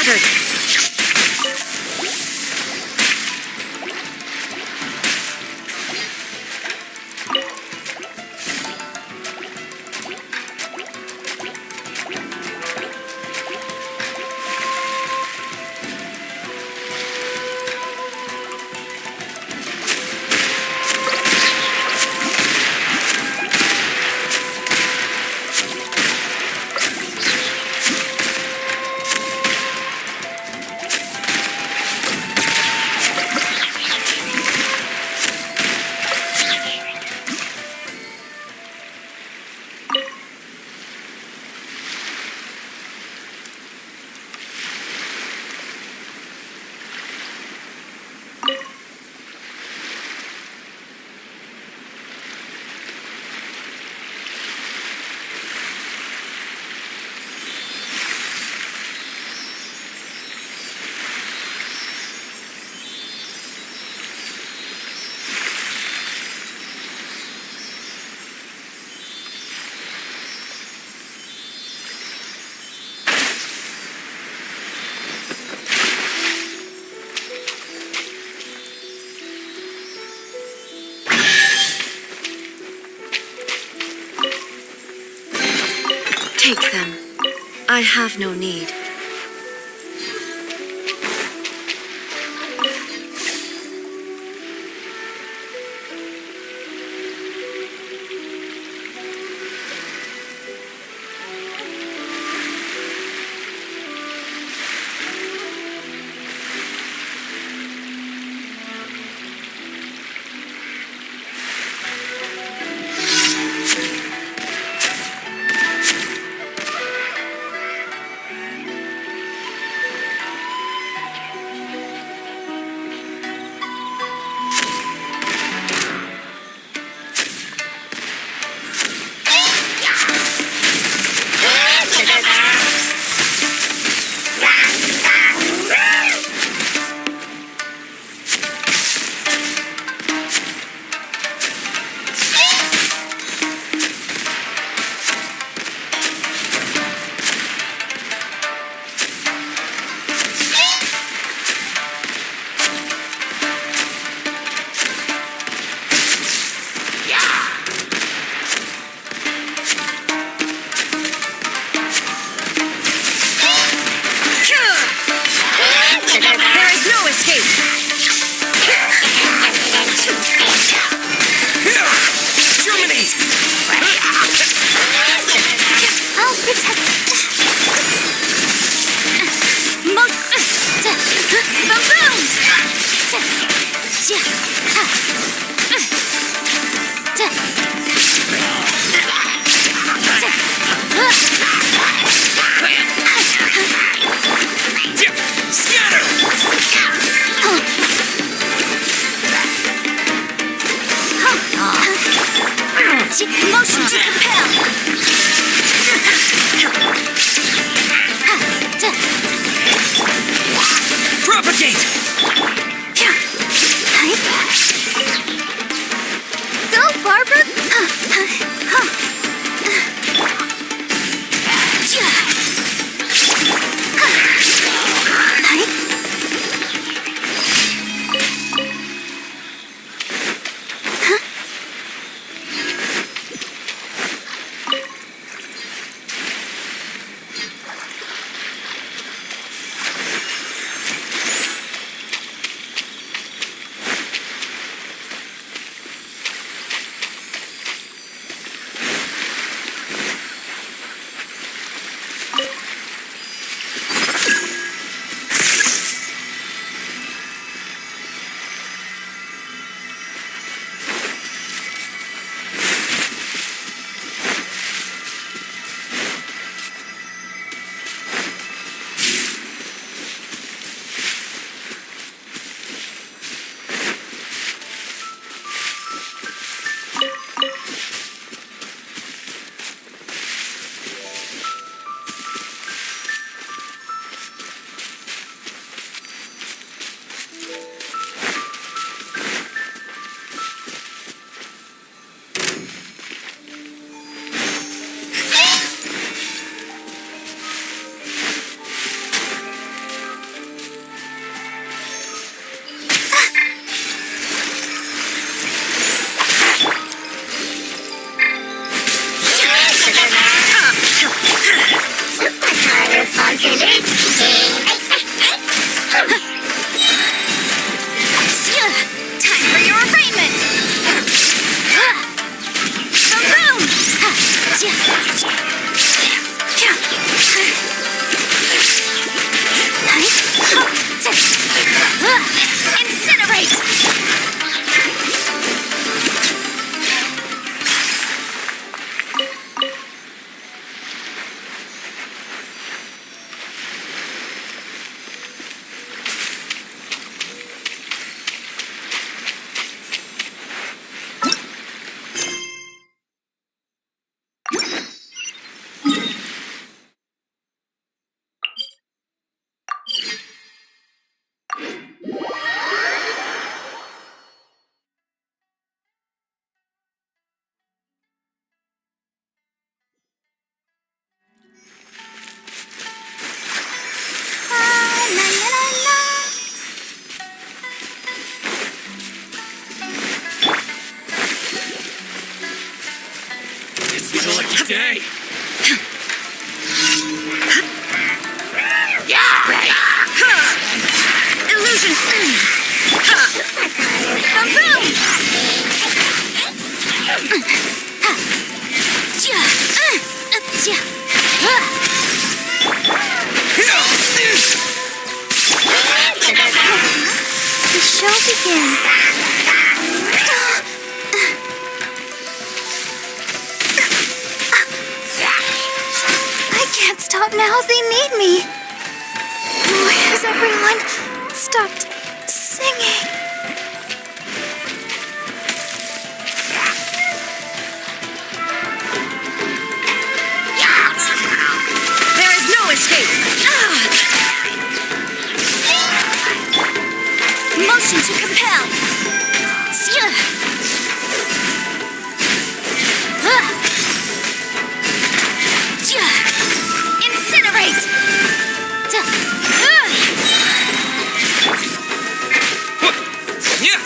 scattered. Take them. I have no need. Time for your arraignment! Boom! Incinerate! It's been a lucky day. Illusion! Boom! The show begins. I can't stop now. They need me. Why has everyone stopped singing? There is no escape. Motion to compel. Incinerate. Yeah.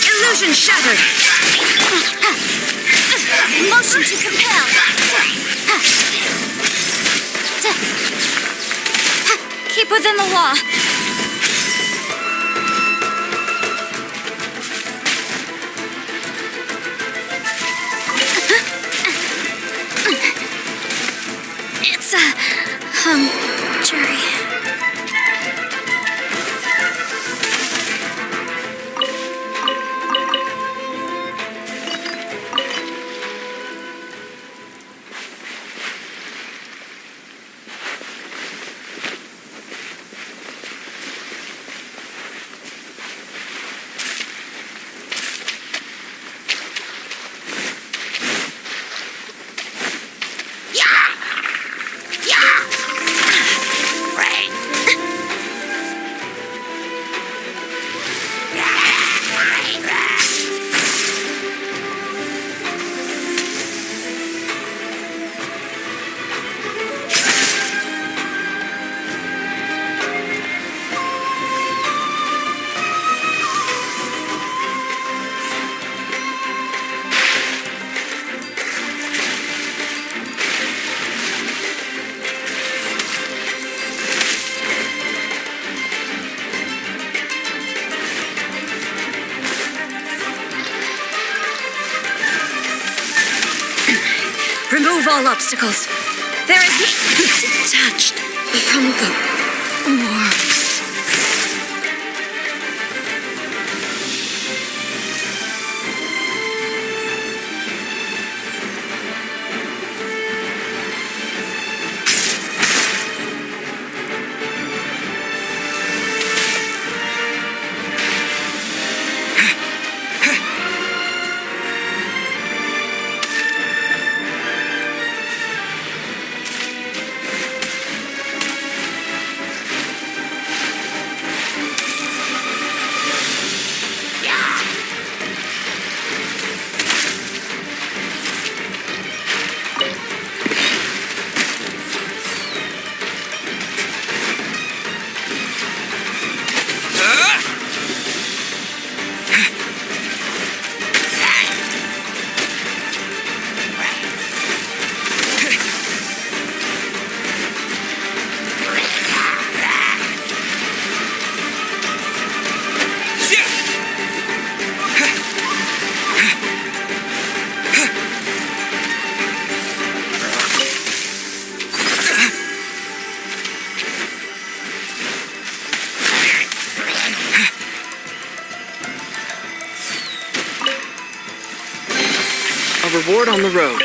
Illusion shattered. Motion to compel. Keep within the law. It's a jury. Remove all obstacles. There is detached from the world. A reward on the road.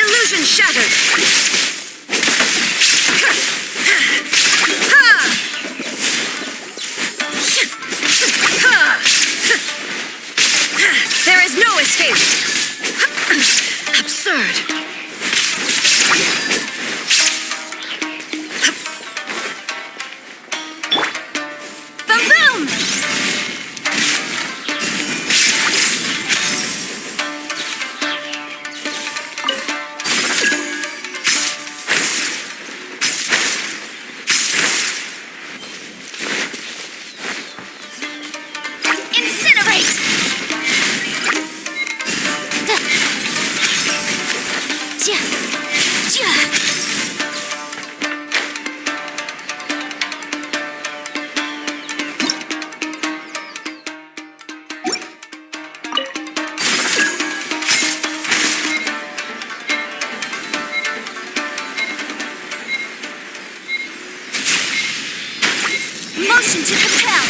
Illusion shattered! There is no escape! Absurd! Boom! Incinerate! Motion to compel!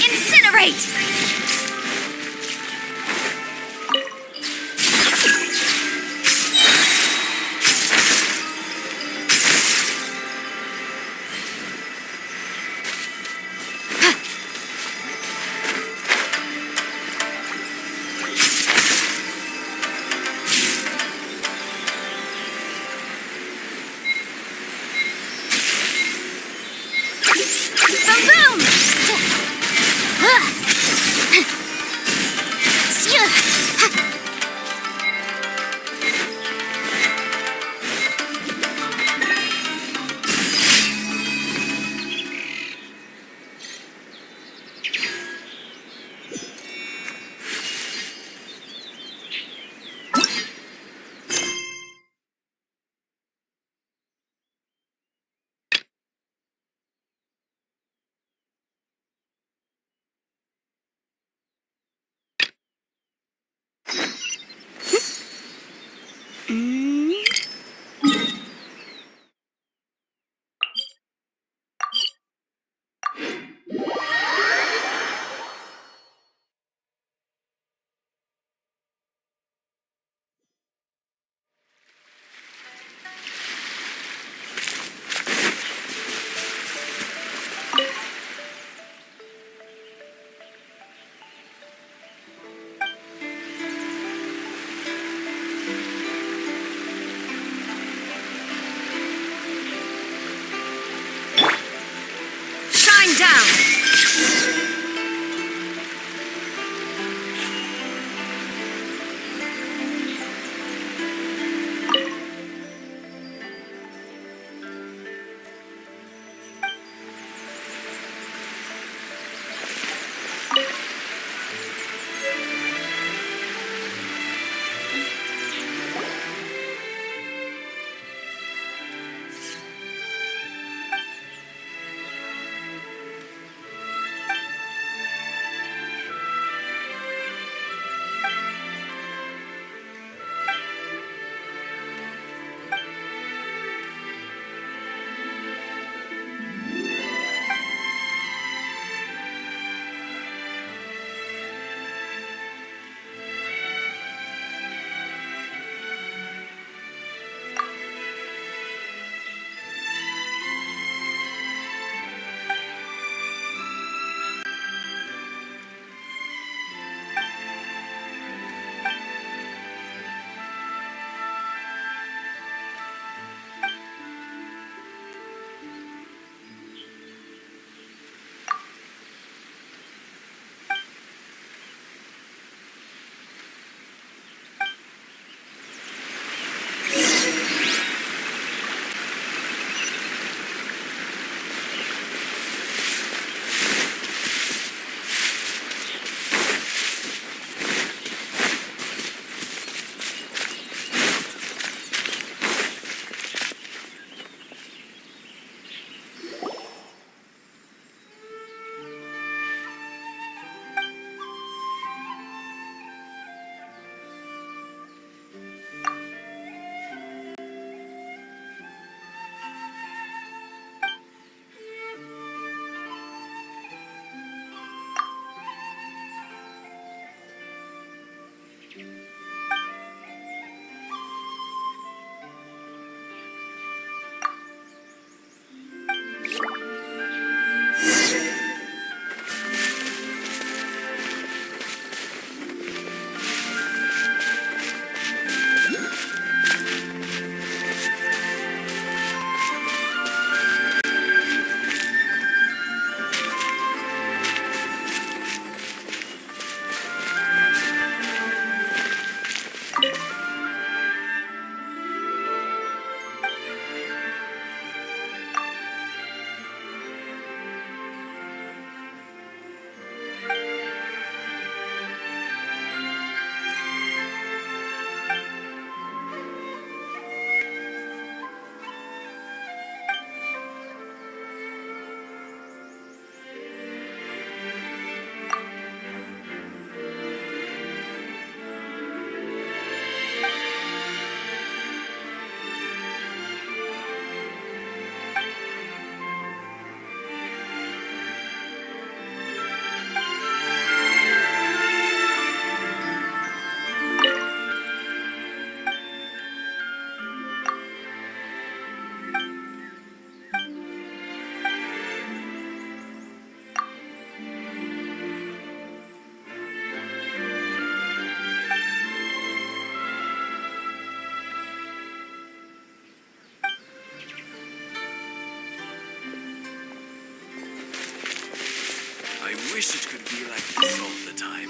Incinerate! Boom! I wish it could be like this all the time.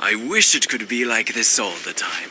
I wish it could be like this all the time.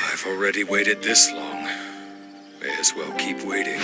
I've already waited this long. May as well keep waiting.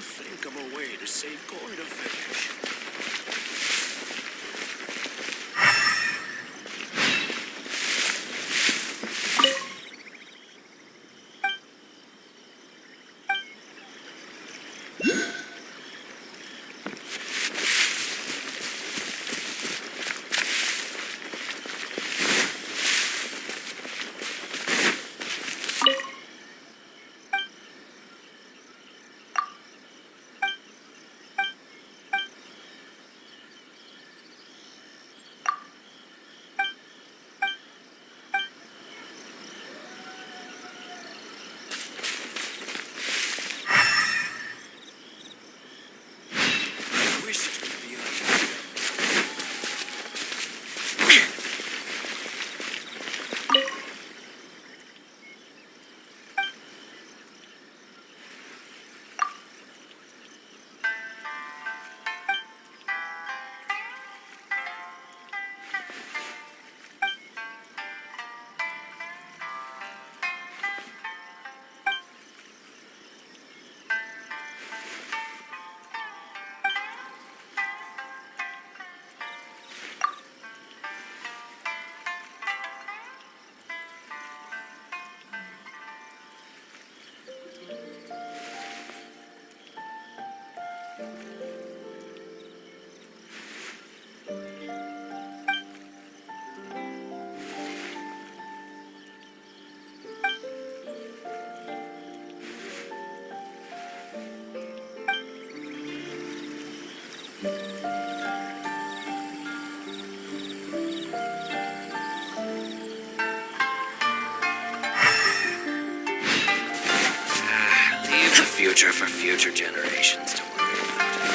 Think of a way to save corn to finish. Leave the future for future generations to worry about.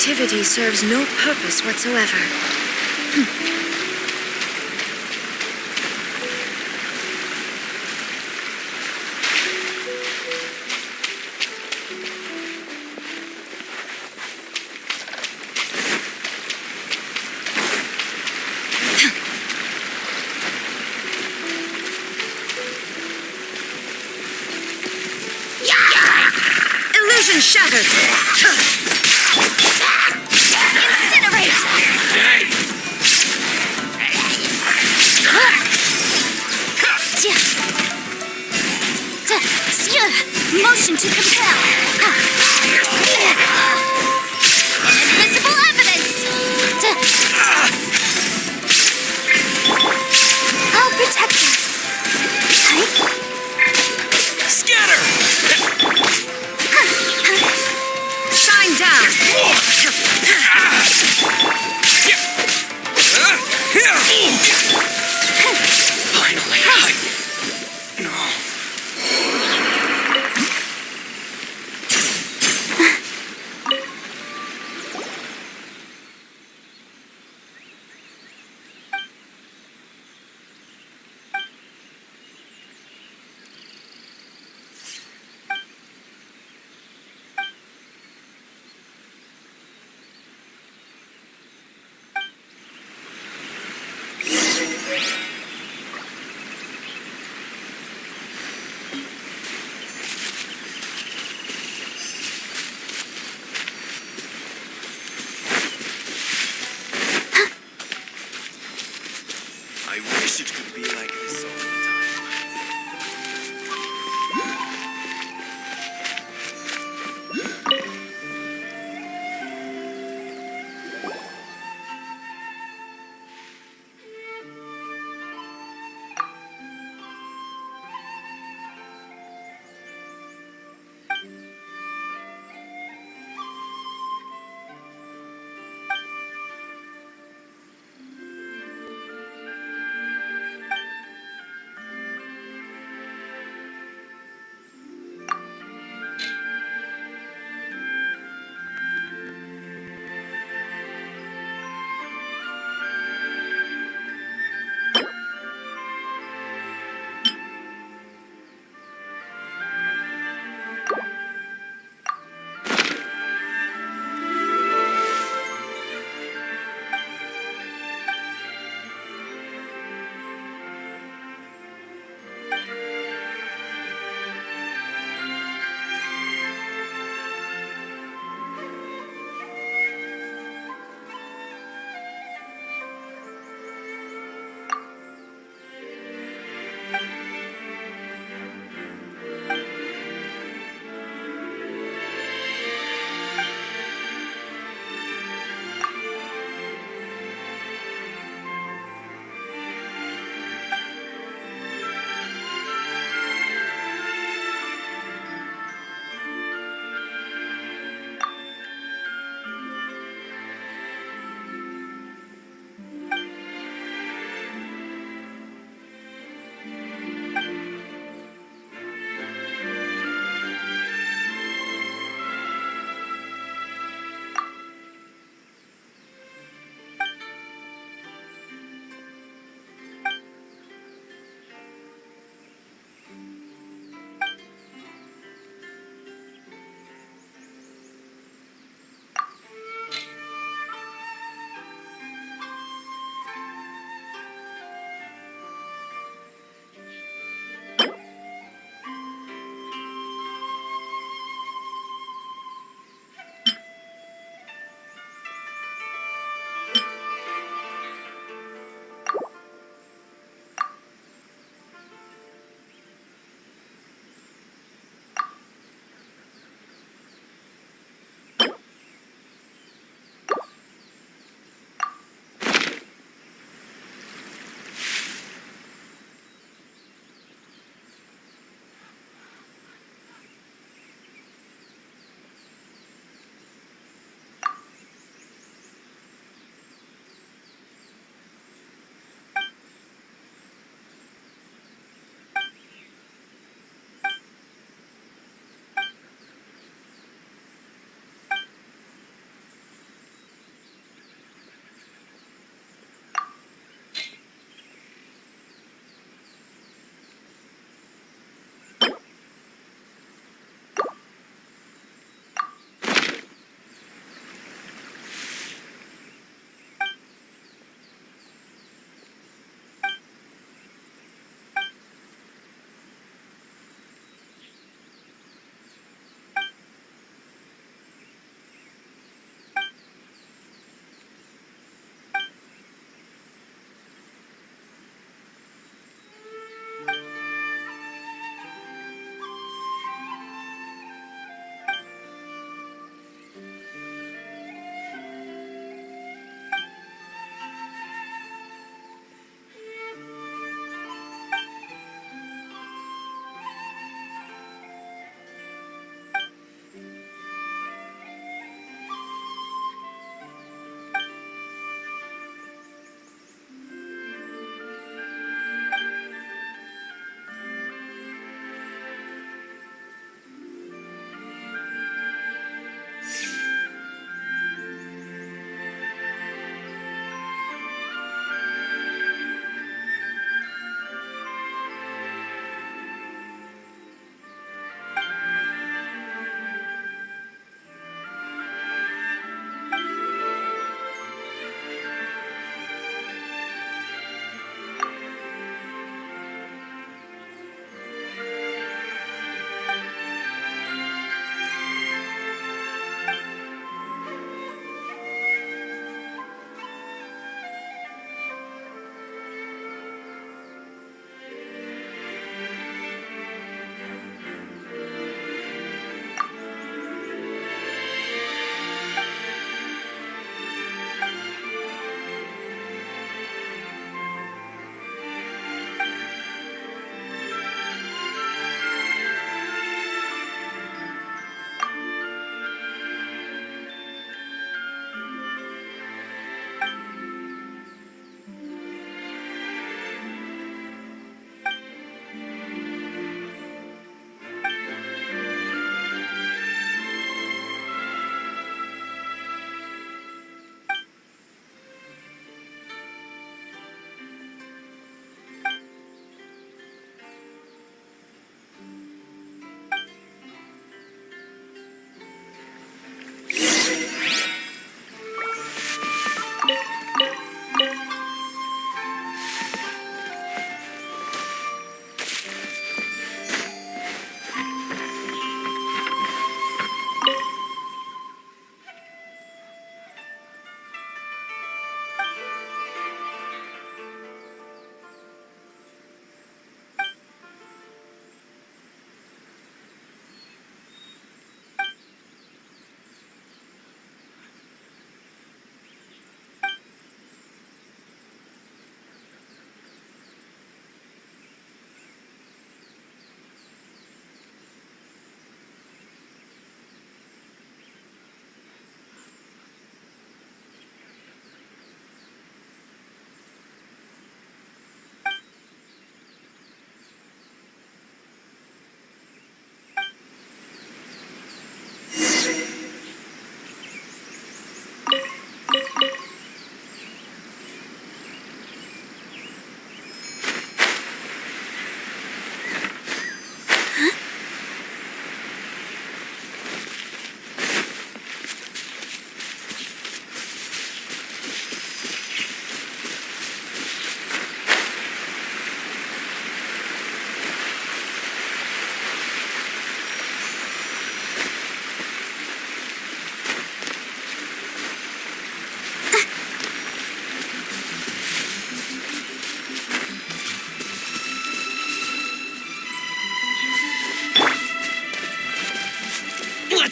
activity serves no purpose whatsoever. Illusion shattered! Incinerate! Day! Motion to compel. Invisible evidence. I'll protect us. Scatter! Shine down! Finally, No. I wish it could be like this all the time.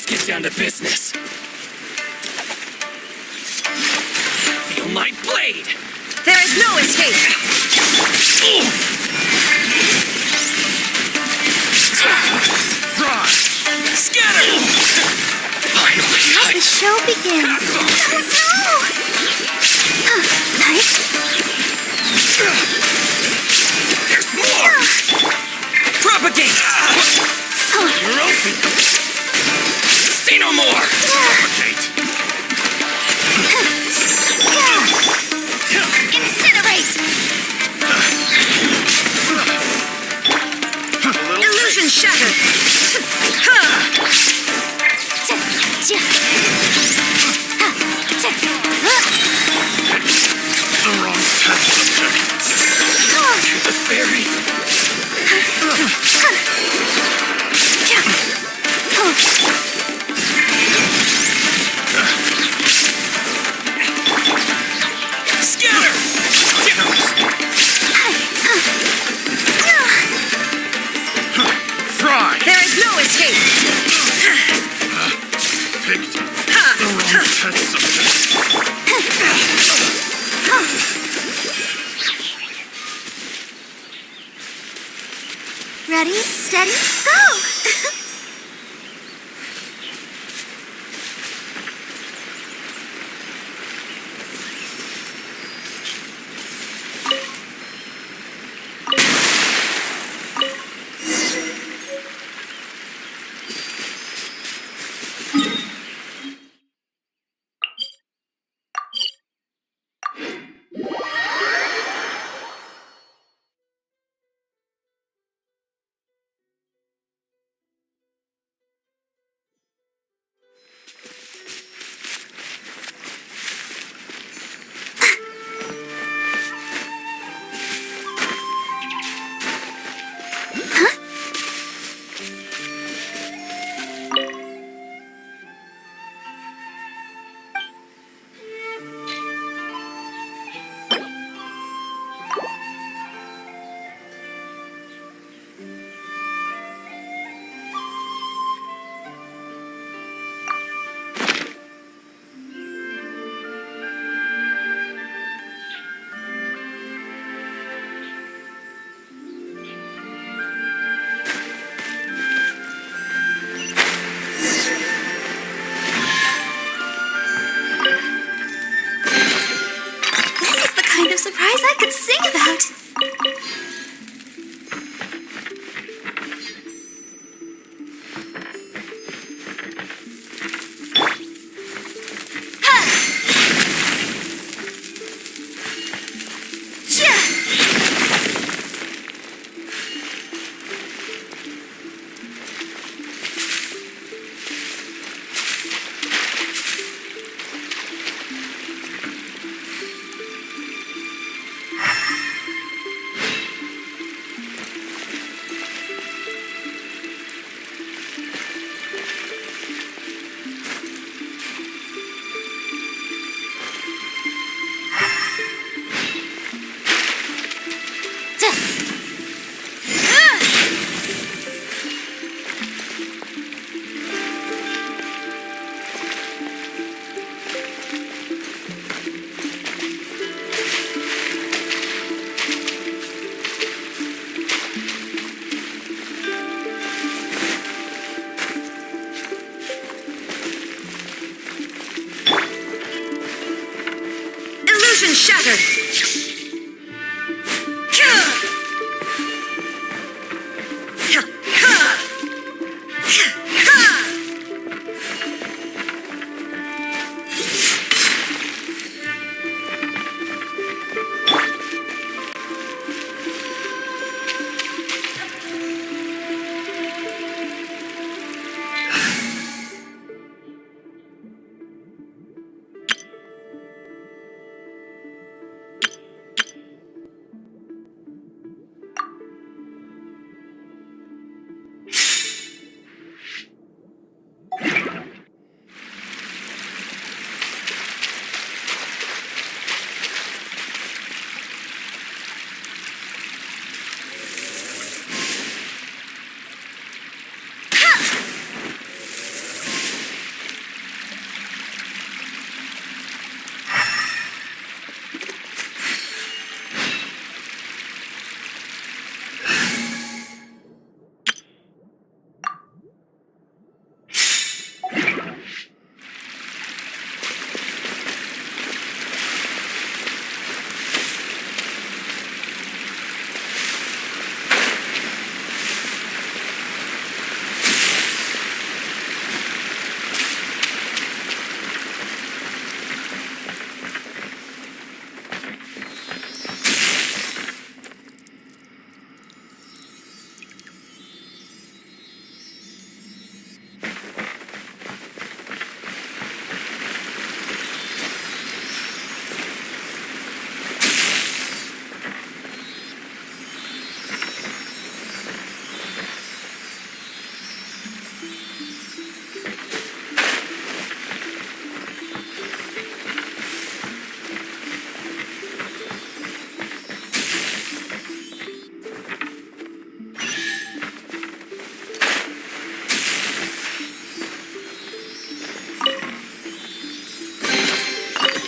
get down to business. Feel my blade! There is no escape! Scatter! Finally, Let the show begin. Oh no! Nice. There's more! Propagate! You're open! Say no more! Propagate! Incinerate! Illusion shattered! The wrong test subject. To the fairy. Scatter! Fry! There is no escape! Picked the wrong test subject. Ready, steady, go! Surprise I could sing about.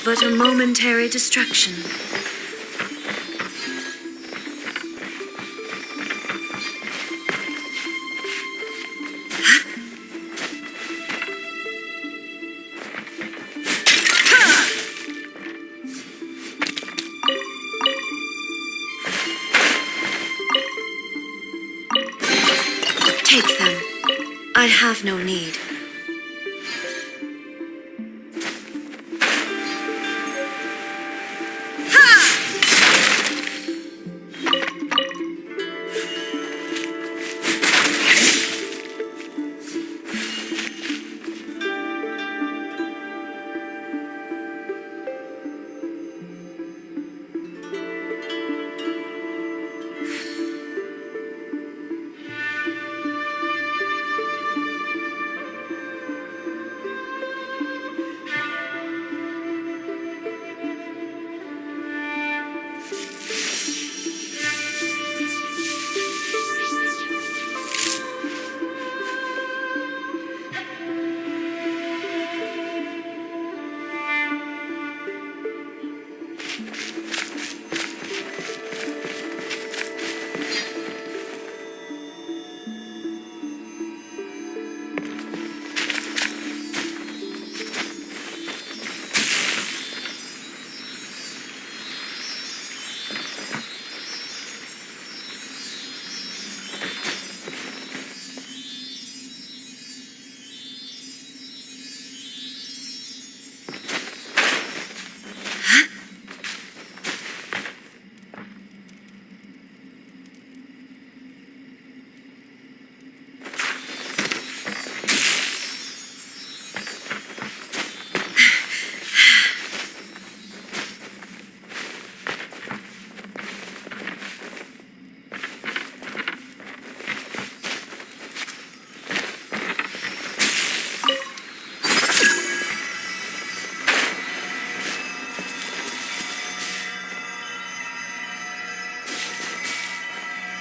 but a momentary distraction. Take them. I have no need.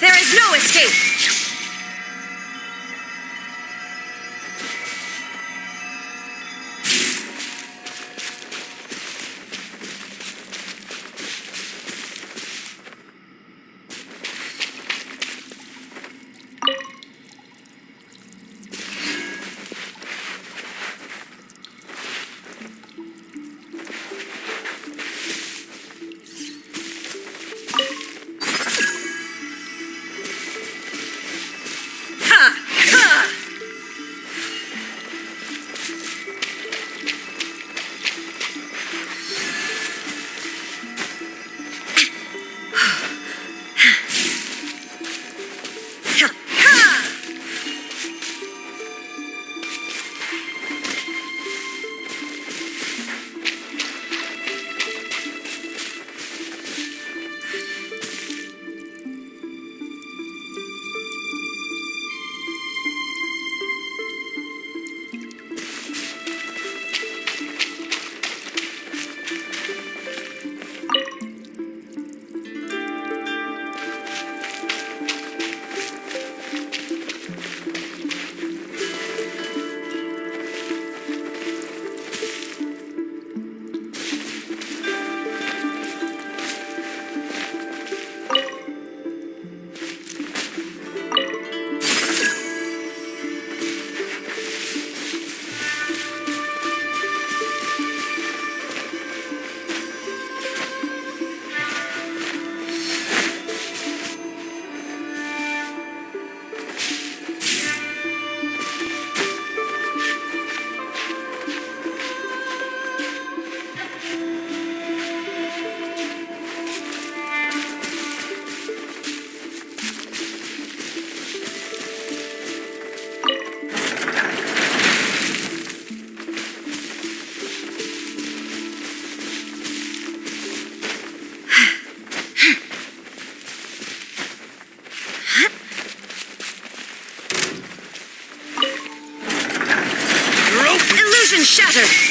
There is no escape! Illusion shattered!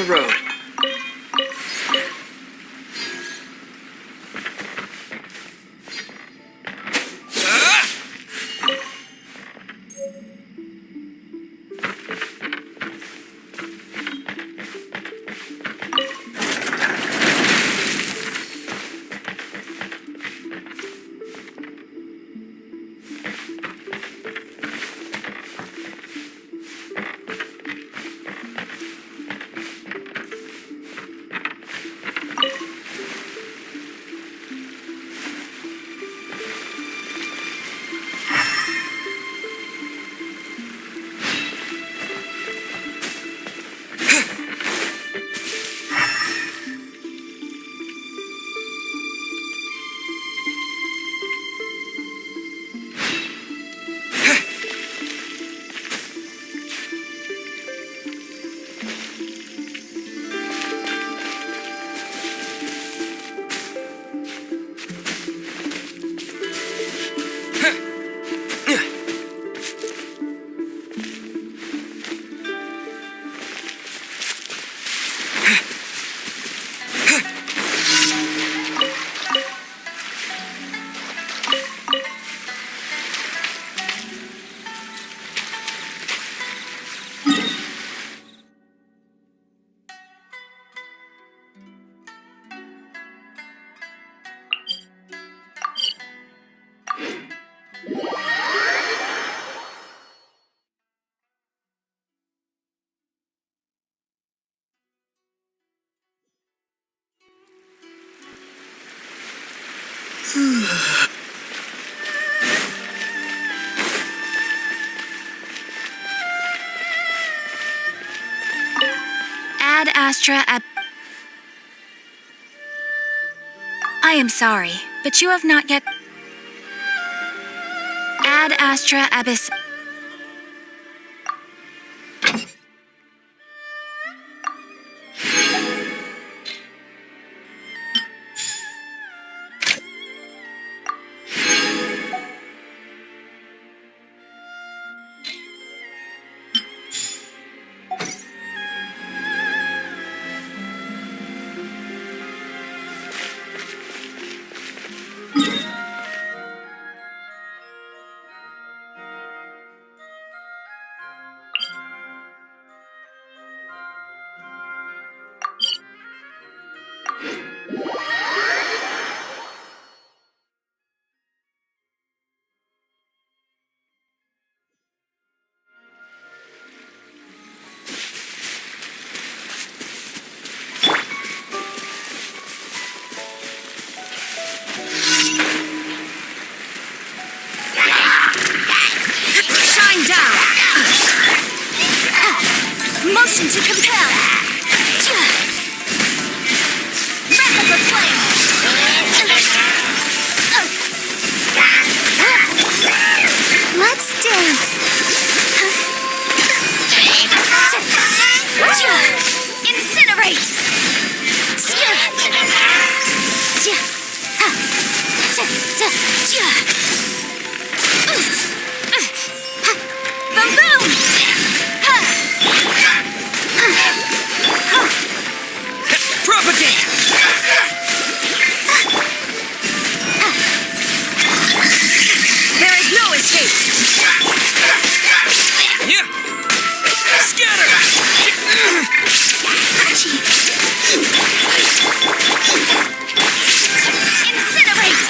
the road. Ad Astra Ab... I am sorry, but you have not yet... Ad Astra Abyss... Shine down! Motion to compel! Wrath of the flame! Let's dance! Incinerate! Boom boom! Propagate! There is no escape! Yeah! Scatter! Incinerate!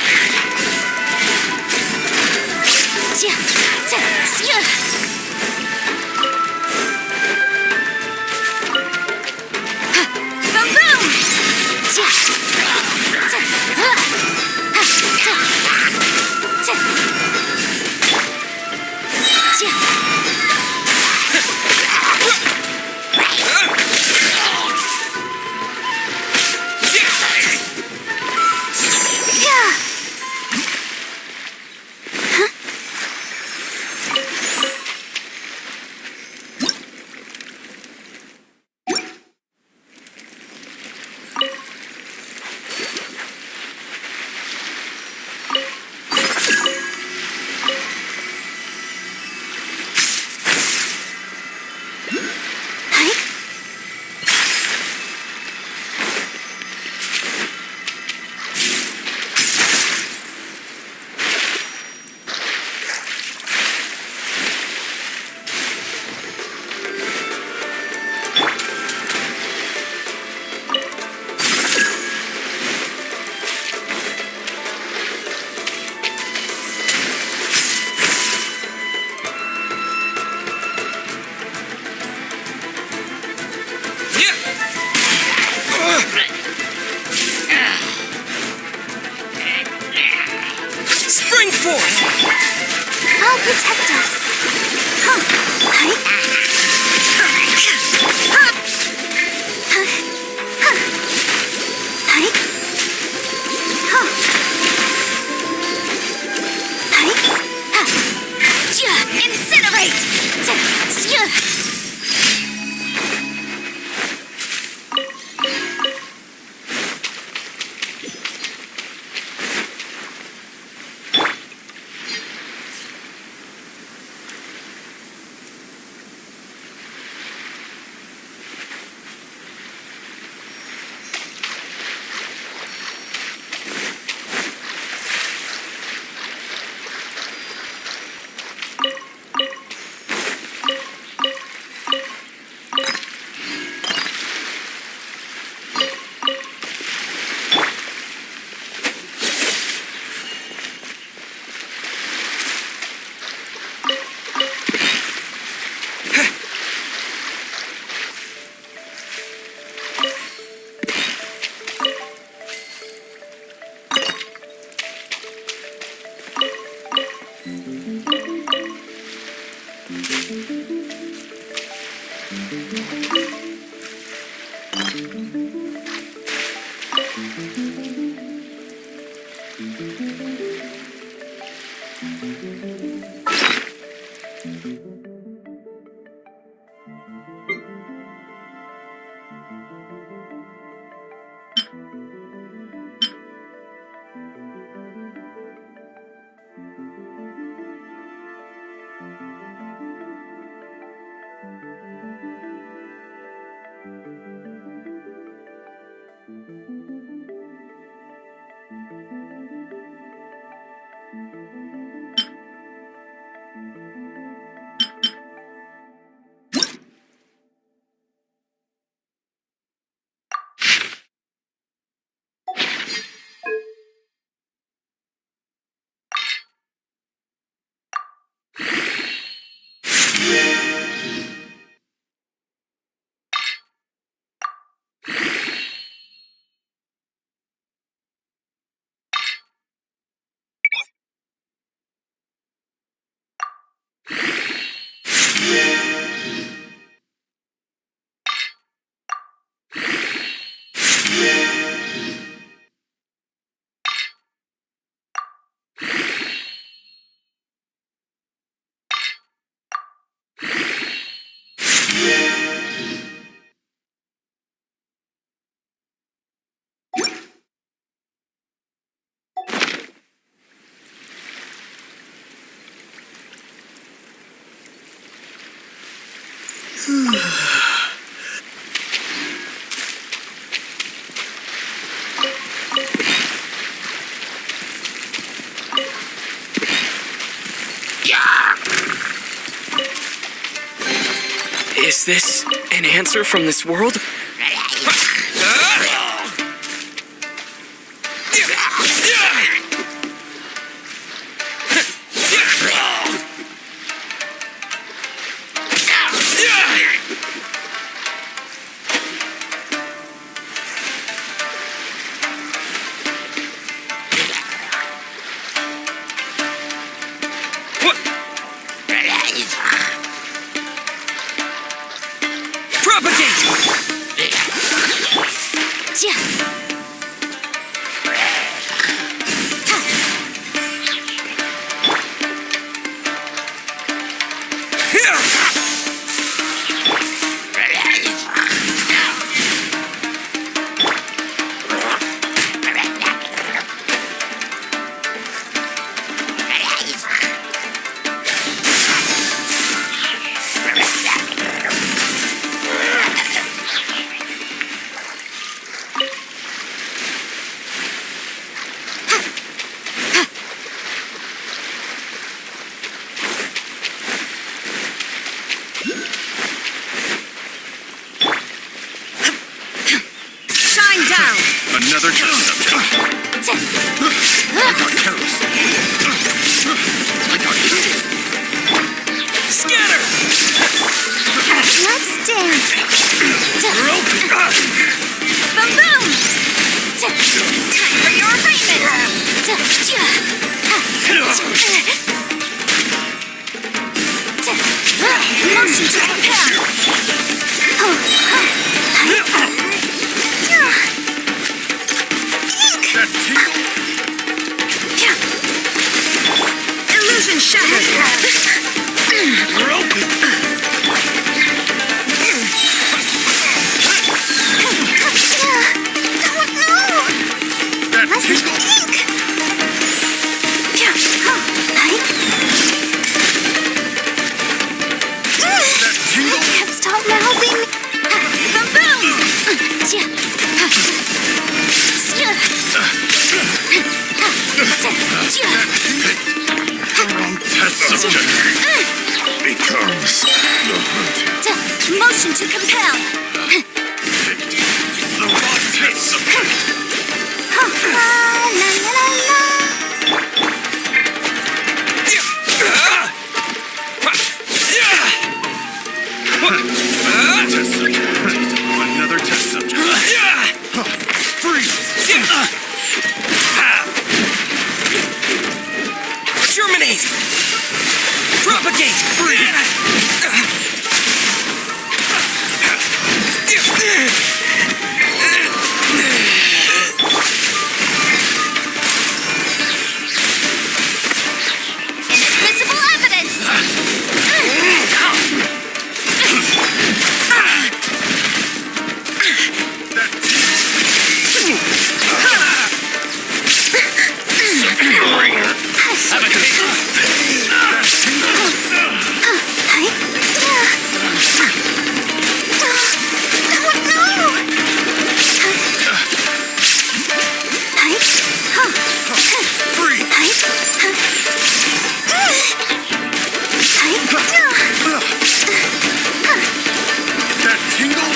Bring forth! I'll protect us. Huh. Hi. Huh. Huh. Huh. Hi. Huh. Hi. Huh. Yeah. Incinerate! Yeah. Is this an answer from this world? Propagate! shattered. That tingle. That tingle. Can't stop mouthing. The boom! The wrong test subject becomes the hunted. Motion to compel. The wrong test subject. Test subject. Another test subject. Freeze. Terminate! Propagate! Visible evidence. Have a taste. That tingle.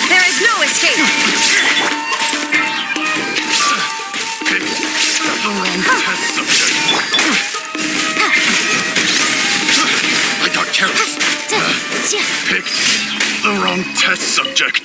There is no escape. The wrong test subject. I got careless. Picked the wrong test subject.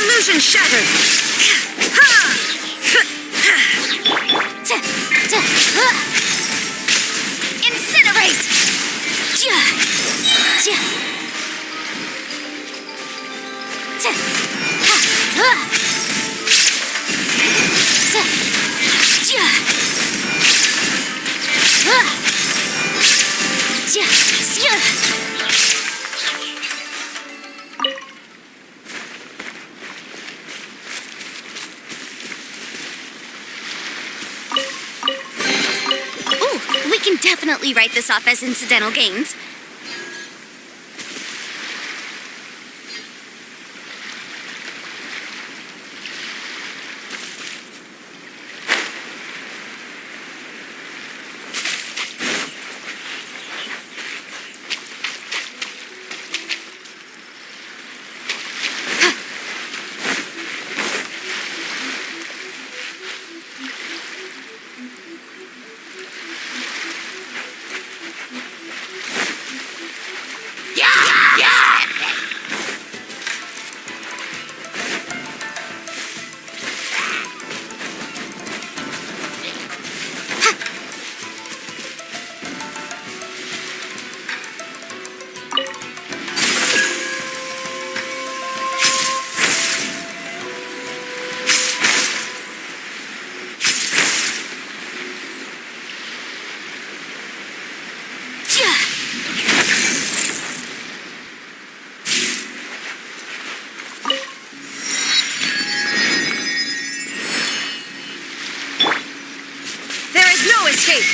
Illusion shattered. Incinerate! Ooh, we can definitely write this off as incidental gains. There is no escape.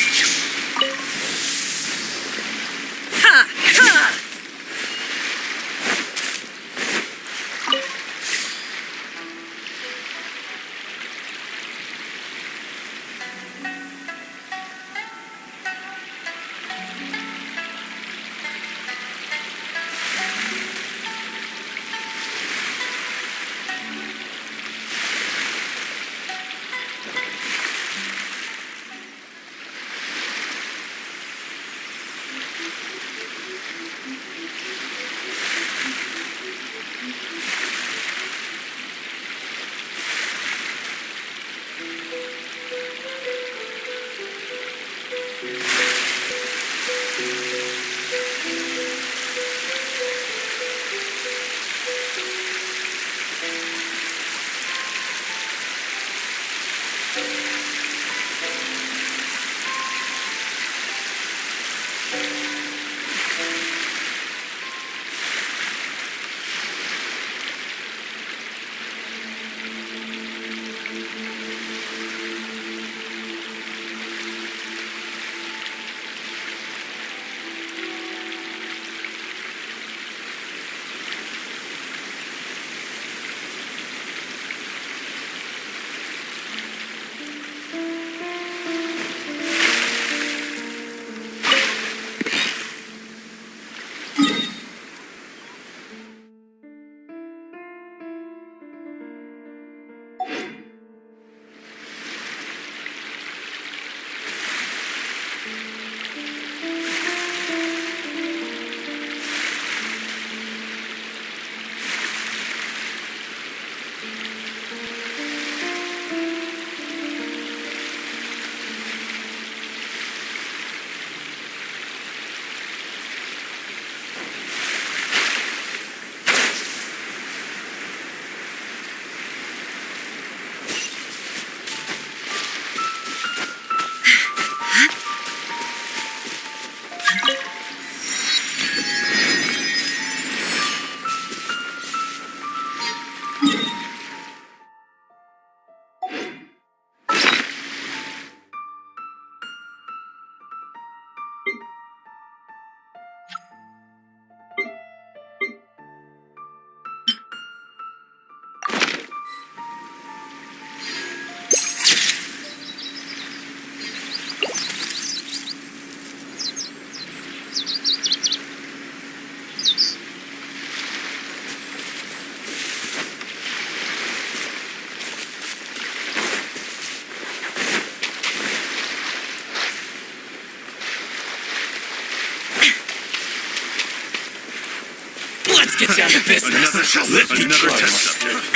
Let's get down to business. Another test subject.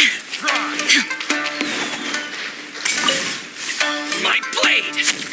My blade!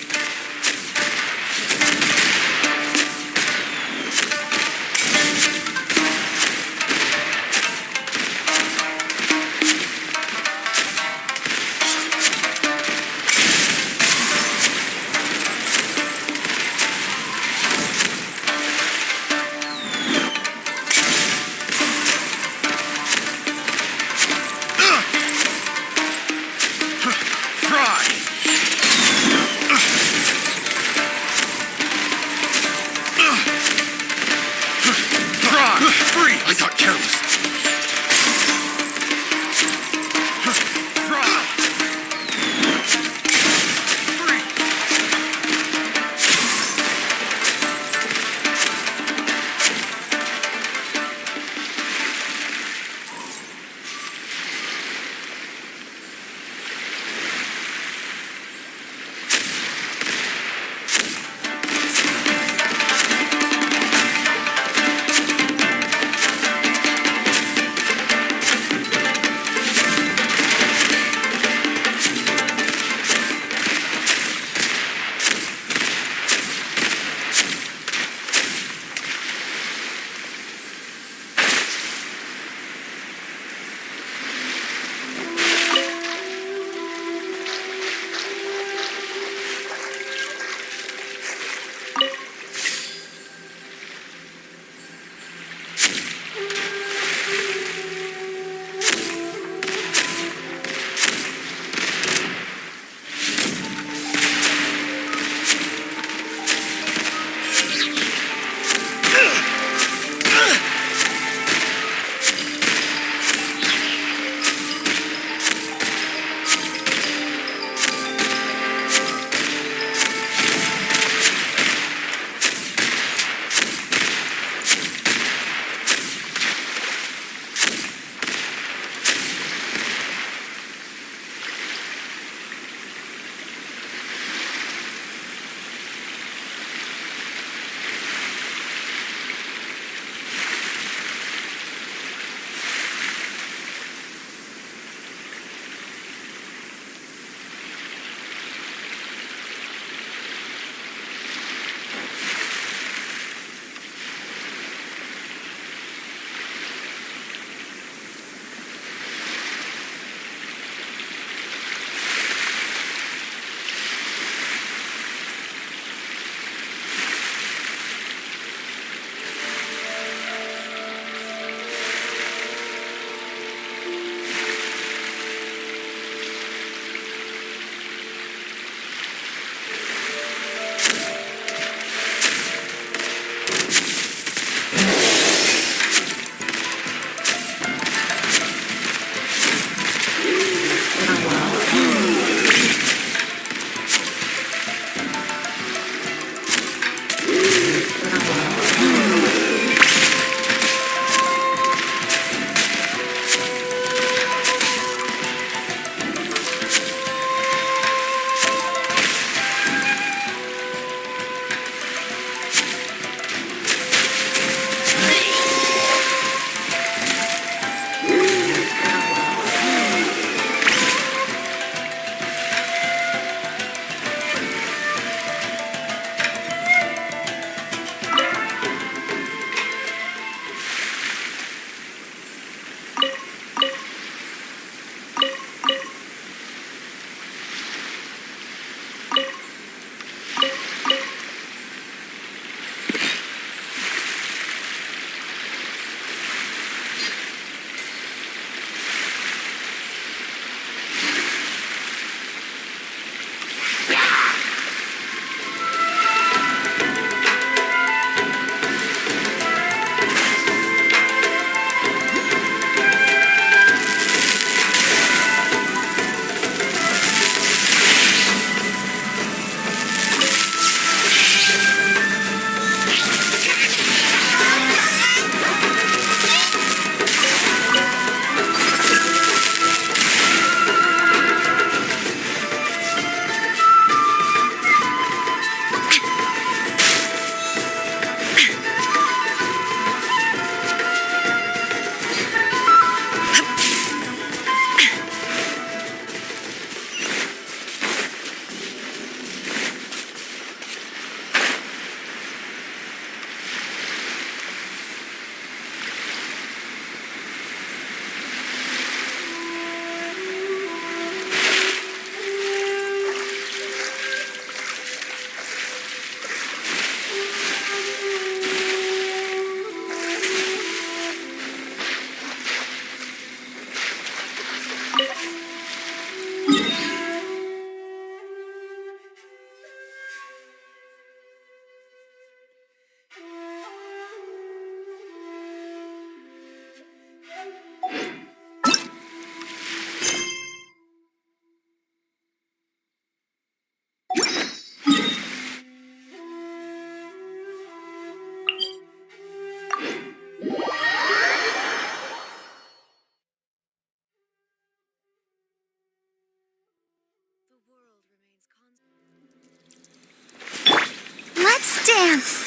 Let's dance.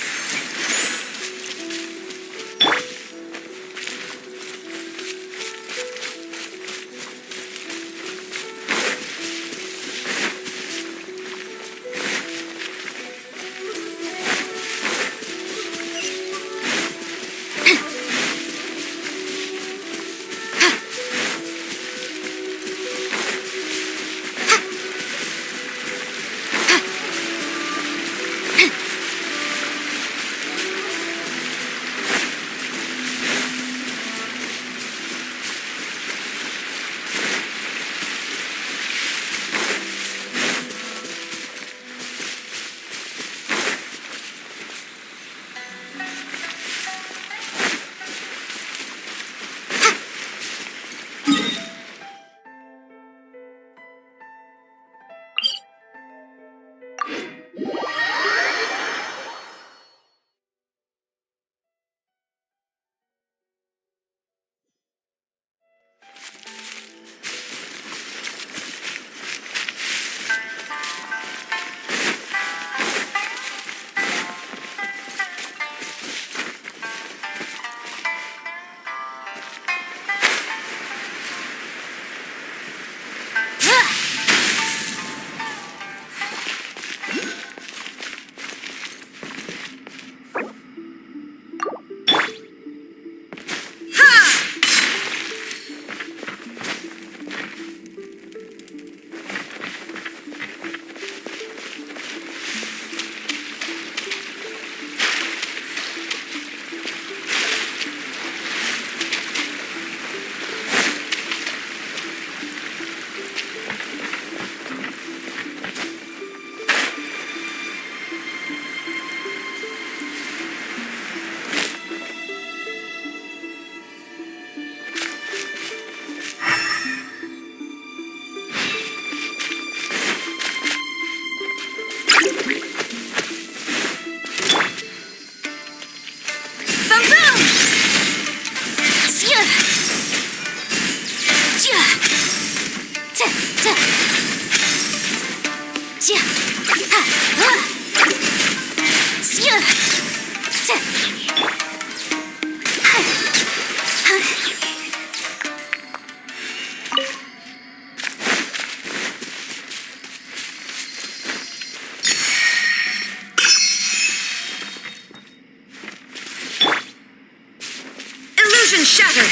Shattered!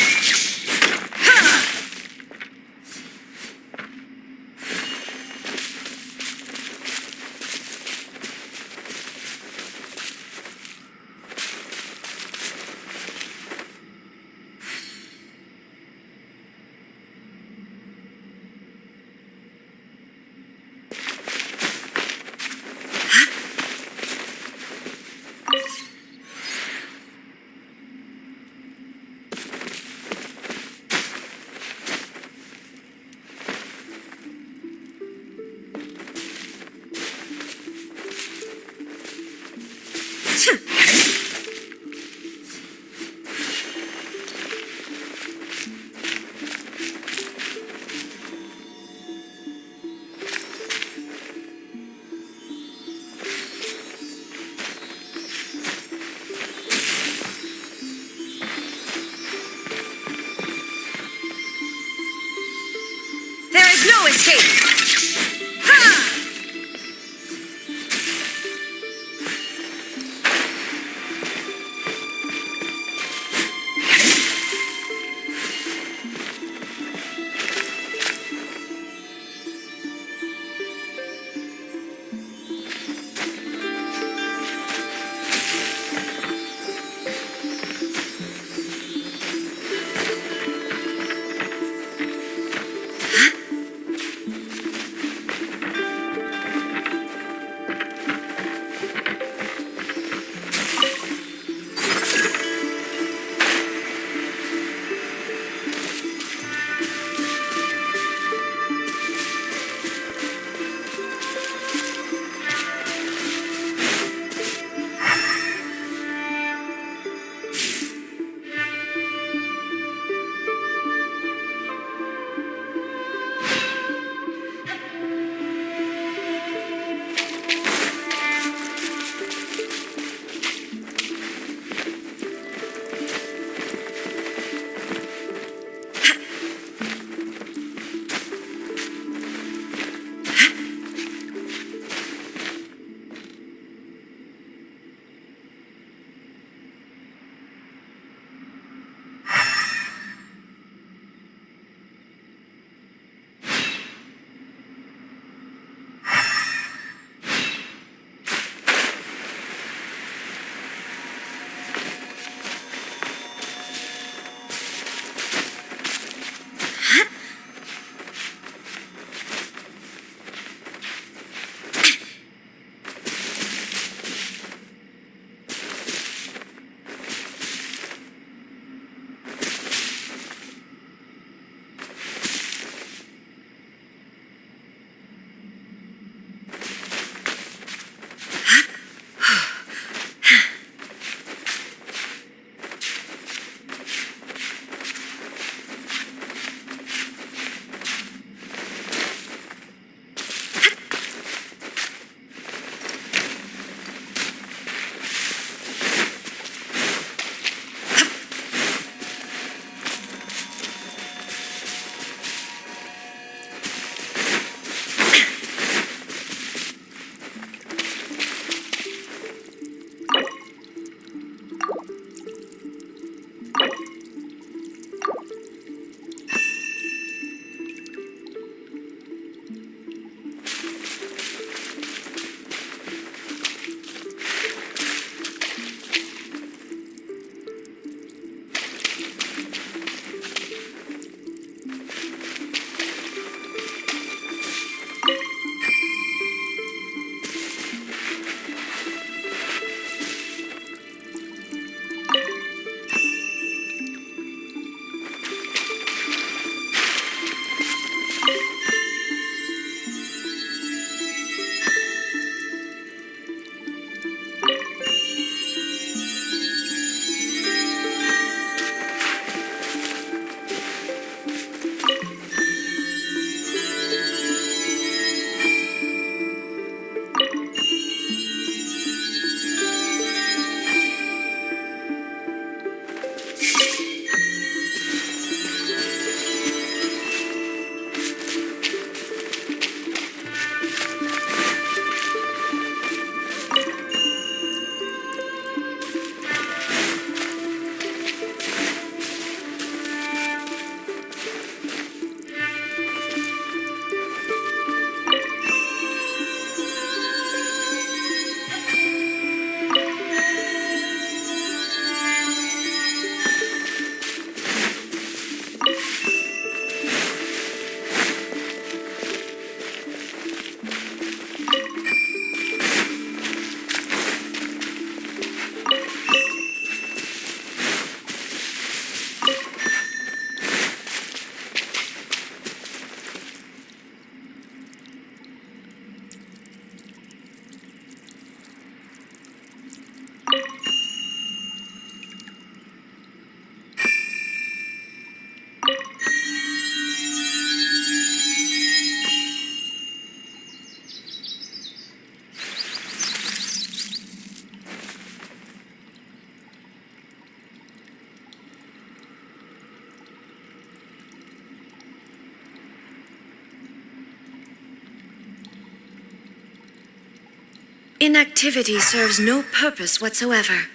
Ha! There is no escape! Ha! Inactivity serves no purpose whatsoever.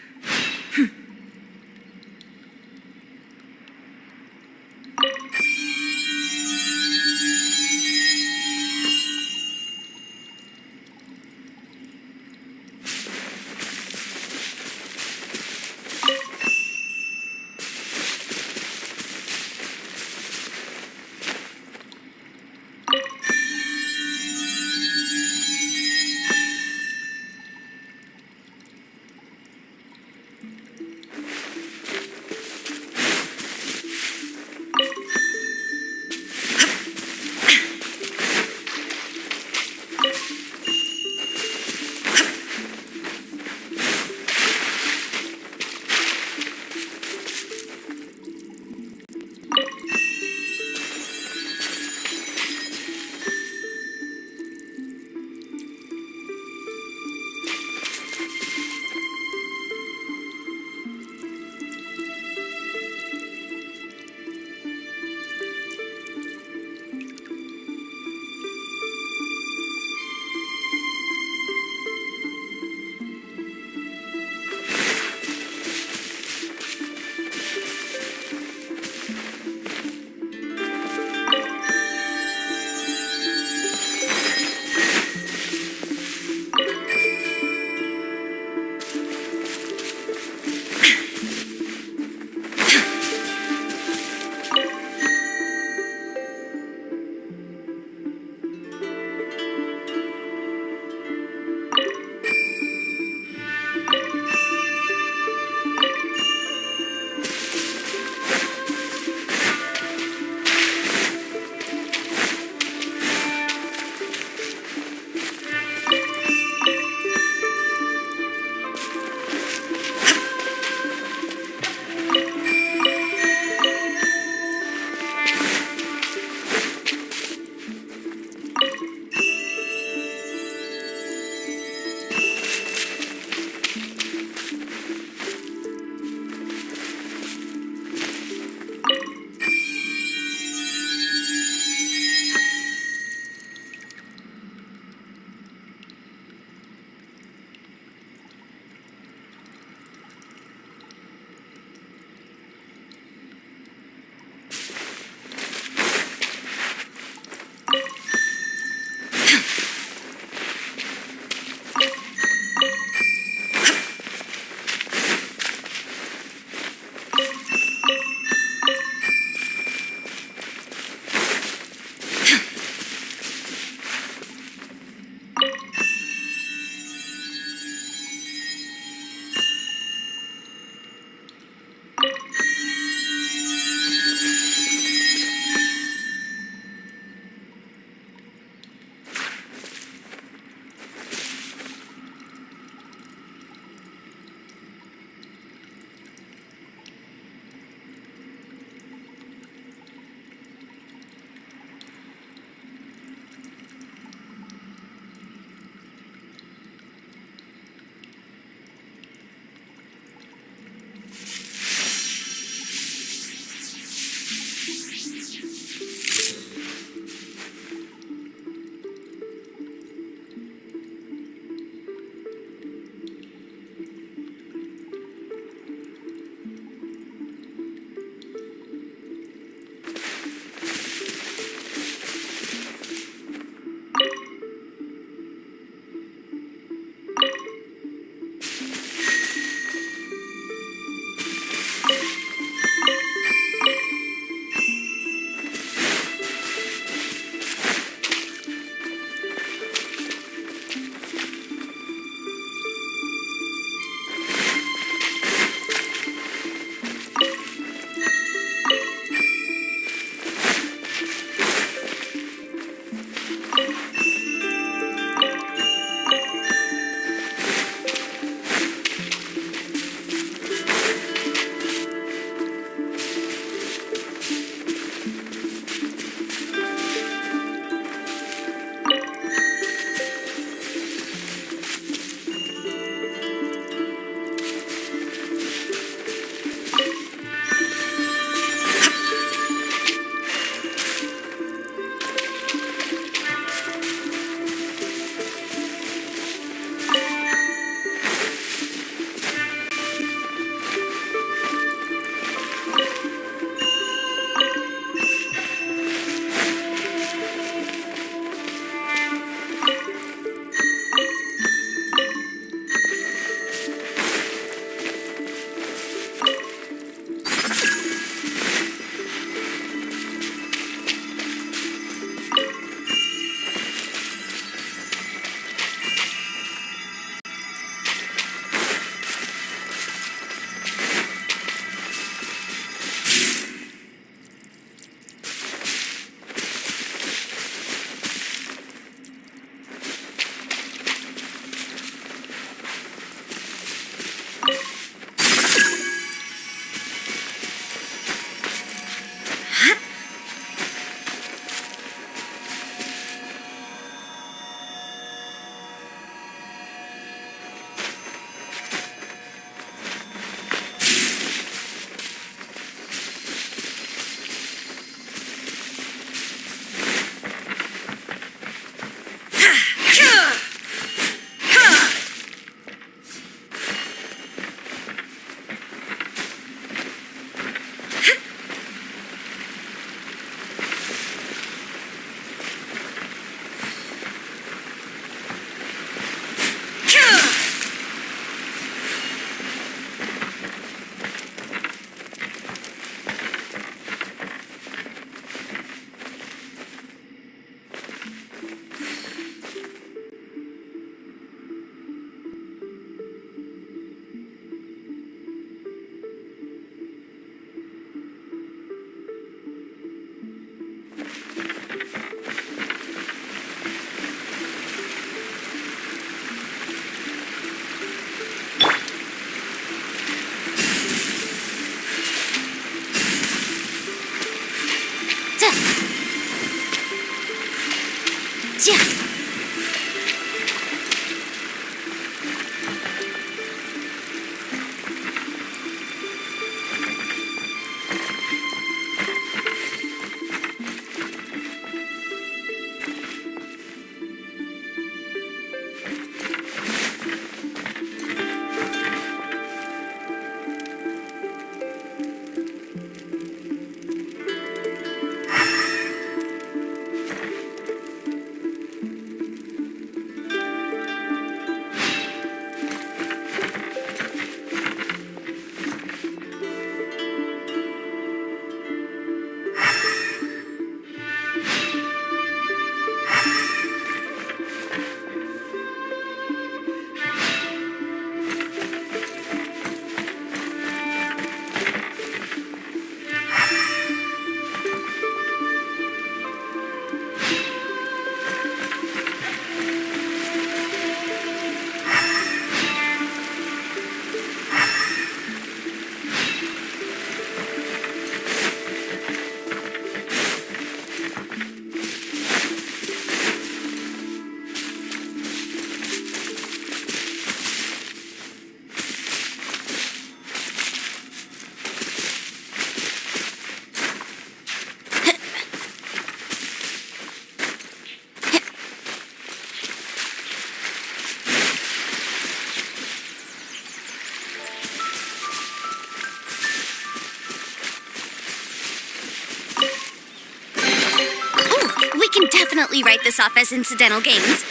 definitely write this off as incidental gains.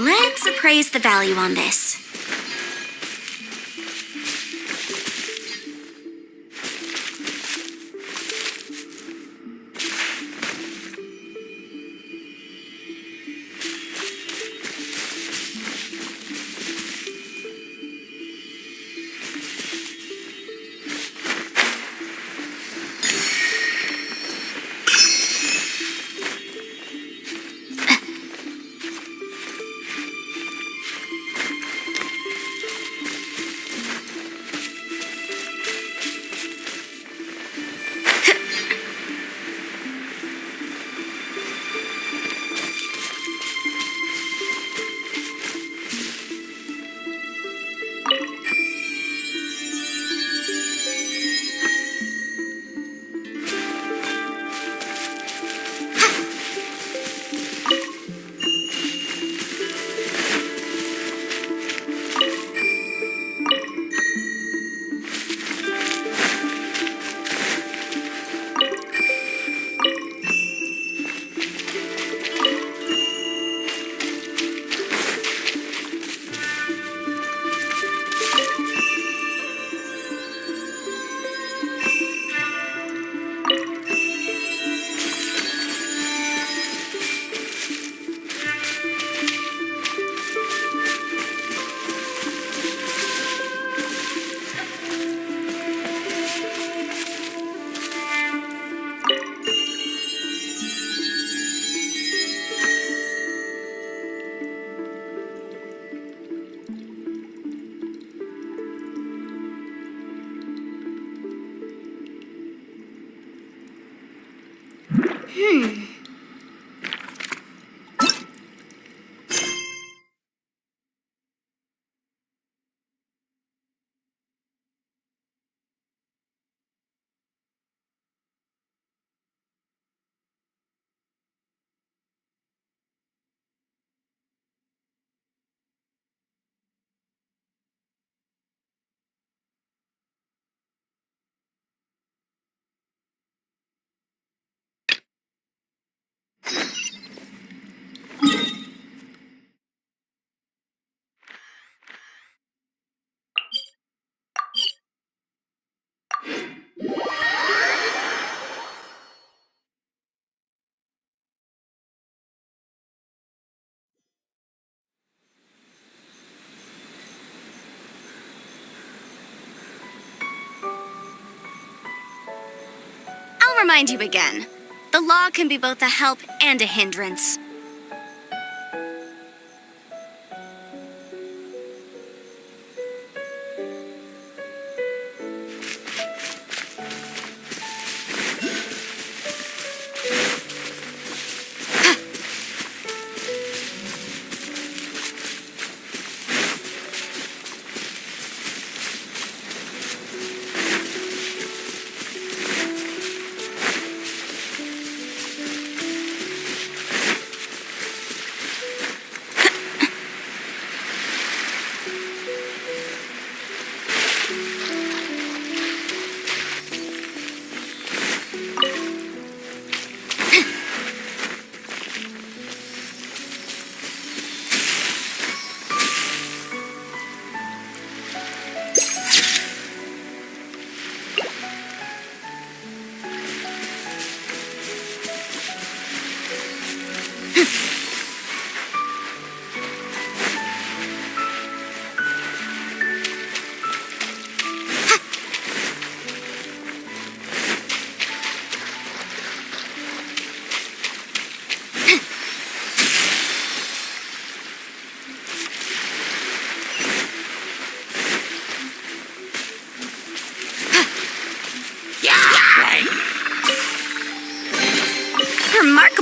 Let's appraise the value on this. I'll remind you again. The law can be both a help and a hindrance.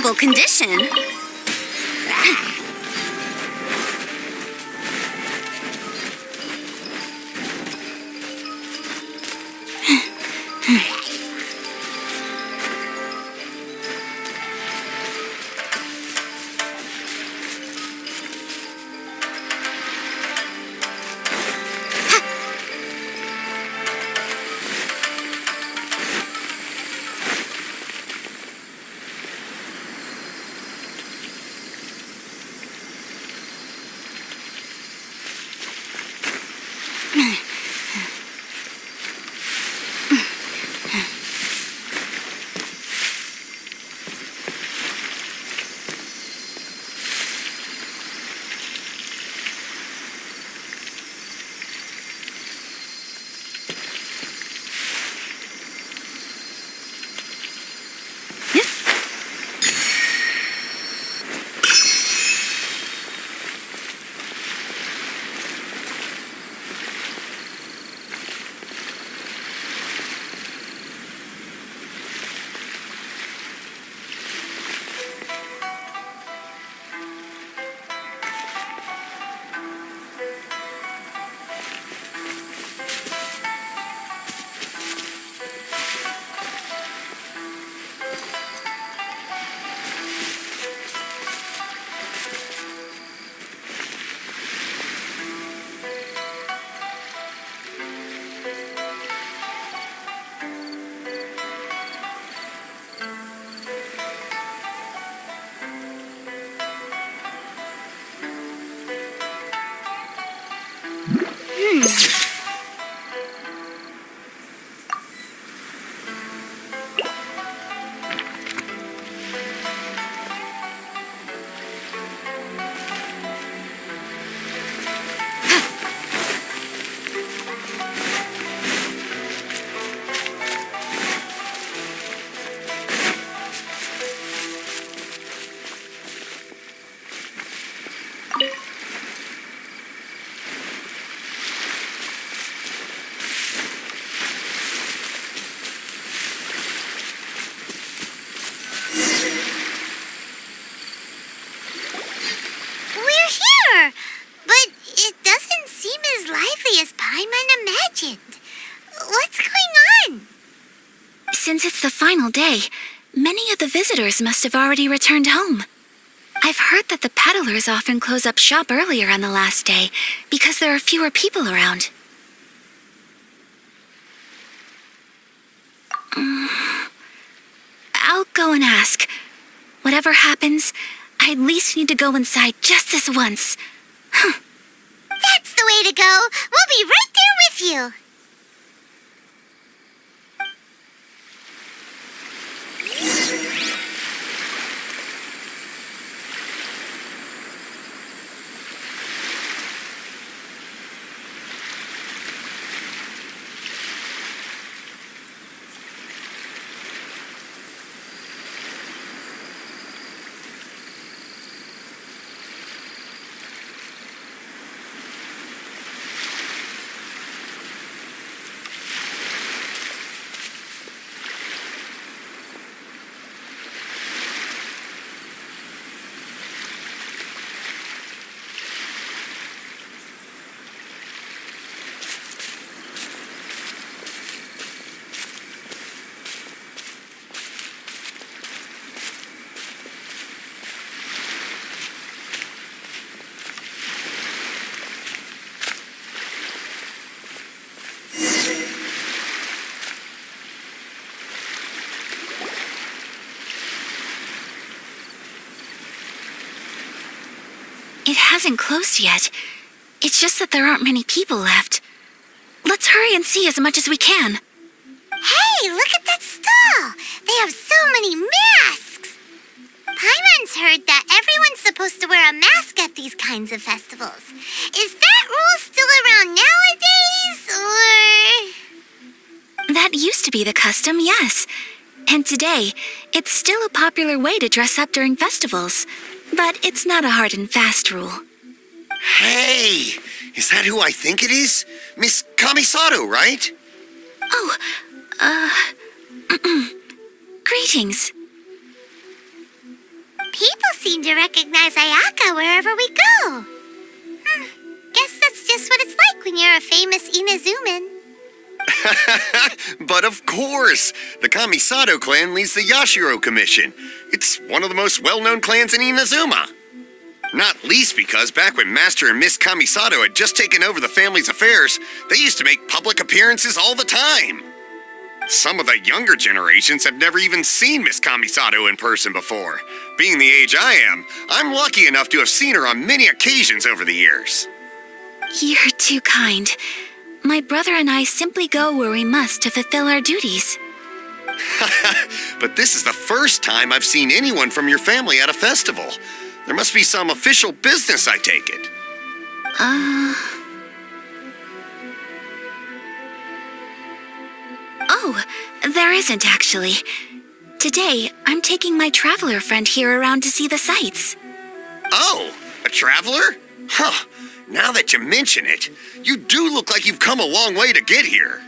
reasonable condition. We're here, but it doesn't seem as lively as Paimon imagined. What's going on? Since it's the final day, many of the visitors must have already returned home. I've heard that the peddlers often close up shop earlier on the last day because there are fewer people around. I'll go and ask. Whatever happens, I at least need to go inside just this once. That's the way to go. We'll be right there with you. It hasn't closed yet. It's just that there aren't many people left. Let's hurry and see as much as we can. Hey, look at that stall. They have so many masks. Paimon's heard that everyone's supposed to wear a mask at these kinds of festivals. Is that rule still around nowadays, or...? That used to be the custom, yes. And today, it's still a popular way to dress up during festivals. But it's not a hard and fast rule. Hey! Is that who I think it is? Miss Kamisato, right? Oh, Greetings. People seem to recognize Ayaka wherever we go. Guess that's just what it's like when you're a famous Inazuman. But of course, the Kamisato clan leads the Yashiro Commission. It's one of the most well-known clans in Inazuma. Not least because back when Master and Miss Kamisato had just taken over the family's affairs, they used to make public appearances all the time. Some of the younger generations have never even seen Miss Kamisato in person before. Being the age I am, I'm lucky enough to have seen her on many occasions over the years. You're too kind. My brother and I simply go where we must to fulfill our duties. But this is the first time I've seen anyone from your family at a festival. There must be some official business, I take it. Oh, there isn't actually. Today, I'm taking my traveler friend here around to see the sights. Oh, a traveler? Huh. Now that you mention it, you do look like you've come a long way to get here.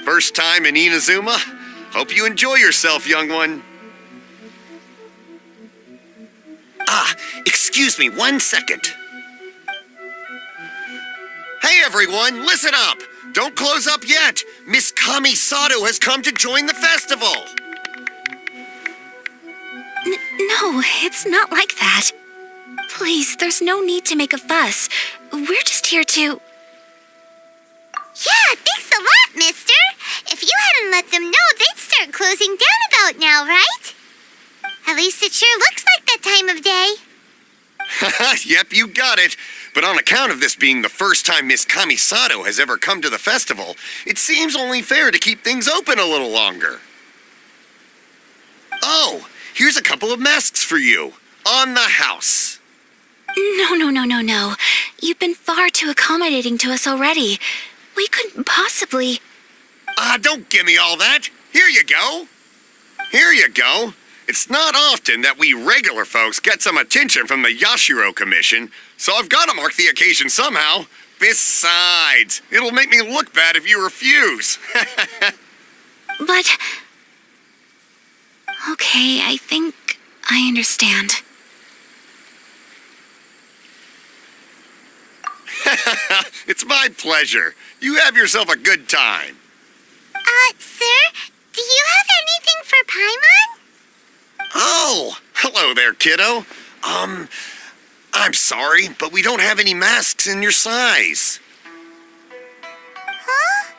First time in Inazuma? Hope you enjoy yourself, young one. Excuse me 1 second. Hey everyone, listen up! Don't close up yet! Miss Kamisato has come to join the festival! No, it's not like that. Please, there's no need to make a fuss. We're just here to... Yeah, thanks a lot, mister. If you hadn't let them know, they'd start closing down about now, right? At least it sure looks like that time of day. Yep, you got it. But on account of this being the first time Miss Kamisato has ever come to the festival, it seems only fair to keep things open a little longer. Oh, here's a couple of masks for you. On the house. No. You've been far too accommodating to us already. We couldn't possibly... Don't give me all that. Here you go. Here you go. It's not often that we regular folks get some attention from the Yashiro Commission, so I've got to mark the occasion somehow. Besides, it'll make me look bad if you refuse. But... Okay, I think I understand. It's my pleasure. You have yourself a good time. Sir, do you have anything for Paimon? Oh, hello there, kiddo. I'm sorry, but we don't have any masks in your size. Huh?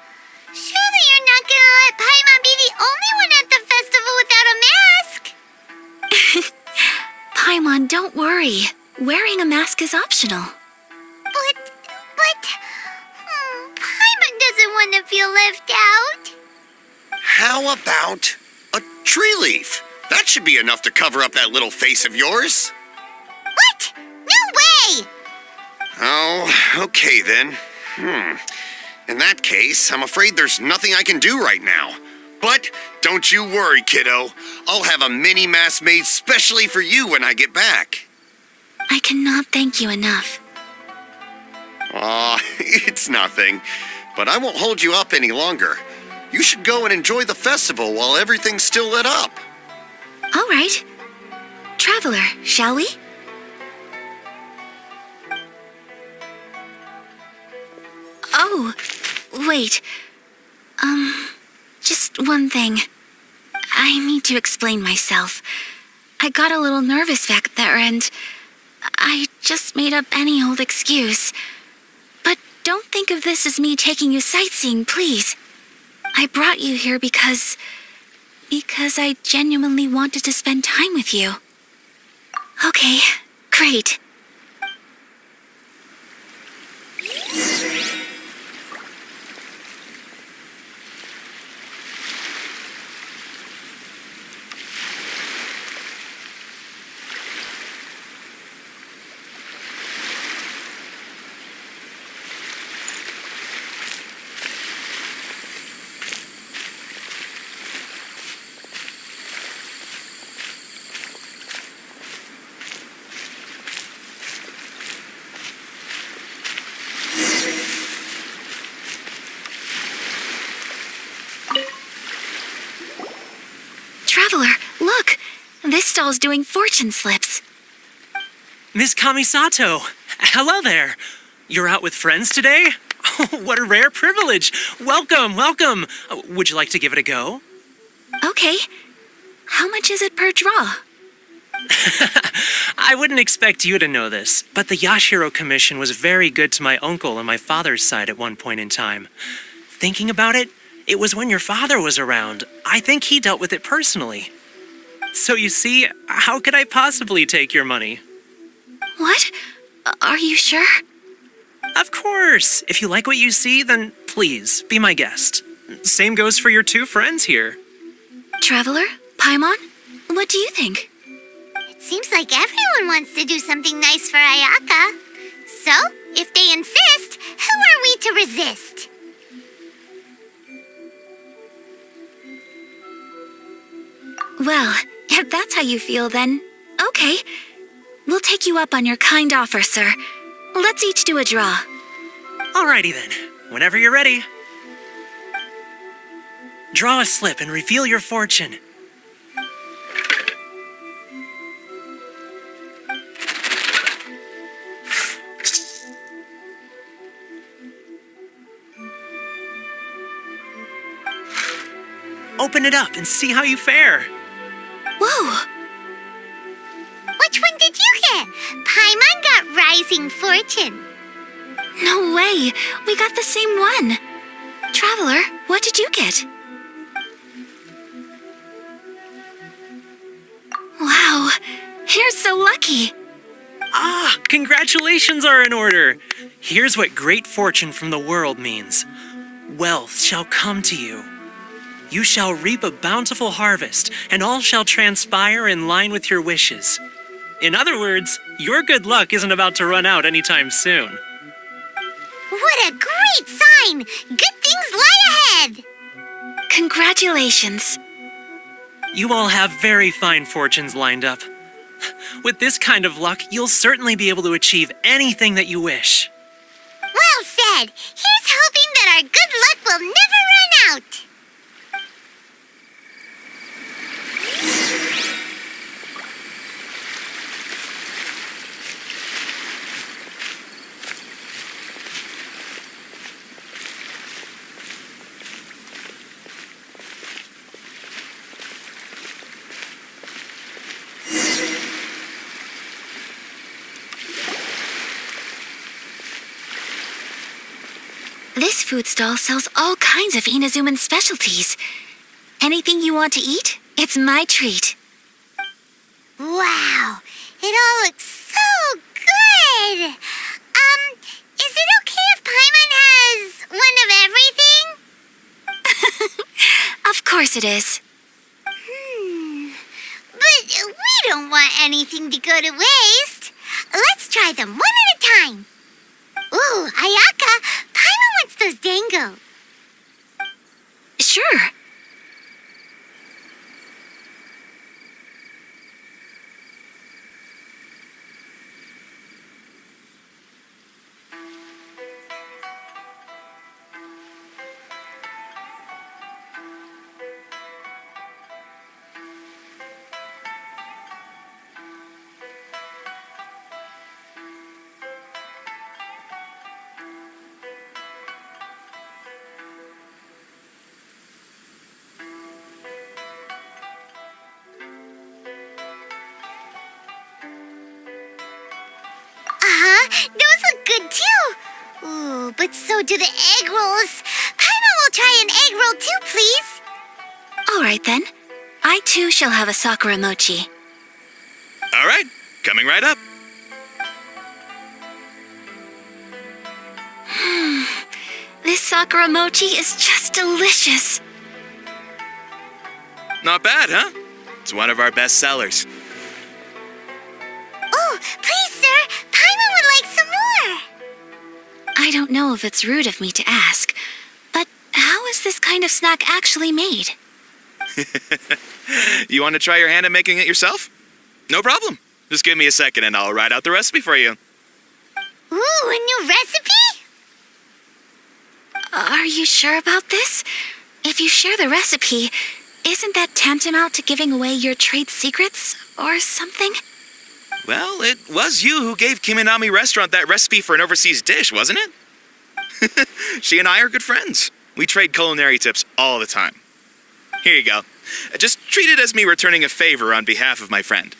Surely you're not gonna let Paimon be the only one at the festival without a mask? Paimon, don't worry. Wearing a mask is optional. But, Paimon doesn't want to feel left out. How about a tree leaf? That should be enough to cover up that little face of yours. What? No way! Oh, okay then. In that case, I'm afraid there's nothing I can do right now. But don't you worry, kiddo. I'll have a mini mask made specially for you when I get back. I cannot thank you enough. Aw, it's nothing. But I won't hold you up any longer. You should go and enjoy the festival while everything's still lit up. All right. Traveler, shall we? Oh, wait. Just one thing. I need to explain myself. I got a little nervous back there and I just made up any old excuse. But don't think of this as me taking you sightseeing, please. I brought you here because I genuinely wanted to spend time with you. Okay, great. Traveler, look! This stall's doing fortune slips. Miss Kamisato! Hello there! You're out with friends today? Oh, what a rare privilege! Welcome, welcome! Would you like to give it a go? Okay. How much is it per draw? I wouldn't expect you to know this, but the Yashiro Commission was very good to my uncle on my father's side at one point in time. Thinking about it, it was when your father was around. I think he dealt with it personally. So you see, how could I possibly take your money? What? Are you sure? Of course! If you like what you see, then please, be my guest. Same goes for your two friends here. Traveler? Paimon? What do you think? It seems like everyone wants to do something nice for Ayaka. So, if they insist, who are we to resist? Well, if that's how you feel, then okay. We'll take you up on your kind offer, sir. Let's each do a draw. Alrighty then, whenever you're ready. Draw a slip and reveal your fortune. Open it up and see how you fare. Whoa! Which one did you get? Paimon got Rising Fortune. No way! We got the same one! Traveler, what did you get? Wow, you're so lucky! Ah, congratulations are in order. Here's what great fortune from the world means. Wealth shall come to you. You shall reap a bountiful harvest, and all shall transpire in line with your wishes. In other words, your good luck isn't about to run out anytime soon. What a great sign! Good things lie ahead! Congratulations. You all have very fine fortunes lined up. With this kind of luck, you'll certainly be able to achieve anything that you wish. Well said! Here's hoping that our good luck will never run out! This food stall sells all kinds of Inazuman specialties. Anything you want to eat, it's my treat. Wow! It all looks so good! Is it okay if Paimon has one of everything? Of course it is. But we don't want anything to go to waste. Let's try them one at a time. Ooh, Ayaka, Paimon wants those dango. Sure. Those look good too. Ooh, but so do the egg rolls. Paimon will try an egg roll too, please. All right then. I too shall have a sakura mochi. All right, coming right up. This sakura mochi is just delicious. Not bad, huh? It's one of our best sellers. Oh, please, sir. Paimon would like some more. I don't know if it's rude of me to ask, but how is this kind of snack actually made? You want to try your hand at making it yourself? No problem. Just give me a second and I'll write out the recipe for you. Ooh, a new recipe? Are you sure about this? If you share the recipe, isn't that tantamount to giving away your trade secrets or something? Well, it was you who gave Kiminami Restaurant that recipe for an overseas dish, wasn't it? She and I are good friends. We trade culinary tips all the time. Here you go. Just treat it as me returning a favor on behalf of my friend.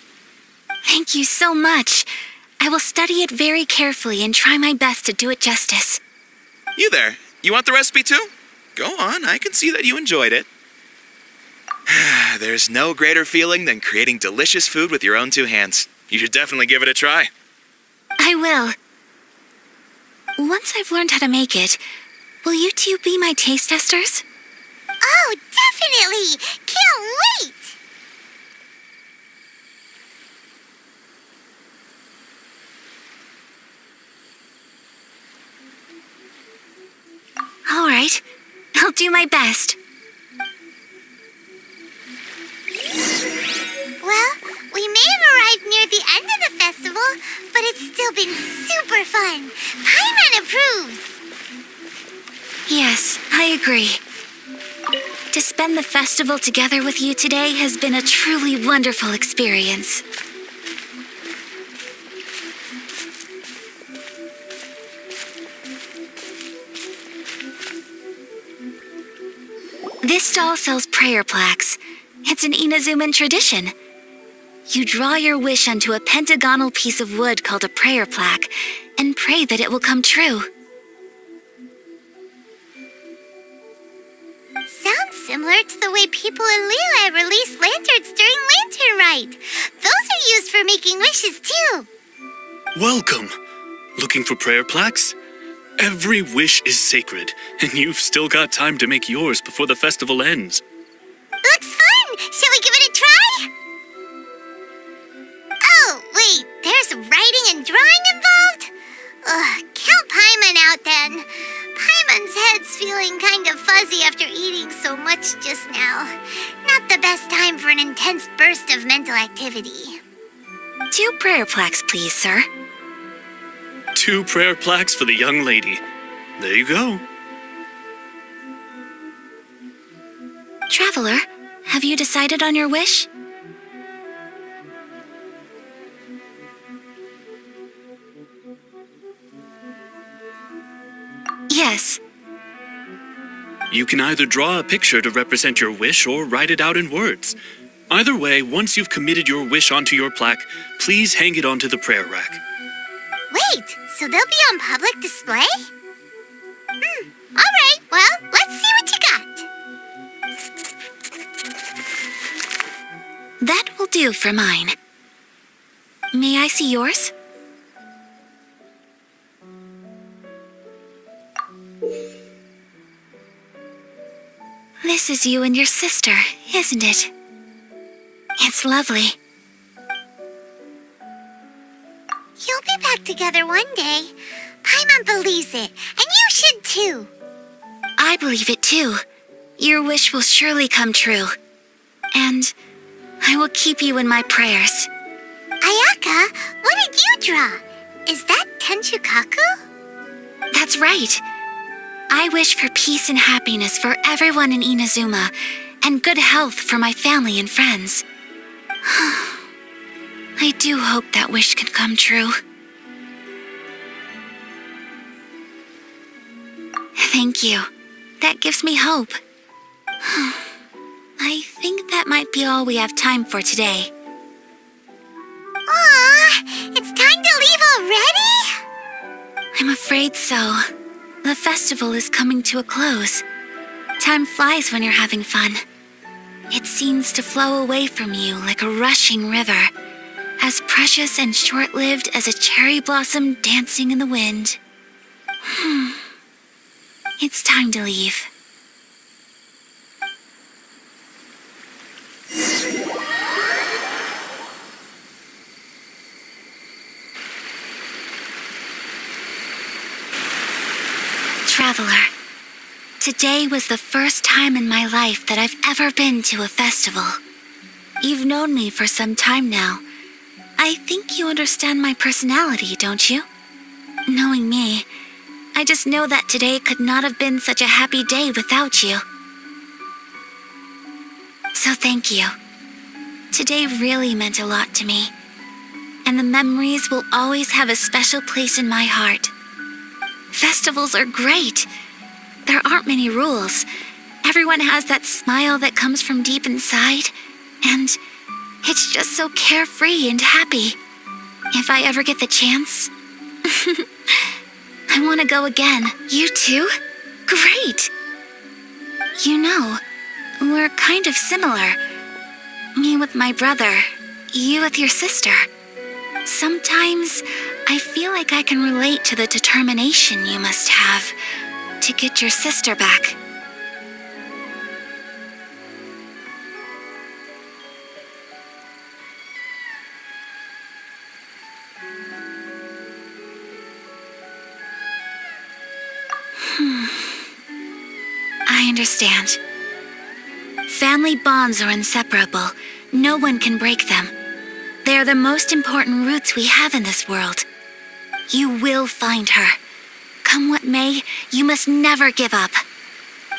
Thank you so much. I will study it very carefully and try my best to do it justice. You there, you want the recipe too? Go on, I can see that you enjoyed it. There's no greater feeling than creating delicious food with your own two hands. You should definitely give it a try. I will. Once I've learned how to make it, will you two be my taste testers? Oh, definitely! Can't wait! All right. I'll do my best. Well, we may have arrived near the end of the festival, but it's still been super fun. Paimon approves. Yes, I agree. To spend the festival together with you today has been a truly wonderful experience. This stall sells prayer plaques. It's an Inazuman tradition. You draw your wish onto a pentagonal piece of wood called a prayer plaque and pray that it will come true. Sounds similar to the way people in Liyue release lanterns during Lantern Rite. Those are used for making wishes too. Welcome! Looking for prayer plaques? Every wish is sacred, and you've still got time to make yours before the festival ends. Looks fun! Shall we give it a try? Oh, wait, there's writing and drawing involved? Ugh, count Paimon out then. Paimon's head's feeling kind of fuzzy after eating so much just now. Not the best time for an intense burst of mental activity. 2 prayer plaques, please, sir. 2 prayer plaques for the young lady. There you go. Traveler, have you decided on your wish? Yes. You can either draw a picture to represent your wish or write it out in words. Either way, once you've committed your wish onto your plaque, please hang it onto the prayer rack. Wait, so they'll be on public display? Alright, well, let's see what you got. That will do for mine. May I see yours? This is you and your sister, isn't it? It's lovely. You'll be back together one day. Paimon believes it, and you should too. I believe it too. Your wish will surely come true. And I will keep you in my prayers. Ayaka, what did you draw? Is that Tenchukaku? That's right. I wish for peace and happiness for everyone in Inazuma, and good health for my family and friends. I do hope that wish can come true. Thank you. That gives me hope. I think that might be all we have time for today. Aw, it's time to leave already? I'm afraid so. The festival is coming to a close. Time flies when you're having fun. It seems to flow away from you like a rushing river, as precious and short-lived as a cherry blossom dancing in the wind. It's time to leave. Traveler, today was the first time in my life that I've ever been to a festival. You've known me for some time now. I think you understand my personality, don't you? Knowing me, I just know that today could not have been such a happy day without you. So thank you. Today really meant a lot to me. and the memories will always have a special place in my heart. Festivals are great. There aren't many rules. Everyone has that smile that comes from deep inside, and it's just so carefree and happy. If I ever get the chance, I want to go again. You too? Great! You know, we're kind of similar. Me with my brother, you with your sister. Sometimes I feel like I can relate to the determination you must have to get your sister back. I understand. Family bonds are inseparable. No one can break them. They are the most important roots we have in this world. You will find her. Come what may, you must never give up.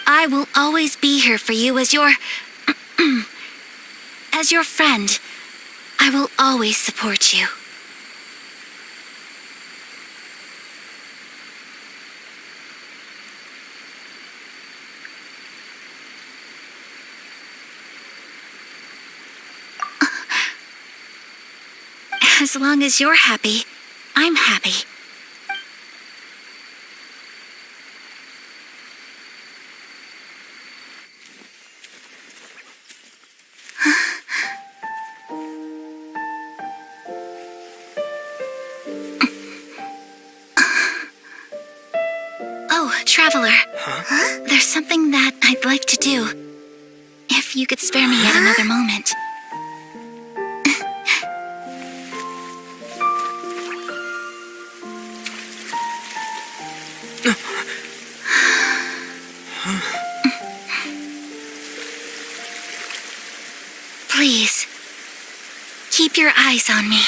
I will always be here for you as your... as your friend. I will always support you. As long as you're happy, I'm happy. Oh, Traveler. Huh? There's something that I'd like to do. If you could spare me yet another moment. Please, keep your eyes on me.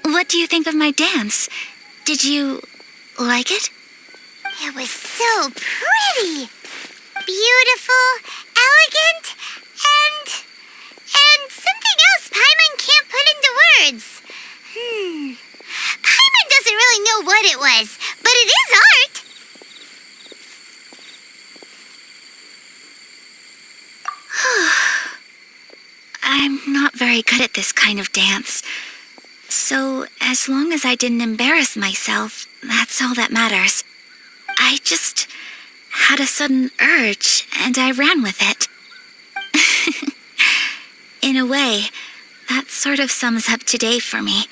What do you think of my dance? Did you like it? It was so pretty. Beautiful, elegant, and something else Paimon can't put into words. Paimon doesn't really know what it was, but it is art. I'm not very good at this kind of dance. So, as long as I didn't embarrass myself, that's all that matters. I just had a sudden urge, and I ran with it. In a way, that sort of sums up today for me.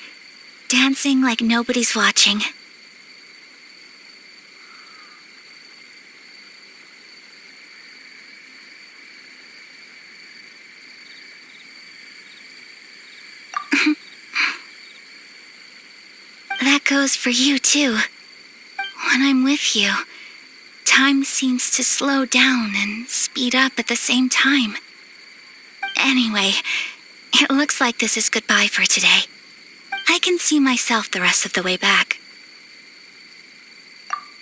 Dancing like nobody's watching. That goes for you, too. When I'm with you, time seems to slow down and speed up at the same time. Anyway, it looks like this is goodbye for today. I can see myself the rest of the way back.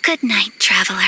Good night, traveler.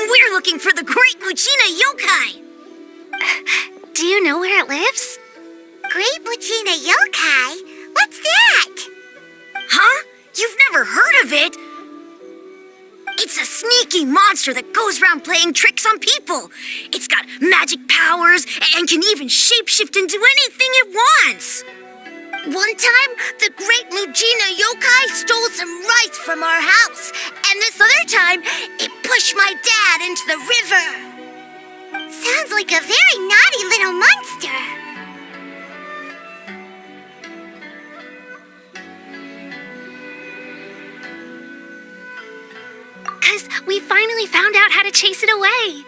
We're looking for the Great Mujina Yokai! Do you know where it lives? Great Mujina Yokai? What's that? Huh? You've never heard of it? It's a sneaky monster that goes around playing tricks on people. It's got magic powers and can even shapeshift into anything it wants. One time, the Great Mujina Yokai stole some rice from our house, and this other time, it pushed my dad into the river. Sounds like a very naughty little monster. Because we finally found out how to chase it away.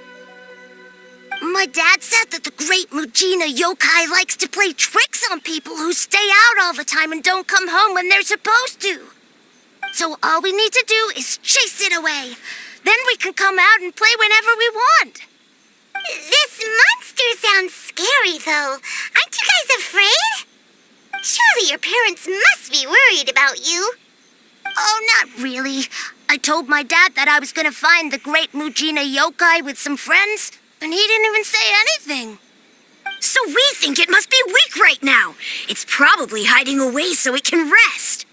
My dad said that the Great Mujina Yokai likes to play tricks on people who stay out all the time and don't come home when they're supposed to. So all we need to do is chase it away. Then we can come out and play whenever we want. This monster sounds scary, though. Aren't you guys afraid? Surely your parents must be worried about you. Oh, not really. I told my dad that I was gonna find the Great Mujina Yokai with some friends, and he didn't even say anything. So we think it must be weak right now. It's probably hiding away so it can rest.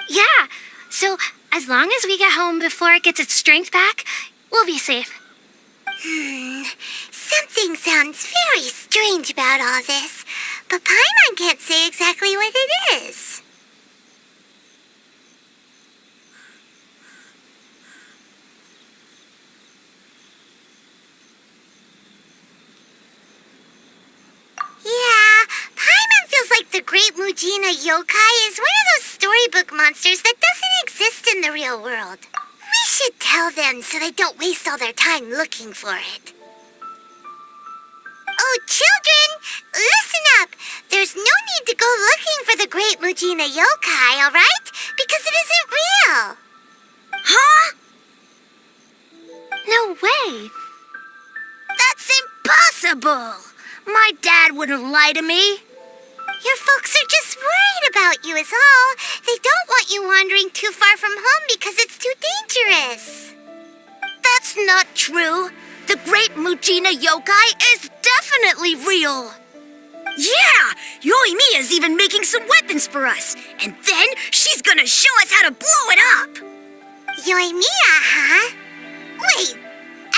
Yeah, so as long as we get home before it gets its strength back, we'll be safe. Something sounds very strange about all this, but Paimon can't say exactly what it is. Yeah, Paimon feels like the Great Mujina Yokai is one of those storybook monsters that doesn't exist in the real world. We should tell them so they don't waste all their time looking for it. Oh, children, listen up. There's no need to go looking for the Great Mujina Yokai, all right? Because it isn't real. Huh? No way. That's impossible. My dad wouldn't lie to me. Your folks are just worried about you is all. They don't want you wandering too far from home because it's too dangerous. That's not true. The Great Mujina Yokai is definitely real. Yeah, Yoimiya's even making some weapons for us. And then she's gonna show us how to blow it up. Yoimiya, huh? Wait,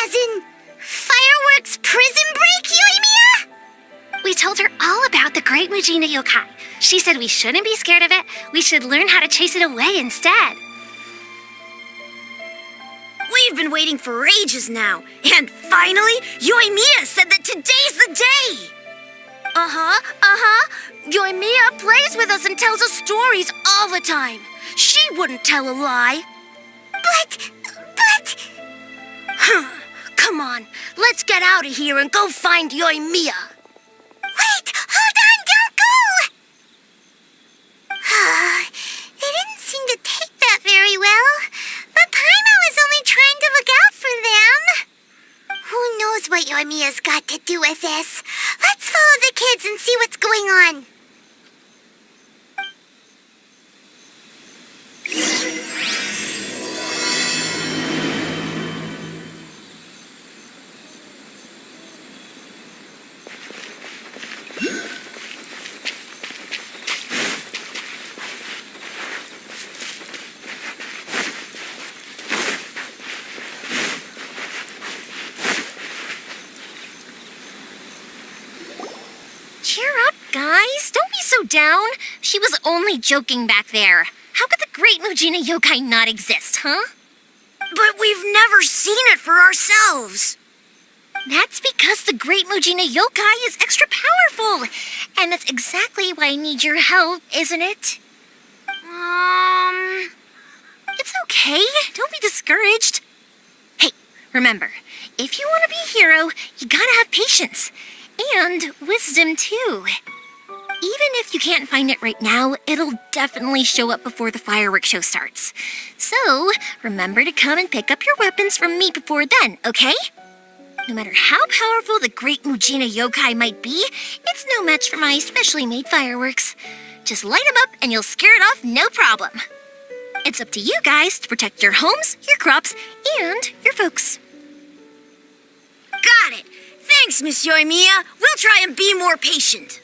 as in fireworks prison break, Yoimiya? We told her all about the Great Mujina Yokai. She said we shouldn't be scared of it. We should learn how to chase it away instead. We've been waiting for ages now. And finally, Yoimiya said that today's the day. Yoimiya plays with us and tells us stories all the time. She wouldn't tell a lie. But... Come on, let's get out of here and go find Yoimiya. Wait! Hold on! Don't go! They didn't seem to take that very well. But Paimon was only trying to look out for them. Who knows what Yoimiya's got to do with this? Let's follow the kids and see what's going on. Cheer up, guys. Don't be so down. She was only joking back there. How could the Great Mujina Yokai not exist, huh? But we've never seen it for ourselves. That's because the Great Mujina Yokai is extra powerful. And that's exactly why I need your help, isn't it? It's okay. Don't be discouraged. Hey, remember, if you want to be a hero, you gotta have patience. And wisdom, too. Even if you can't find it right now, it'll definitely show up before the fireworks show starts. So, remember to come and pick up your weapons from me before then, okay? No matter how powerful the Great Mujina Yokai might be, it's no match for my specially made fireworks. Just light them up and you'll scare it off no problem. It's up to you guys to protect your homes, your crops, and your folks. Got it. Thanks, Miss Yoimiya. We'll try and be more patient.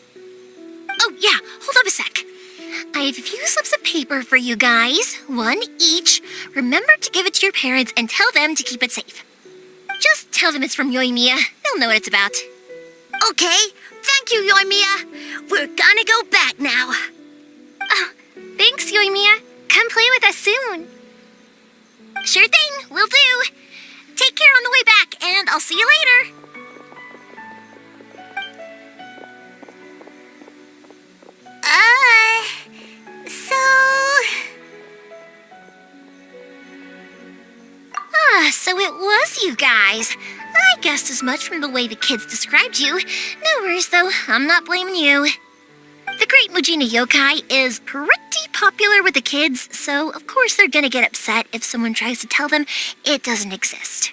Oh, yeah, hold up a sec. I have a few slips of paper for you guys, one each. Remember to give it to your parents and tell them to keep it safe. Just tell them it's from Yoimiya. They'll know what it's about. Okay. Thank you, Yoimiya. We're gonna go back now. Oh, thanks, Yoimiya. Come play with us soon. Sure thing, will do. Take care on the way back, and I'll see you later. So it was you guys. I guessed as much from the way the kids described you. No worries, though. I'm not blaming you. The Great Mujina Yokai is pretty popular with the kids, so of course they're gonna get upset if someone tries to tell them it doesn't exist.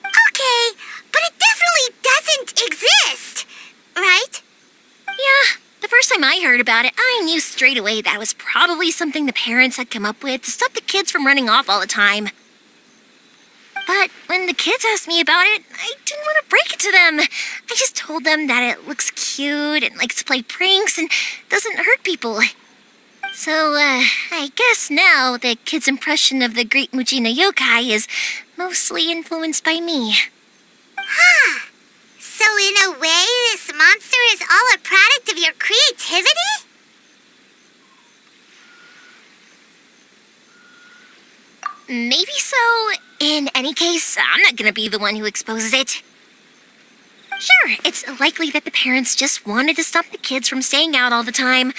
Okay, but it definitely doesn't exist, right? Yeah, the first time I heard about it, I knew straight away that was probably something the parents had come up with to stop the kids from running off all the time. But when the kids asked me about it, I didn't want to break it to them. I just told them that it looks cute and likes to play pranks and doesn't hurt people. So, I guess now the kids' impression of the Great Mujina Yokai is mostly influenced by me. So in a way, this monster is all a product of your creativity? Maybe so. In any case, I'm not gonna be the one who exposes it. Sure, it's likely that the parents just wanted to stop the kids from staying out all the time,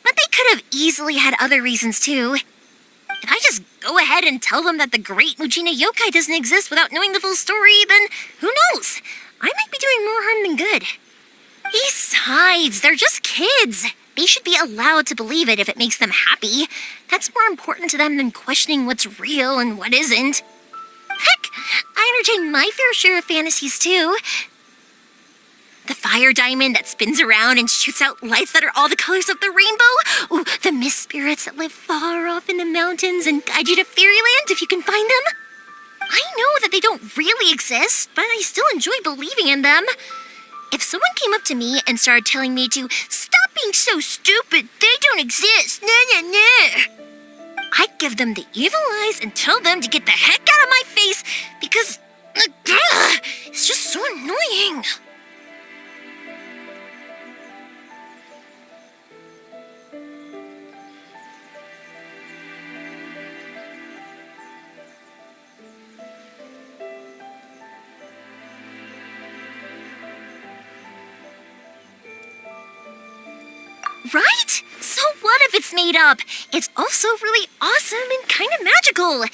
but they could have easily had other reasons too. If I just go ahead and tell them that the Great Mujina Yokai doesn't exist without knowing the full story, then who knows? I might be doing more harm than good. Besides, they're just kids. They should be allowed to believe it if it makes them happy. That's more important to them than questioning what's real and what isn't. Heck, I entertain my fair share of fantasies too. The fire diamond that spins around and shoots out lights that are all the colors of the rainbow. Ooh, the mist spirits that live far off in the mountains and guide you to fairyland if you can find them. I know that they don't really exist, but I still enjoy believing in them. If someone came up to me and started telling me to stop being so stupid, they don't exist, I'd give them the evil eyes and tell them to get the heck out of my face because it's just so annoying. Right? So what if it's made up? It's also really awesome and kind of magical.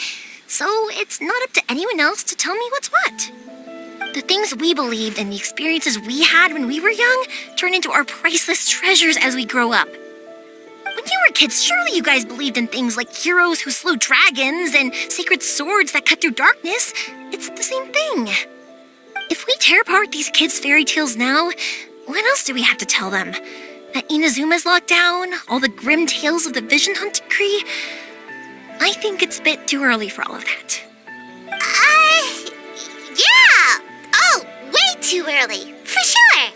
So it's not up to anyone else to tell me what's what. The things we believed and the experiences we had when we were young turn into our priceless treasures as we grow up. When you were kids, surely you guys believed in things like heroes who slew dragons and sacred swords that cut through darkness. It's the same thing. If we tear apart these kids' fairy tales now, what else do we have to tell them? That Inazuma's locked down? All the grim tales of the Vision Hunt decree? I think it's a bit too early for all of that. Yeah! Oh, way too early, for sure.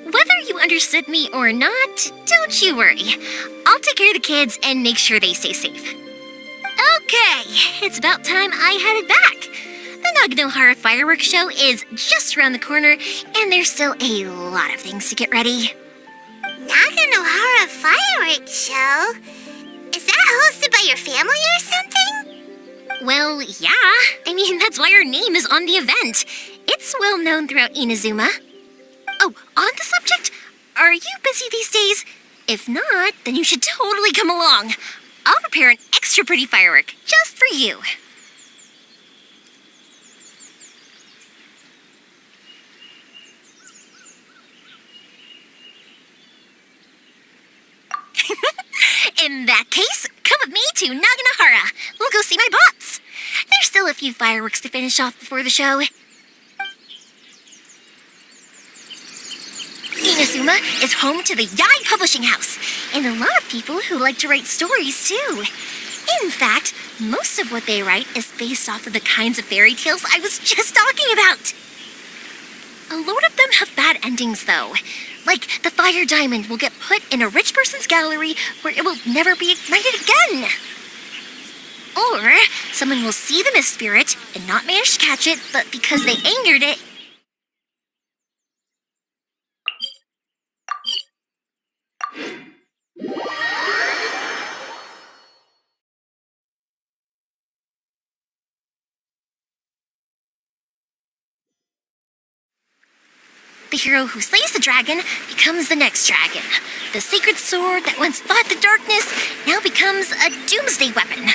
Whether you understood me or not, don't you worry. I'll take care of the kids and make sure they stay safe. Okay, it's about time I headed back. The Naganohara fireworks show is just around the corner, and there's still a lot of things to get ready. Naganohara fireworks show? Is that hosted by your family or something? Well, yeah. I mean, that's why our name is on the event. It's well known throughout Inazuma. Oh, on the subject, are you busy these days? If not, then you should totally come along. I'll prepare an extra pretty firework just for you. In that case, come with me to Naganohara. We'll go see my bots. There's still a few fireworks to finish off before the show. Inazuma is home to the Yai Publishing House, and a lot of people who like to write stories too. In fact, most of what they write is based off of the kinds of fairy tales I was just talking about. A lot of them have bad endings though. Like the fire diamond will get put in a rich person's gallery where it will never be ignited again. Or someone will see the mist spirit and not manage to catch it, but because they angered it, the hero who slays the dragon becomes the next dragon. The sacred sword that once fought the darkness now becomes a doomsday weapon.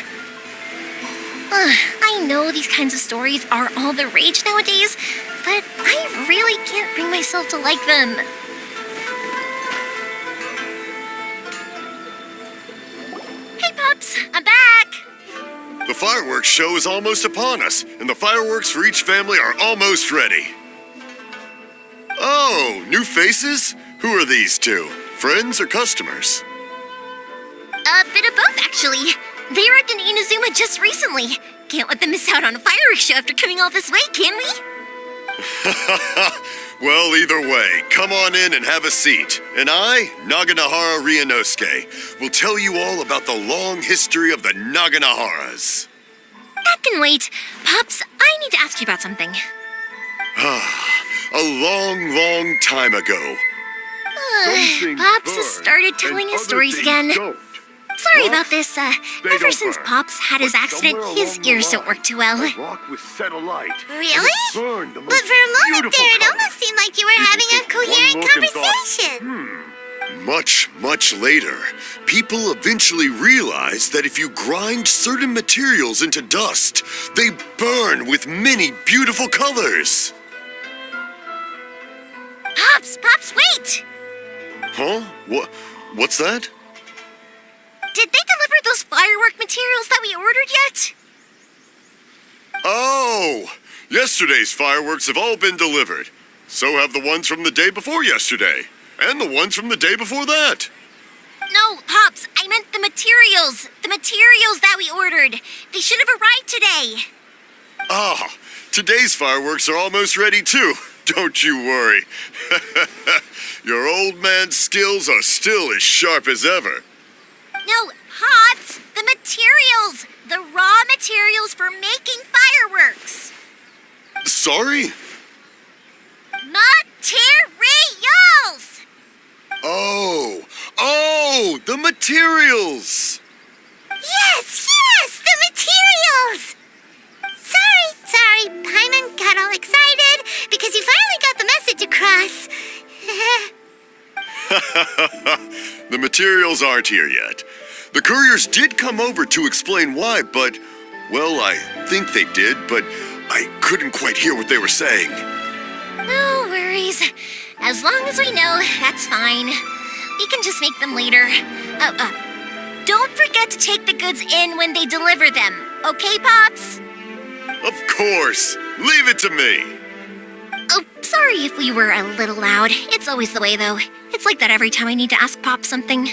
I know these kinds of stories are all the rage nowadays, but I really can't bring myself to like them. Hey, Pups, I'm back! The fireworks show is almost upon us, and the fireworks for each family are almost ready. Oh, new faces? Who are these two? Friends or customers? A bit of both, actually. They arrived in Inazuma just recently. Can't let them miss out on a fireworks show after coming all this way, can we? Well, either way, come on in and have a seat. And I, Naganohara Ryunosuke, will tell you all about the long history of the Naganoharas. That can wait. Pops, I need to ask you about something. A long, long time ago. Pops has started telling his stories again. Sorry about this. Ever since Pops had his accident, his ears don't work too well. Really? But for a moment there, it almost seemed like you were having a coherent conversation. Much, much later, people eventually realized that if you grind certain materials into dust, they burn with many beautiful colors. Pops, wait! Huh? What's that? Did they deliver those firework materials that we ordered yet? Oh! Yesterday's fireworks have all been delivered. So have the ones from the day before yesterday. And the ones from the day before that. No, Pops, I meant the materials. The materials that we ordered. They should have arrived today. Ah, today's fireworks are almost ready too. Don't you worry. Your old man's skills are still as sharp as ever. No, Pops, the materials. The raw materials for making fireworks. Sorry? Materials! Oh, the materials! Yes, The materials aren't here yet. The couriers did come over to explain why, but, well, I think they did, but I couldn't quite hear what they were saying. No worries. As long as we know, that's fine. We can just make them later. Don't forget to take the goods in when they deliver them. Okay, Pops? Of course. Leave it to me. Oh, sorry if we were a little loud. It's always the way, though. It's like that every time I need to ask Pop something.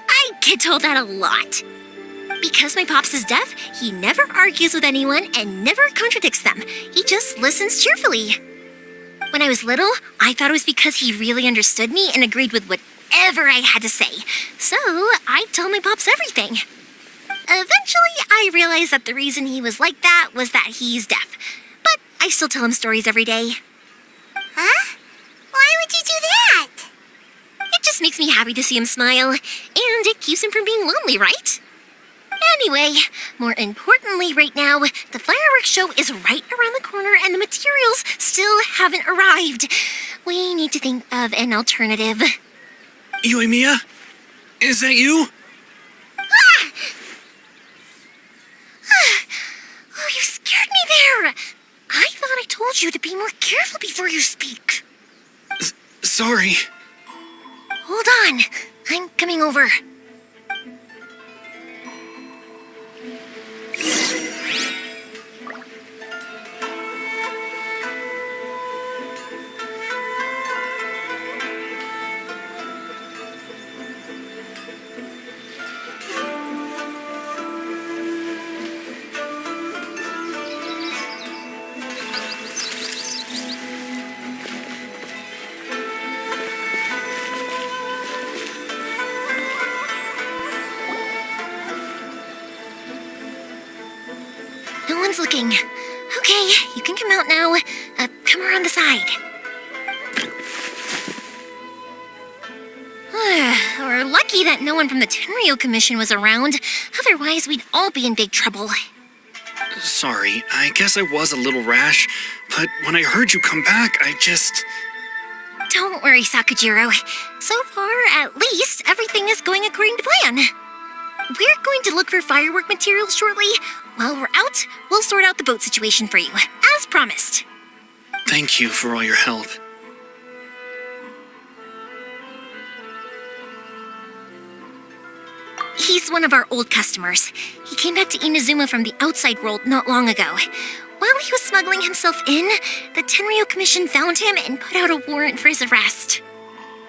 I get told that a lot. Because my Pops is deaf, he never argues with anyone and never contradicts them. He just listens cheerfully. When I was little, I thought it was because he really understood me and agreed with whatever I had to say. So I told my Pops everything. Eventually, I realized that the reason he was like that was that he's deaf. But I still tell him stories every day. Huh? Why would you do that? It just makes me happy to see him smile, and it keeps him from being lonely, right? Anyway, more importantly right now, the fireworks show is right around the corner and the materials still haven't arrived. We need to think of an alternative. Yoimiya? Is that you? Oh, you scared me there! I thought I told you to be more careful before you speak. Sorry. Hold on, I'm coming over. No one's looking. Okay, you can come out now. Come around the side. We're lucky that no one from the Tenryo Commission was around. Otherwise, we'd all be in big trouble. Sorry, I guess I was a little rash, but when I heard you come back, I just... Don't worry, Sakajiro. So far, at least, everything is going according to plan. We're going to look for firework materials shortly. While we're out, we'll sort out the boat situation for you, as promised. Thank you for all your help. He's one of our old customers. He came back to Inazuma from the outside world not long ago. While he was smuggling himself in, the Tenryo Commission found him and put out a warrant for his arrest.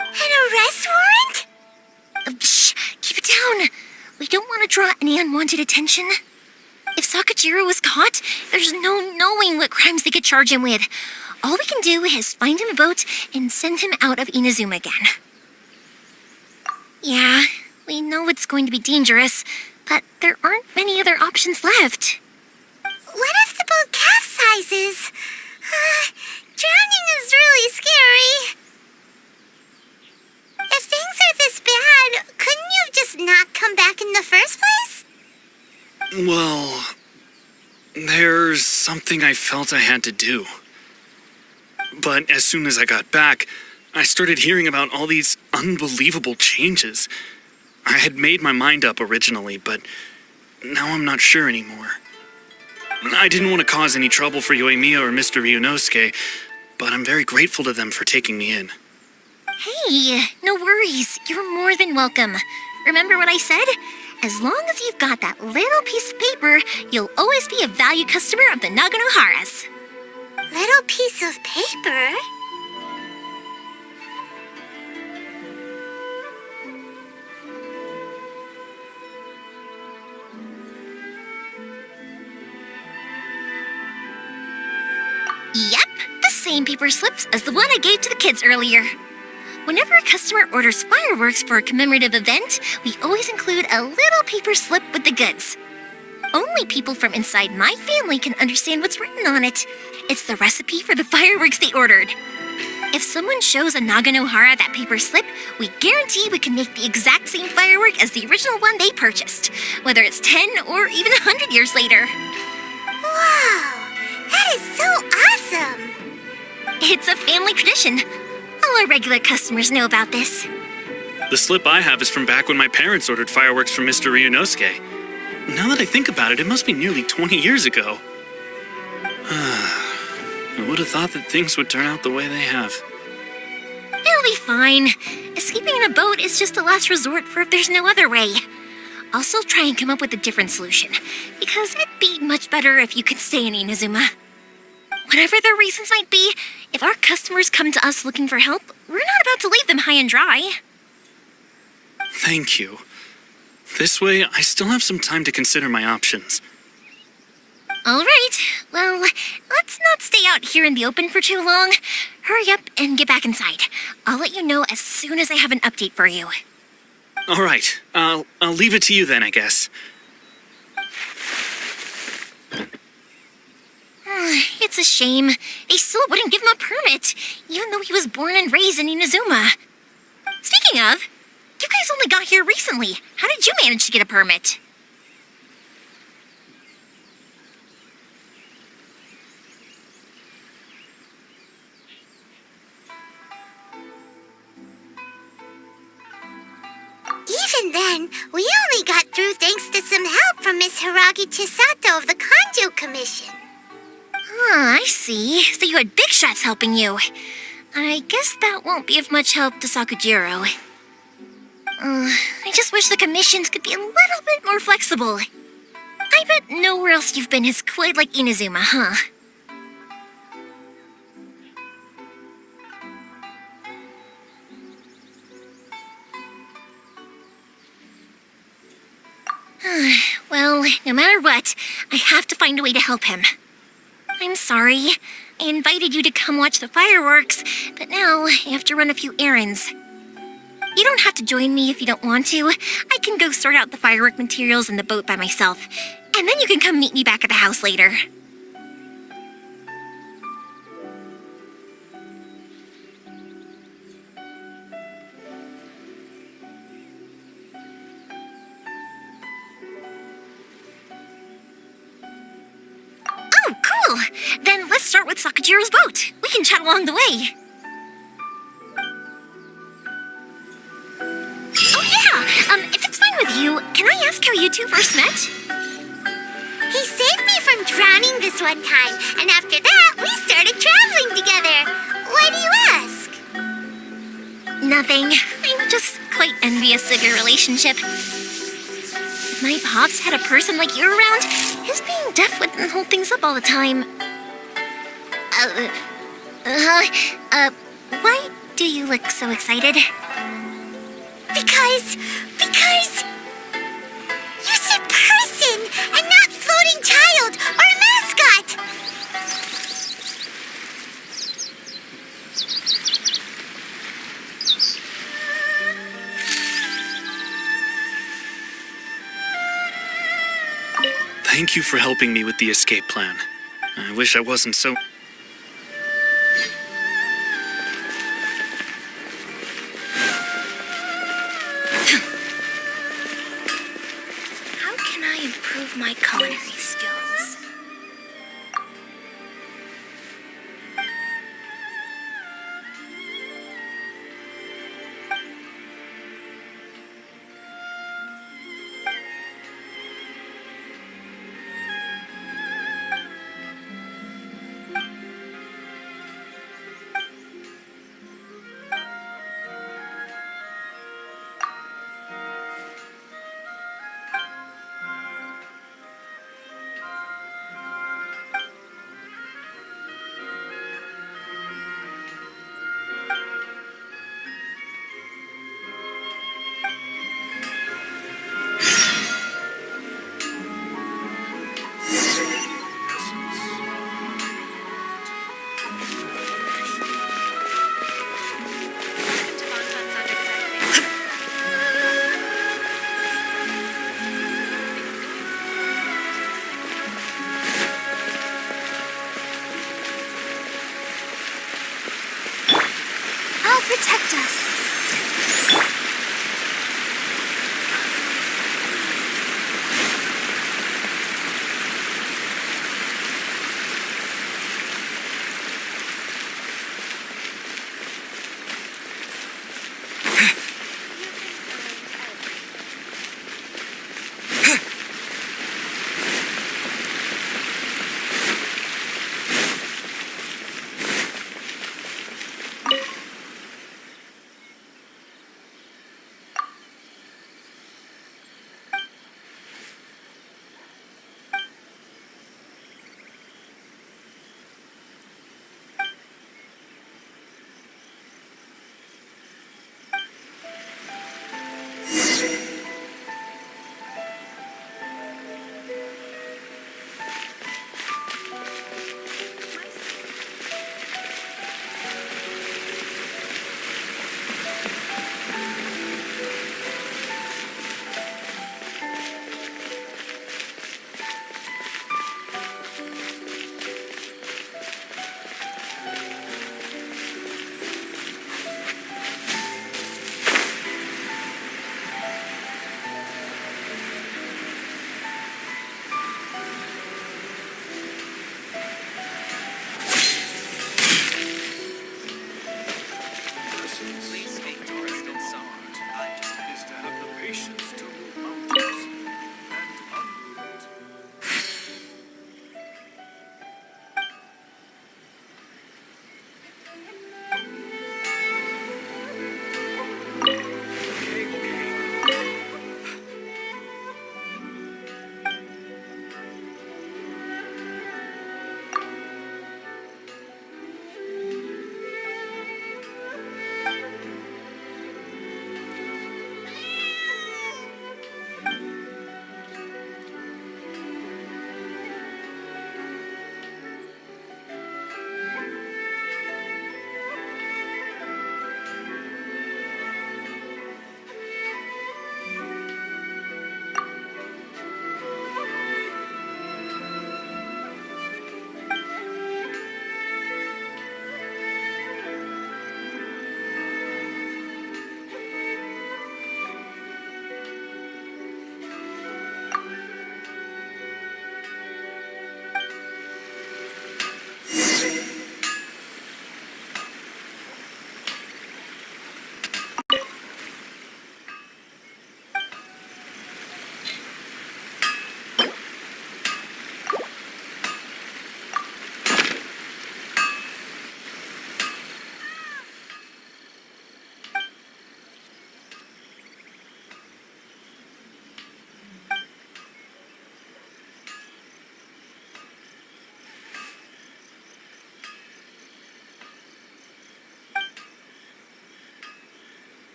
An arrest warrant? Shh, keep it down. We don't want to draw any unwanted attention. If Sakajiro was caught, there's no knowing what crimes they could charge him with. All we can do is find him a boat and send him out of Inazuma again. Yeah, we know it's going to be dangerous, but there aren't many other options left. What if the boat capsizes? Drowning is really scary. If things are this bad, couldn't you have just not come back in the first place? Well, there's something I felt I had to do. But as soon as I got back, I started hearing about all these unbelievable changes. I had made my mind up originally, but now I'm not sure anymore. I didn't want to cause any trouble for Yoimiya or Mr. Ryunosuke, but I'm very grateful to them for taking me in. Hey, no worries. You're more than welcome. Remember what I said? As long as you've got that little piece of paper, you'll always be a valued customer of the Naganoharas. Little piece of paper? Yep, the same paper slips as the one I gave to the kids earlier. Whenever a customer orders fireworks for a commemorative event, we always include a little paper slip with the goods. Only people from inside my family can understand what's written on it. It's the recipe for the fireworks they ordered. If someone shows a Naganohara that paper slip, we guarantee we can make the exact same firework as the original one they purchased, whether it's 10 or even 100 years later. Wow, that is so awesome! It's a family tradition. All our regular customers know about this. The slip I have is from back when my parents ordered fireworks from Mr. Ryunosuke. Now that I think about it, it must be nearly 20 years ago. I would have thought that things would turn out the way they have. It'll be fine. Escaping in a boat is just a last resort for if there's no other way. I'll still try and come up with a different solution, because it'd be much better if you could stay in Inazuma. Whatever their reasons might be, if our customers come to us looking for help, we're not about to leave them high and dry. Thank you. This way, I still have some time to consider my options. All right, well, let's not stay out here in the open for too long. Hurry up and get back inside. I'll let you know as soon as I have an update for you. All right, I'll leave it to you then, I guess. It's a shame. They still wouldn't give him a permit, even though he was born and raised in Inazuma. Speaking of, you guys only got here recently. How did you manage to get a permit? Even then, we only got through thanks to some help from Miss Hiragi Chisato of the Kanjo Commission. I see. So you had big shots helping you. I guess that won't be of much help to Sakujiro. I just wish the commissions could be a little bit more flexible. I bet nowhere else you've been is quite like Inazuma, huh? Well, no matter what, I have to find a way to help him. I'm sorry. I invited you to come watch the fireworks, but now I have to run a few errands. You don't have to join me if you don't want to. I can go sort out the firework materials in the boat by myself, and then you can come meet me back at the house later. Oh, cool! Then let's start with Sakujiro's boat. We can chat along the way. Oh yeah! If it's fine with you, can I ask how you two first met? He saved me from drowning this one time, and after that, we started traveling together. Why do you ask? Nothing. I'm just quite envious of your relationship. If my pops had a person like you around, his being deaf wouldn't hold things up all the time. Why do you look so excited? Because you said person and not floating child or mascot. Thank you for helping me with the escape plan. I wish I wasn't so... How can I improve my culinary skills?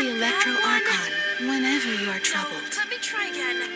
the Electro Archon whenever you are troubled. Let me try again.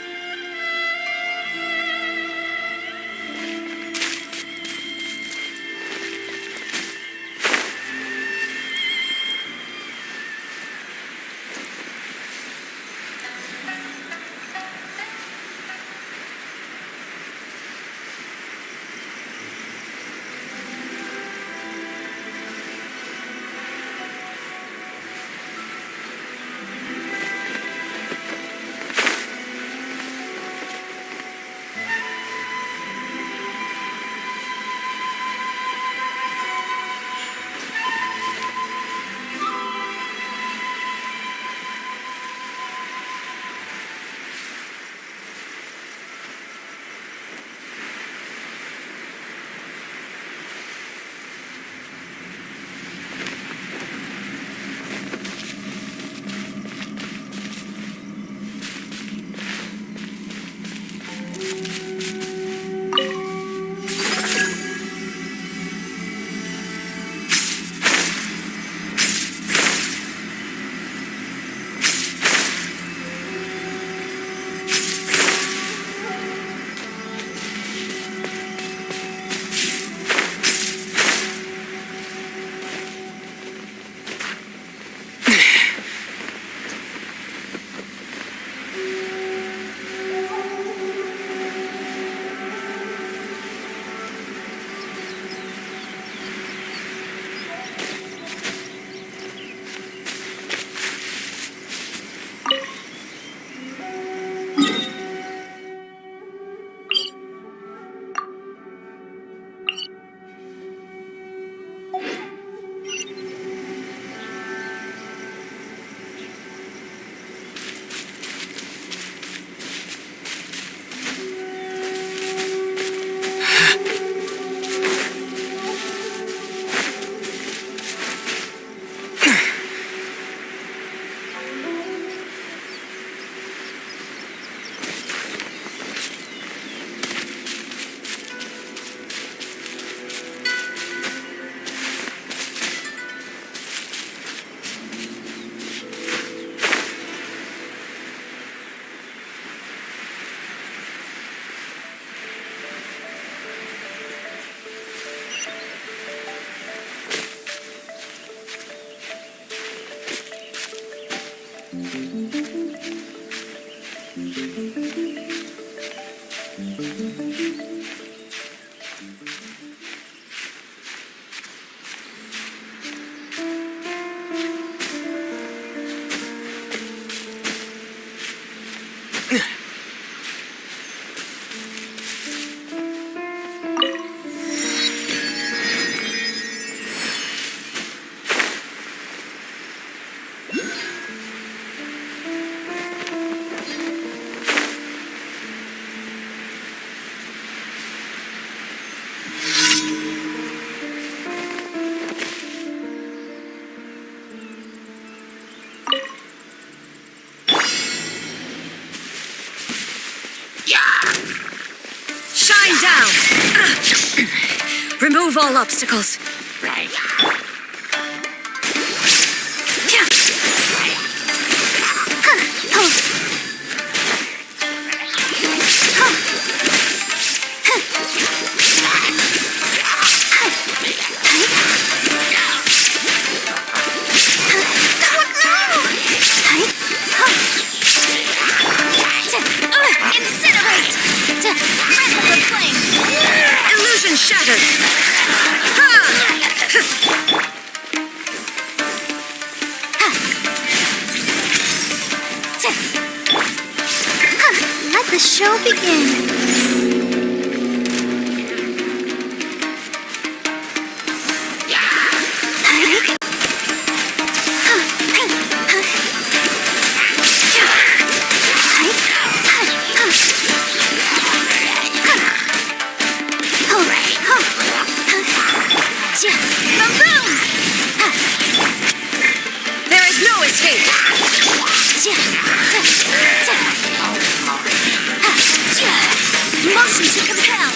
Shine down! Remove all obstacles. Incinerate! Rend the flame! Illusion shattered! Let the show begin. There is no escape! Motion to compel!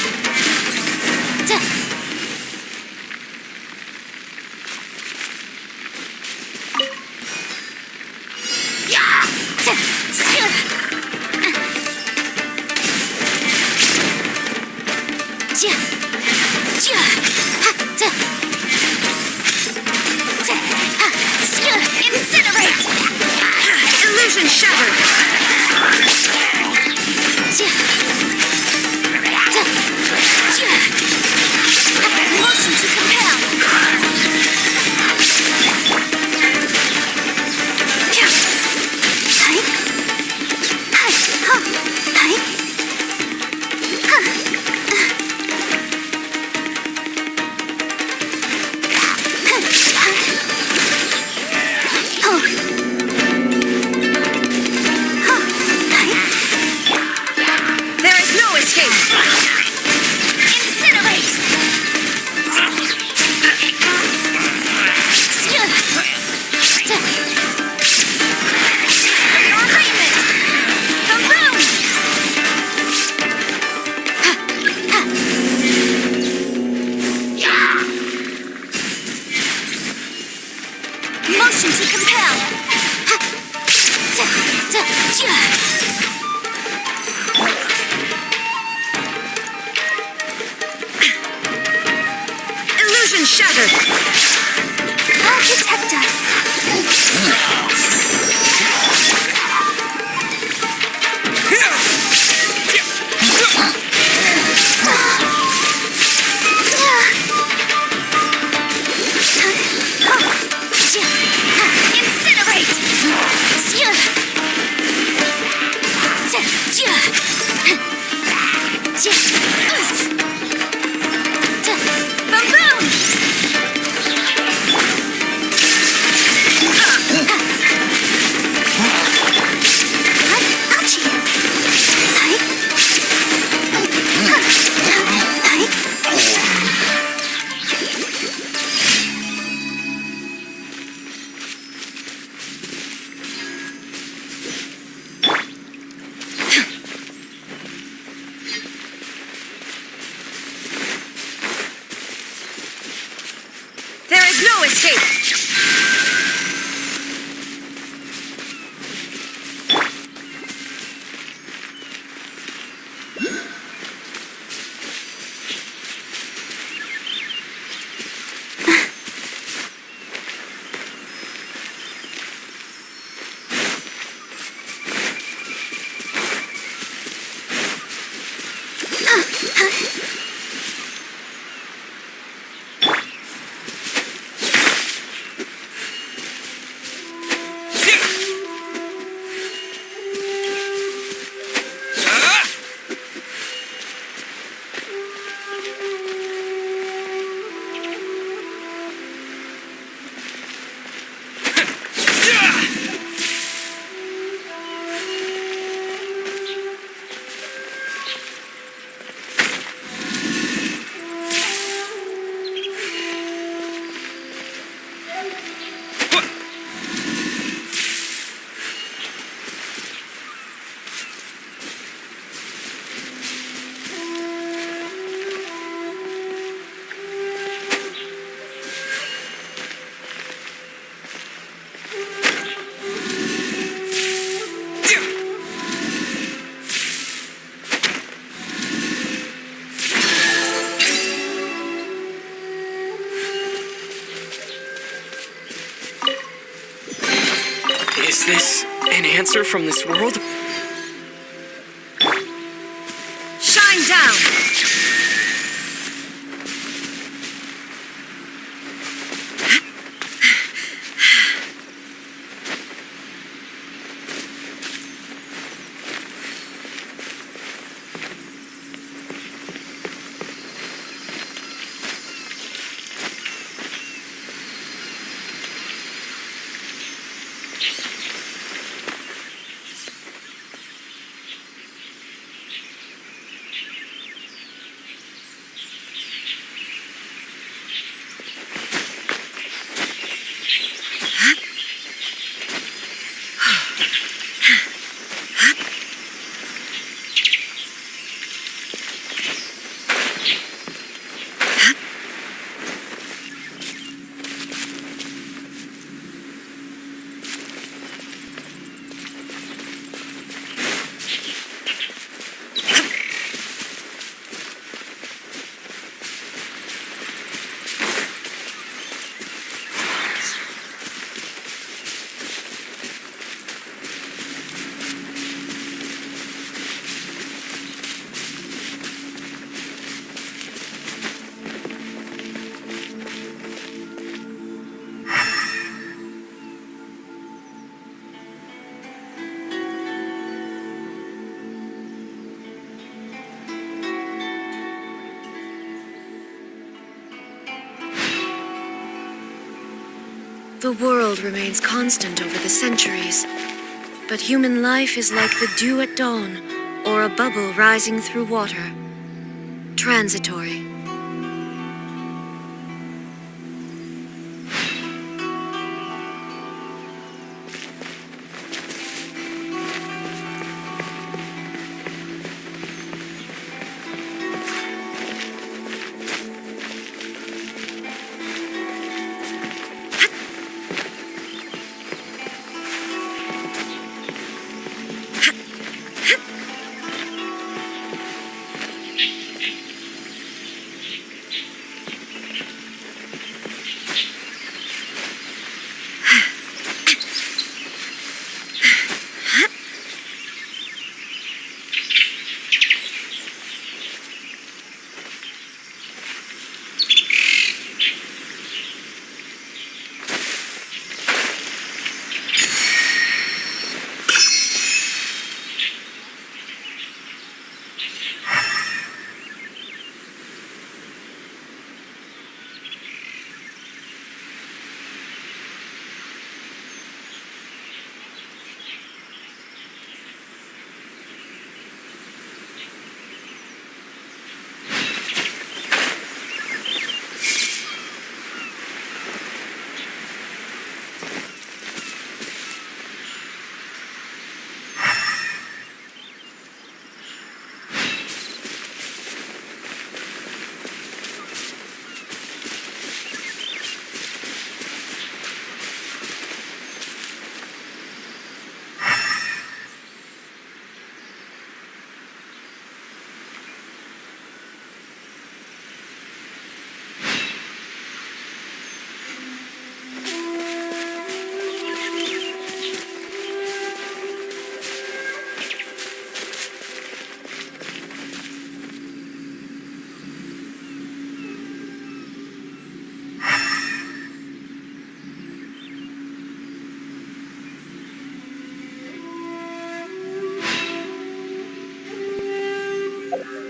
Incinerate! Illusion shattered! Motion to compel! There is no escape! Incinerate! Alignment! Motion to compel! Illusion shattered! Protect us. Incinerate! Boom! There is no escape! Is this an answer from this world? Shine down! The world remains constant over the centuries, but human life is like the dew at dawn, or a bubble rising through water. Transitory.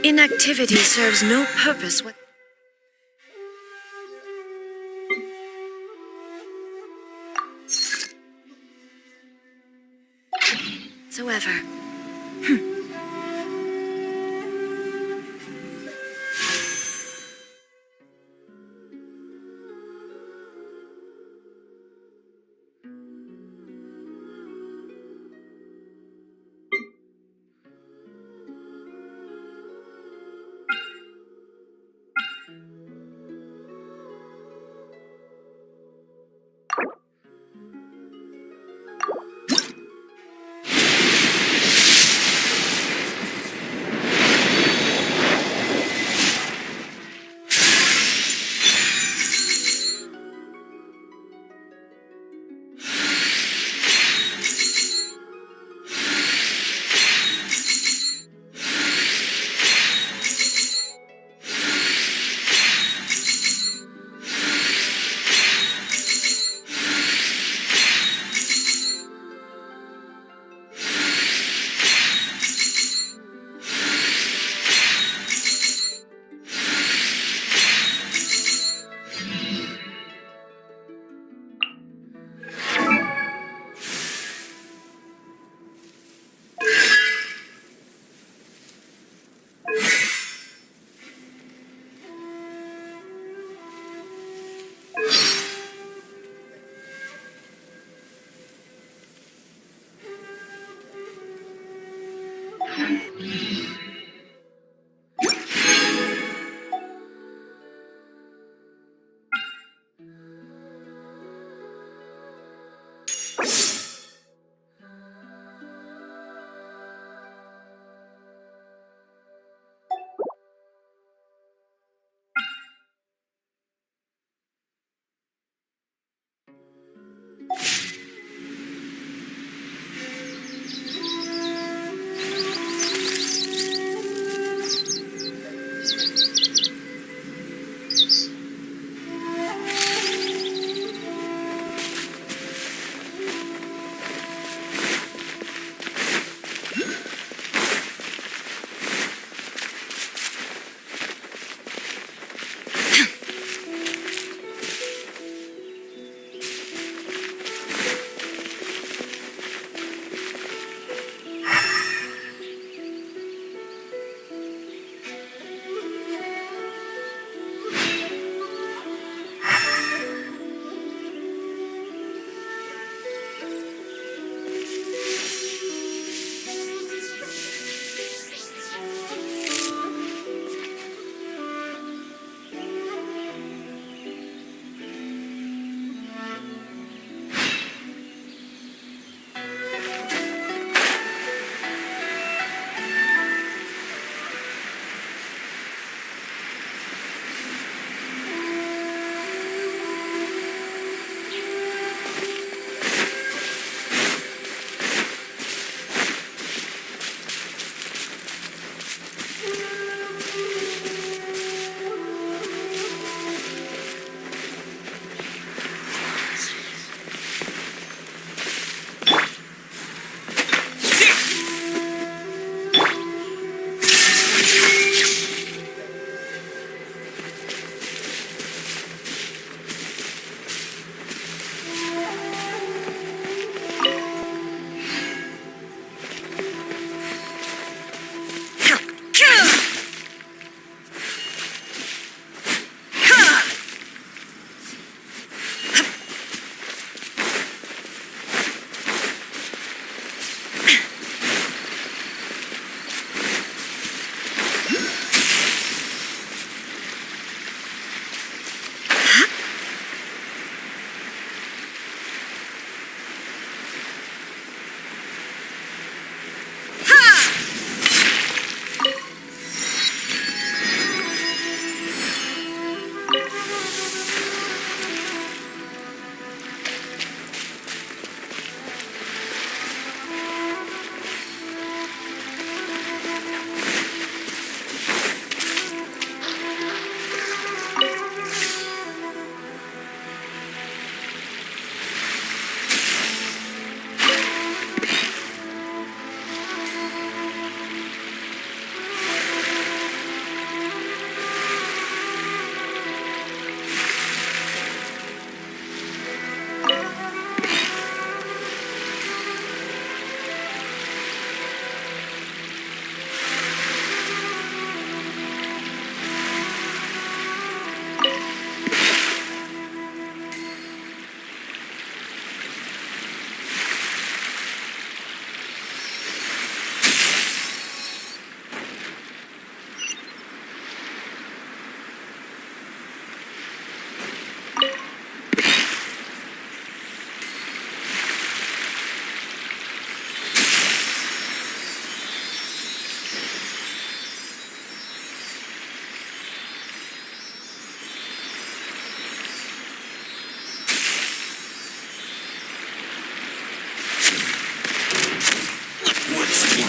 Inactivity serves no purpose whatsoever.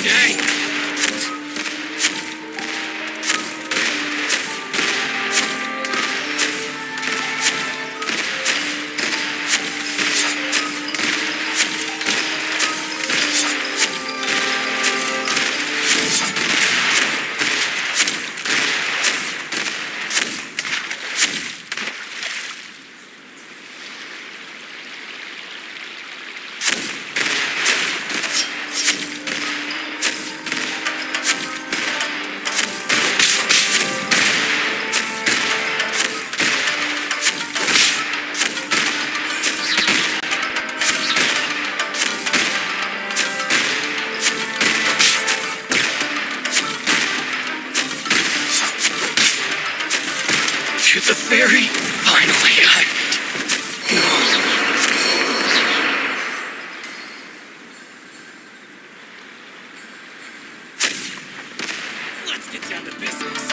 Okay. To the ferry. Finally, Let's get down to business.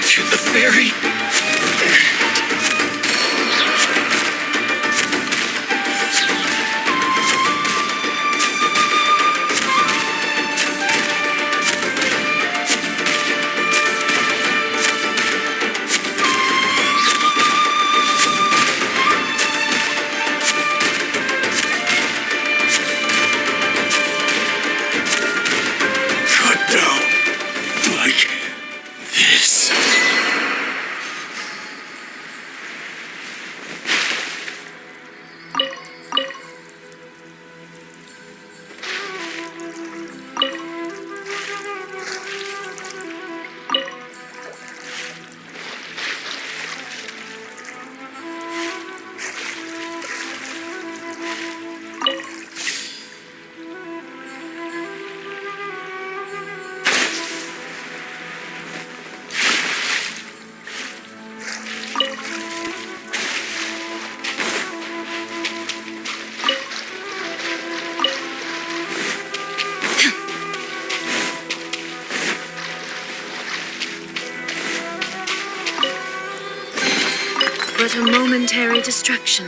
To the ferry. Cut down like this. But a momentary distraction.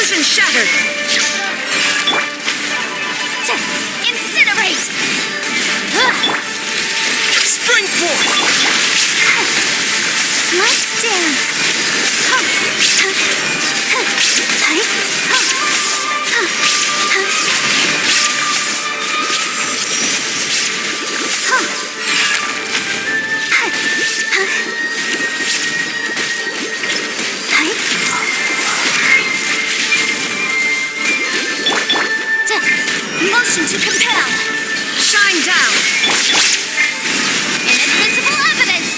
Illusion shattered! Incinerate! Spring forth! Let's dance. Motion to compel! Shine down! Inadmissible evidence!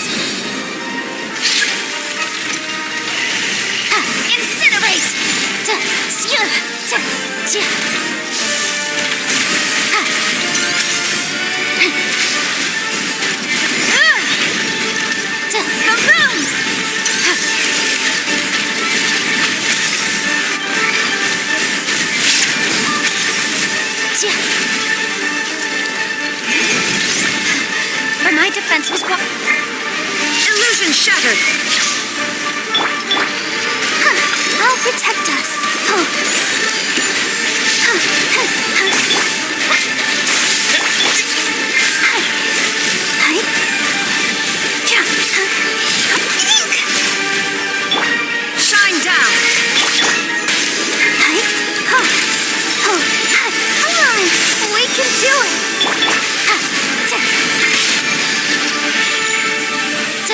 Incinerate! But my defense was what? Illusion shattered! I'll protect us. Shine down! Come on, we can do it.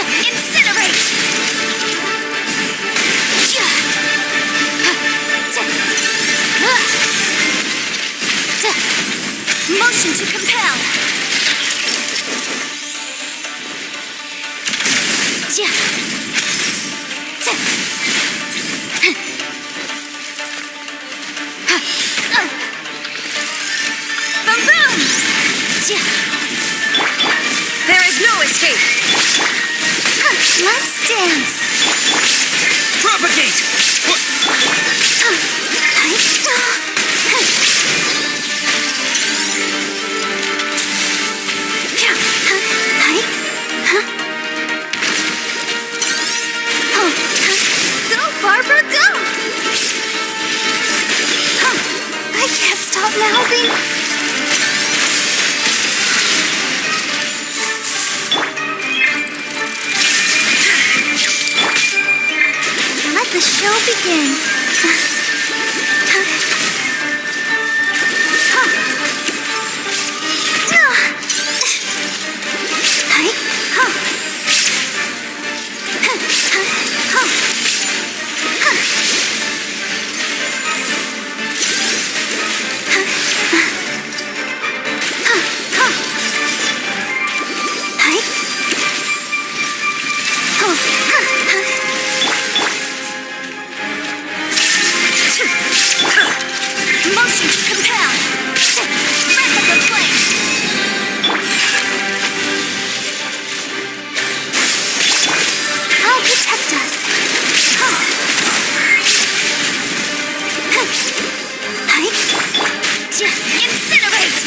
Incinerate! Motion to compel! Boom boom! There is no escape! Let's dance. Propagate! Go, Barbara, go! I can't stop mouthing. Let the show begin. Motion to compel! Replica flame! I'll protect us. Incinerate!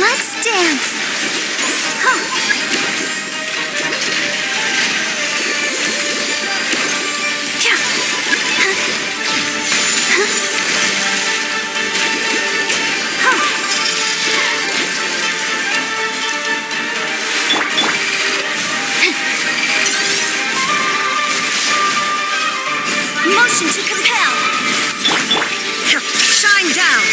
Let's dance. Motion to compel! Shine down!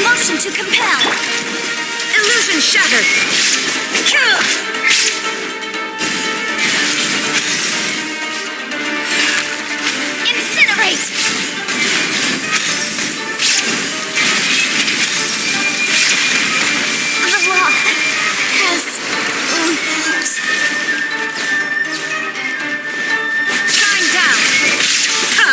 Motion to compel. Illusion shattered. Incinerate. The law has rules. Shine down. Ha.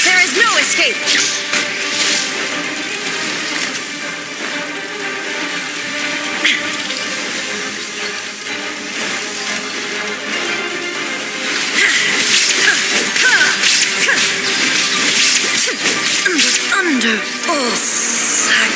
There is no escape. Under full sight.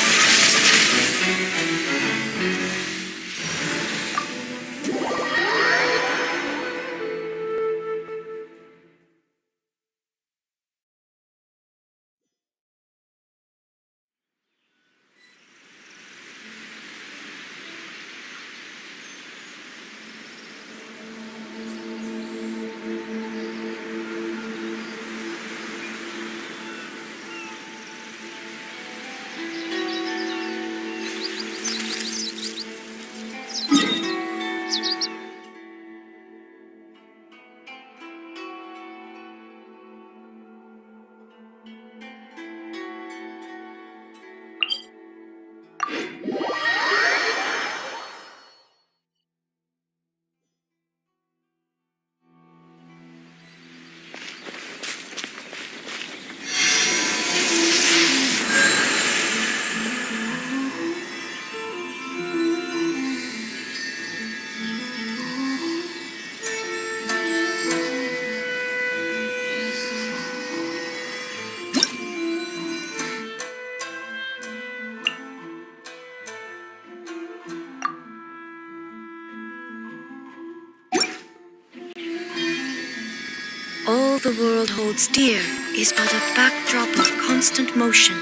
All the world holds dear is but a backdrop of constant motion.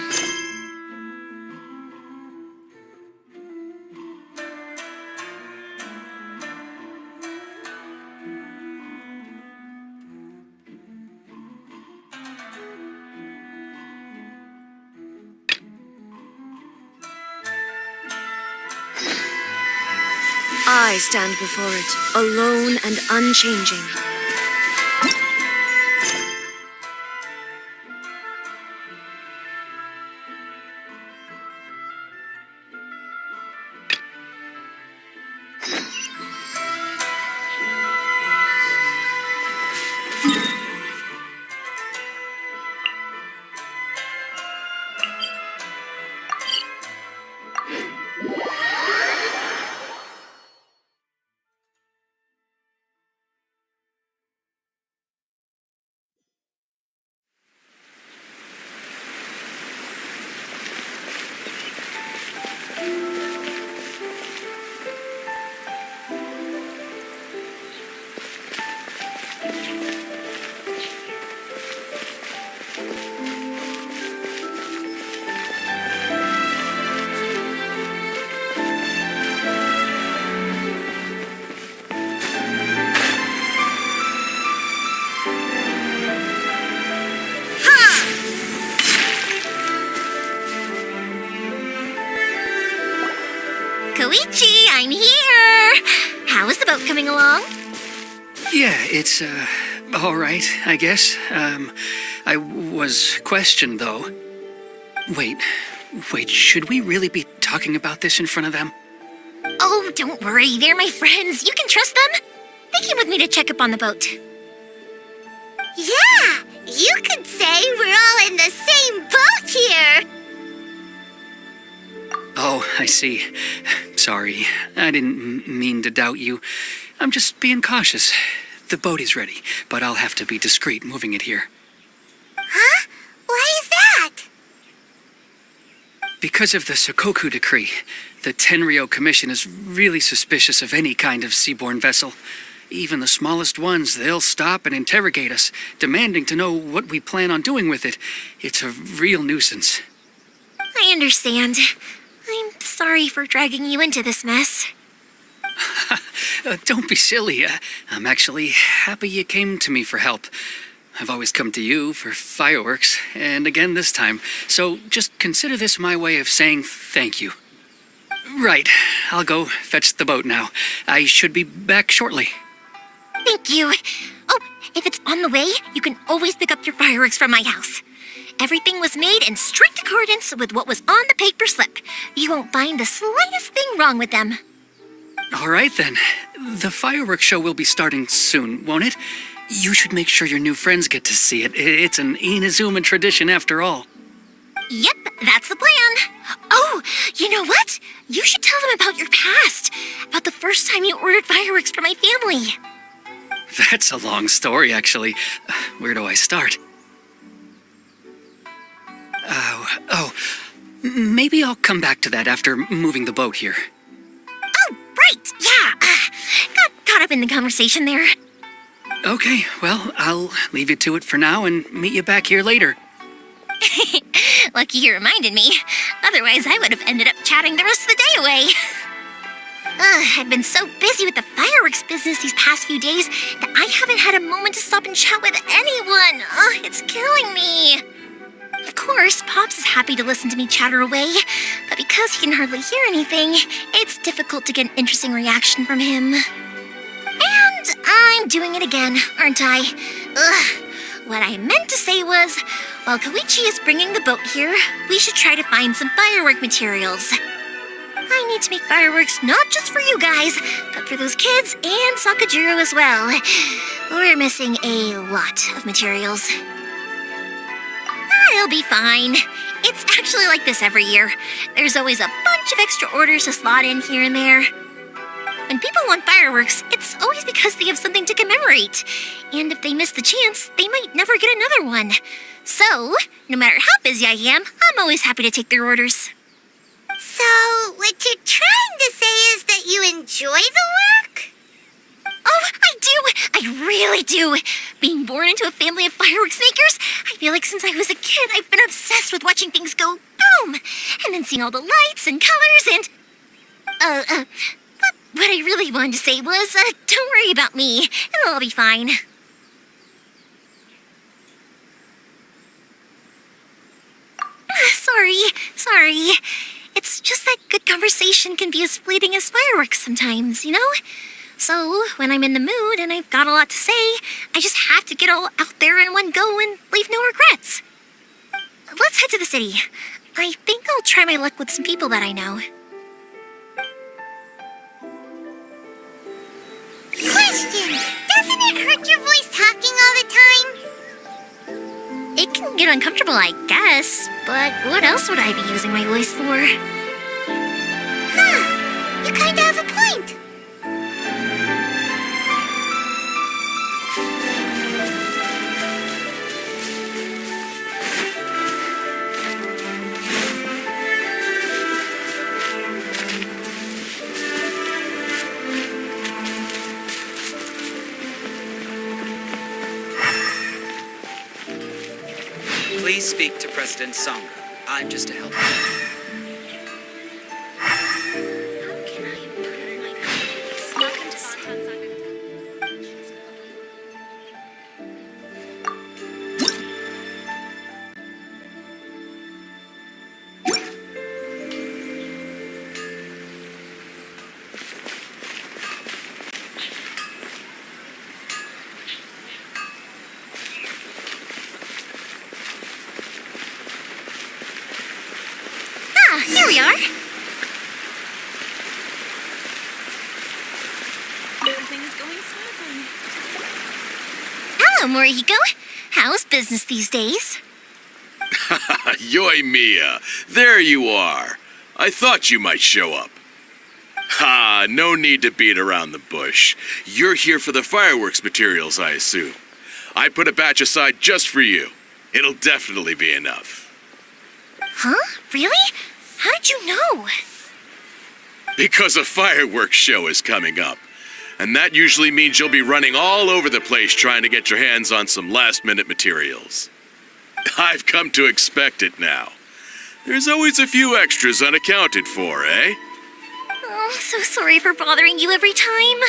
I stand before it, alone and unchanging. Koichi, I'm here! How is the boat coming along? Yeah, it's, all right, I guess. I was questioned, though. Wait, should we really be talking about this in front of them? Oh, don't worry, they're my friends. You can trust them. They came with me to check up on the boat. Yeah, you could say we're all in the same boat here. Oh, I see. Sorry, I didn't mean to doubt you. I'm just being cautious. The boat is ready, but I'll have to be discreet moving it here. Huh? because of the Sokoku decree, the Tenryo Commission is really suspicious of any kind of seaborne vessel. Even the smallest ones, they'll stop and interrogate us, demanding to know what we plan on doing with it. It's a real nuisance. I understand. I'm sorry for dragging you into this mess. Don't be silly. I'm actually happy you came to me for help. I've always come to you for fireworks, and again this time. So just consider this my way of saying thank you. Right, I'll go fetch the boat now. I should be back shortly. Thank you. Oh, if it's on the way, you can always pick up your fireworks from my house. Everything was made in strict accordance with what was on the paper slip. You won't find the slightest thing wrong with them. All right then. The fireworks show will be starting soon, won't it? You should make sure your new friends get to see it. It's an Inazuma tradition after all. Yep, that's the plan. Oh, you know what? You should tell them about your past. About the first time you ordered fireworks for my family. That's a long story, actually. Where do I start? Maybe I'll come back to that after moving the boat here. Oh, right, yeah. Got caught up in the conversation there. Okay, well, I'll leave you to it for now and meet you back here later. Lucky you reminded me. Otherwise, I would have ended up chatting the rest of the day away. I've been so busy with the fireworks business these past few days that I haven't had a moment to stop and chat with anyone. It's killing me. Of course, Pops is happy to listen to me chatter away, but because he can hardly hear anything, it's difficult to get an interesting reaction from him. And I'm doing it again, aren't I? What I meant to say was, while Koichi is bringing the boat here, we should try to find some firework materials. I need to make fireworks not just for you guys, but for those kids and Sakajiro as well. We're missing a lot of materials. It'll be fine. It's actually like this every year. There's always a bunch of extra orders to slot in here and there. When people want fireworks, it's always because they have something to commemorate. And if they miss the chance, they might never get another one. So, no matter how busy I am, I'm always happy to take their orders. So, what you're trying to say is that you enjoy the work? Oh, I do! I really do! Being born into a family of fireworks makers, I feel like since I was a kid, I've been obsessed with watching things go boom! And then seeing all the lights and colors and... What I really wanted to say was, don't worry about me. It'll all be fine. Sorry. It's just that good conversation can be as fleeting as fireworks sometimes, you know? So, when I'm in the mood and I've got a lot to say, I just have to get all out there in one go and leave no regrets. Let's head to the city. I think I'll try my luck with some people that I know. Question! Doesn't it hurt your voice talking all the time? It can get uncomfortable, I guess, but what else would I be using my voice for? You kinda have a point. Please speak to President Sangha. I'm just a helper. Here we are. Everything is going smoothly. Hello, Morihiko. How's business these days? Yoi Mia, there you are. I thought you might show up. Ha, no need to beat around the bush. You're here for the fireworks materials, I assume. I put a batch aside just for you. It'll definitely be enough. Huh? Really? How did you know? Because a fireworks show is coming up. And that usually means you'll be running all over the place trying to get your hands on some last-minute materials. I've come to expect it now. There's always a few extras unaccounted for, eh? Oh, so sorry for bothering you every time.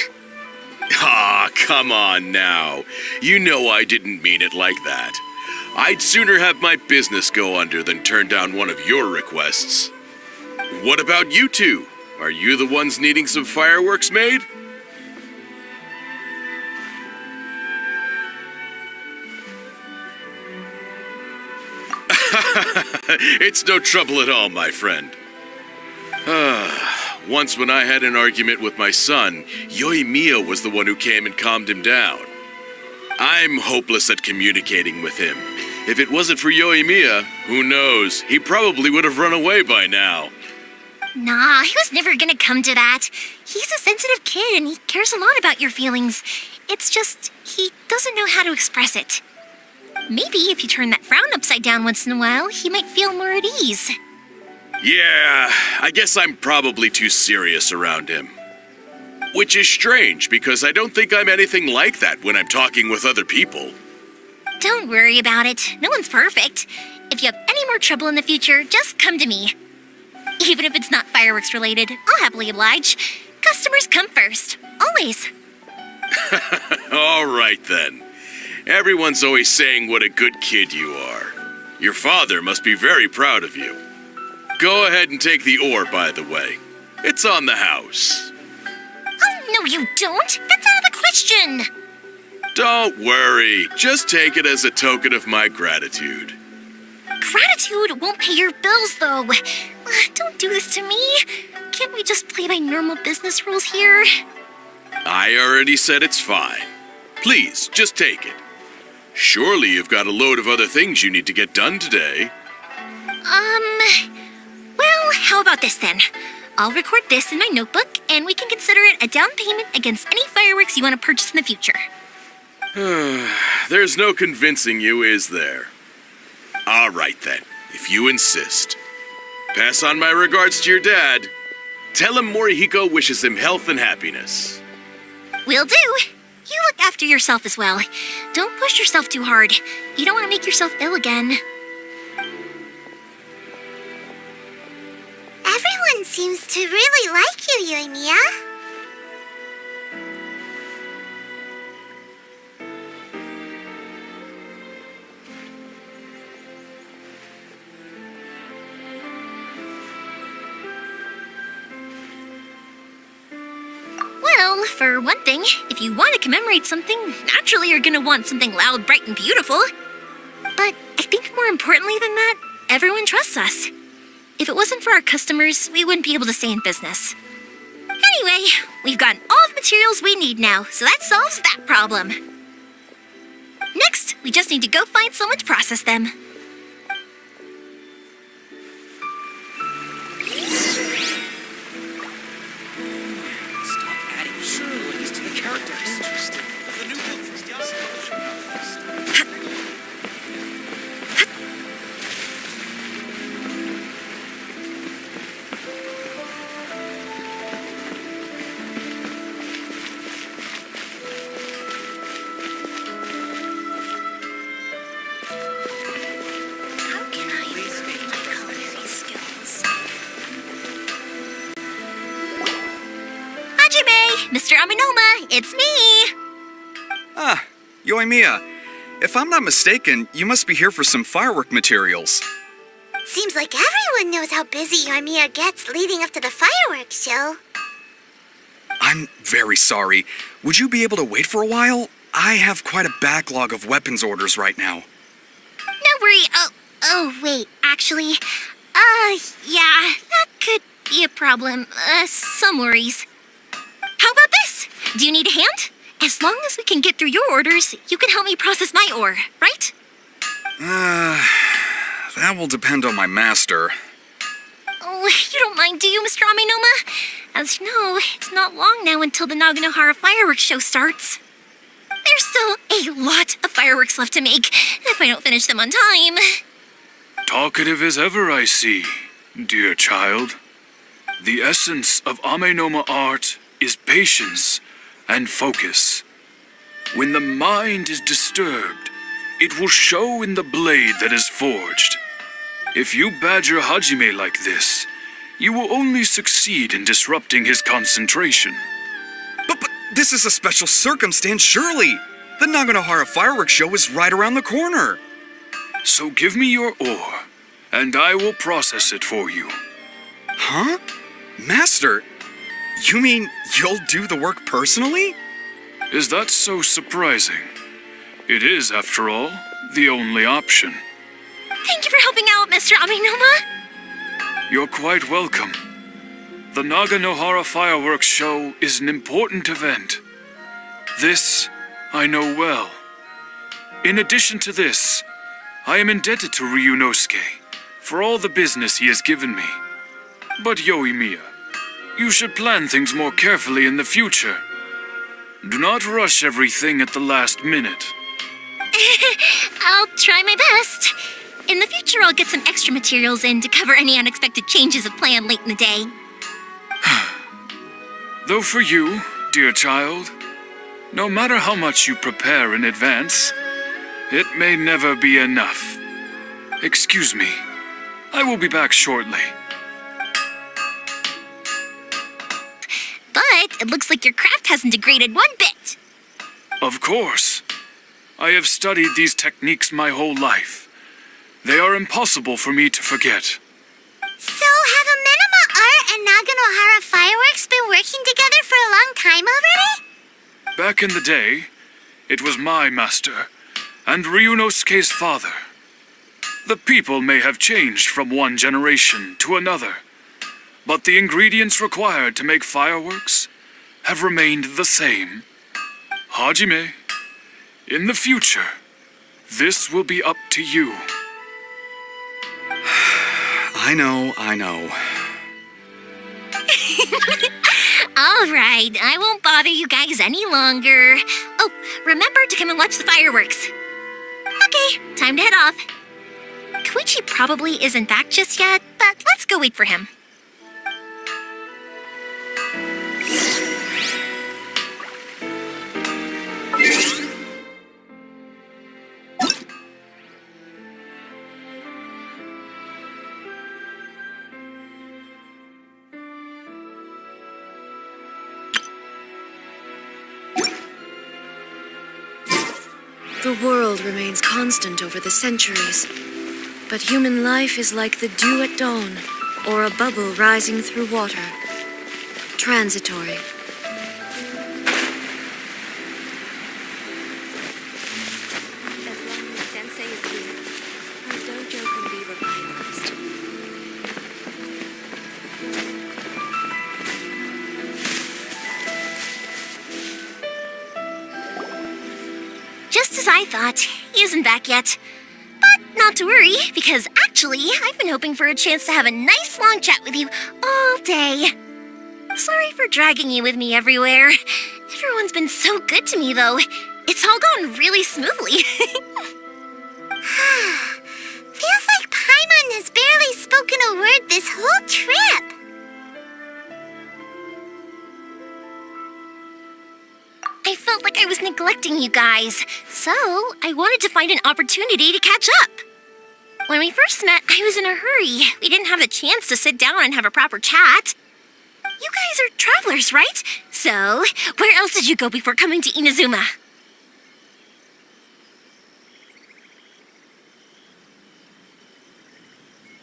Ah, come on now. You know I didn't mean it like that. I'd sooner have my business go under than turn down one of your requests. What about you two? Are you the ones needing some fireworks made? It's no trouble at all, my friend. Once when I had an argument with my son, Yoimiya was the one who came and calmed him down. I'm hopeless at communicating with him. If it wasn't for Yoimiya, who knows, he probably would have run away by now. Nah, he was never gonna come to that. He's a sensitive kid and he cares a lot about your feelings. It's just, he doesn't know how to express it. Maybe if you turn that frown upside down once in a while, he might feel more at ease. Yeah, I guess I'm probably too serious around him. Which is strange, because I don't think I'm anything like that when I'm talking with other people. Don't worry about it. No one's perfect. If you have any more trouble in the future, just come to me. Even if it's not fireworks related, I'll happily oblige. Customers come first. Always. All right then. Everyone's always saying what a good kid you are. Your father must be very proud of you. Go ahead and take the ore, by the way. It's on the house. Oh, no you don't. That's out of the question. Don't worry. Just take it as a token of my gratitude. Gratitude won't pay your bills, though. Don't do this to me. Can't we just play by normal business rules here? I already said it's fine. Please, just take it. Surely you've got a load of other things you need to get done today. Well, how about this then? I'll record this in my notebook, and we can consider it a down payment against any fireworks you want to purchase in the future. There's no convincing you, is there? All right then, if you insist. Pass on my regards to your dad. Tell him Morihiko wishes him health and happiness. Will do. You look after yourself as well. Don't push yourself too hard. You don't want to make yourself ill again. Everyone seems to really like you, Yoimiya. Well, for one thing, if you want to commemorate something, naturally you're gonna want something loud, bright, and beautiful. But I think more importantly than that, everyone trusts us. If it wasn't for our customers, we wouldn't be able to stay in business. Anyway, we've gotten all the materials we need now, so that solves that problem. Next, we just need to go find someone to process them. Stop adding surrealities to the characters. Interesting. The new book from How can I improve my culinary skills? Hajime! Mr. Aminoma, it's me! Ah, Yoimiya. If I'm not mistaken, you must be here for some firework materials. Seems like everyone knows how busy Yoimiya gets leading up to the fireworks show. I'm very sorry. Would you be able to wait for a while? I have quite a backlog of weapons orders right now. No worry. Oh, wait, actually, yeah, that could be a problem. Some worries. How about this? Do you need a hand? As long as we can get through your orders, you can help me process my ore, right? That will depend on my master. Oh, you don't mind, do you, Mr. Aminoma? As you know, it's not long now until the Naganohara fireworks show starts. There's still a lot of fireworks left to make, if I don't finish them on time. Talkative as ever, I see. Dear child, the essence of Amenoma art is patience and focus. When the mind is disturbed, it will show in the blade that is forged. If you badger Hajime like this, you will only succeed in disrupting his concentration. But this is a special circumstance, surely. The Naganohara fireworks show is right around the corner. So give me your ore, and I will process it for you. Huh? Master, you mean you'll do the work personally? Is that so surprising? It is, after all, the only option. Thank you for helping out, Mr. Amenoma. You're quite welcome. The Naganohara fireworks show is an important event. This I know well. In addition to this, I am indebted to Ryunosuke for all the business he has given me. But Yoimiya, you should plan things more carefully in the future. Do not rush everything at the last minute. I'll try my best. In the future, I'll get some extra materials in to cover any unexpected changes of plan late in the day. Though for you, dear child, no matter how much you prepare in advance, it may never be enough. Excuse me. I will be back shortly. But it looks like your craft hasn't degraded one bit. Of course. I have studied these techniques my whole life. They are impossible for me to forget. So have Amenoma art and Naganohara fireworks been working together for a long time already? Back in the day, it was my master and Ryunosuke's father. The people may have changed from one generation to another, but the ingredients required to make fireworks have remained the same. Hajime, in the future, this will be up to you. I know. All right, I won't bother you guys any longer. Oh, remember to come and watch the fireworks. Okay, time to head off. Koichi probably isn't back just yet, but let's go wait for him. The world remains constant over the centuries, but human life is like the dew at dawn, or a bubble rising through water. Transitory. As long as Sensei is here, our dojo can be revitalized. Just as I thought, he isn't back yet. But not to worry, because actually, I've been hoping for a chance to have a nice long chat with you all day. Sorry for dragging you with me everywhere. Everyone's been so good to me, though. It's all gone really smoothly. Feels like Paimon has barely spoken a word this whole trip. I felt like I was neglecting you guys, so I wanted to find an opportunity to catch up. When we first met, I was in a hurry. We didn't have the chance to sit down and have a proper chat. You guys are travelers, right? So, where else did you go before coming to Inazuma?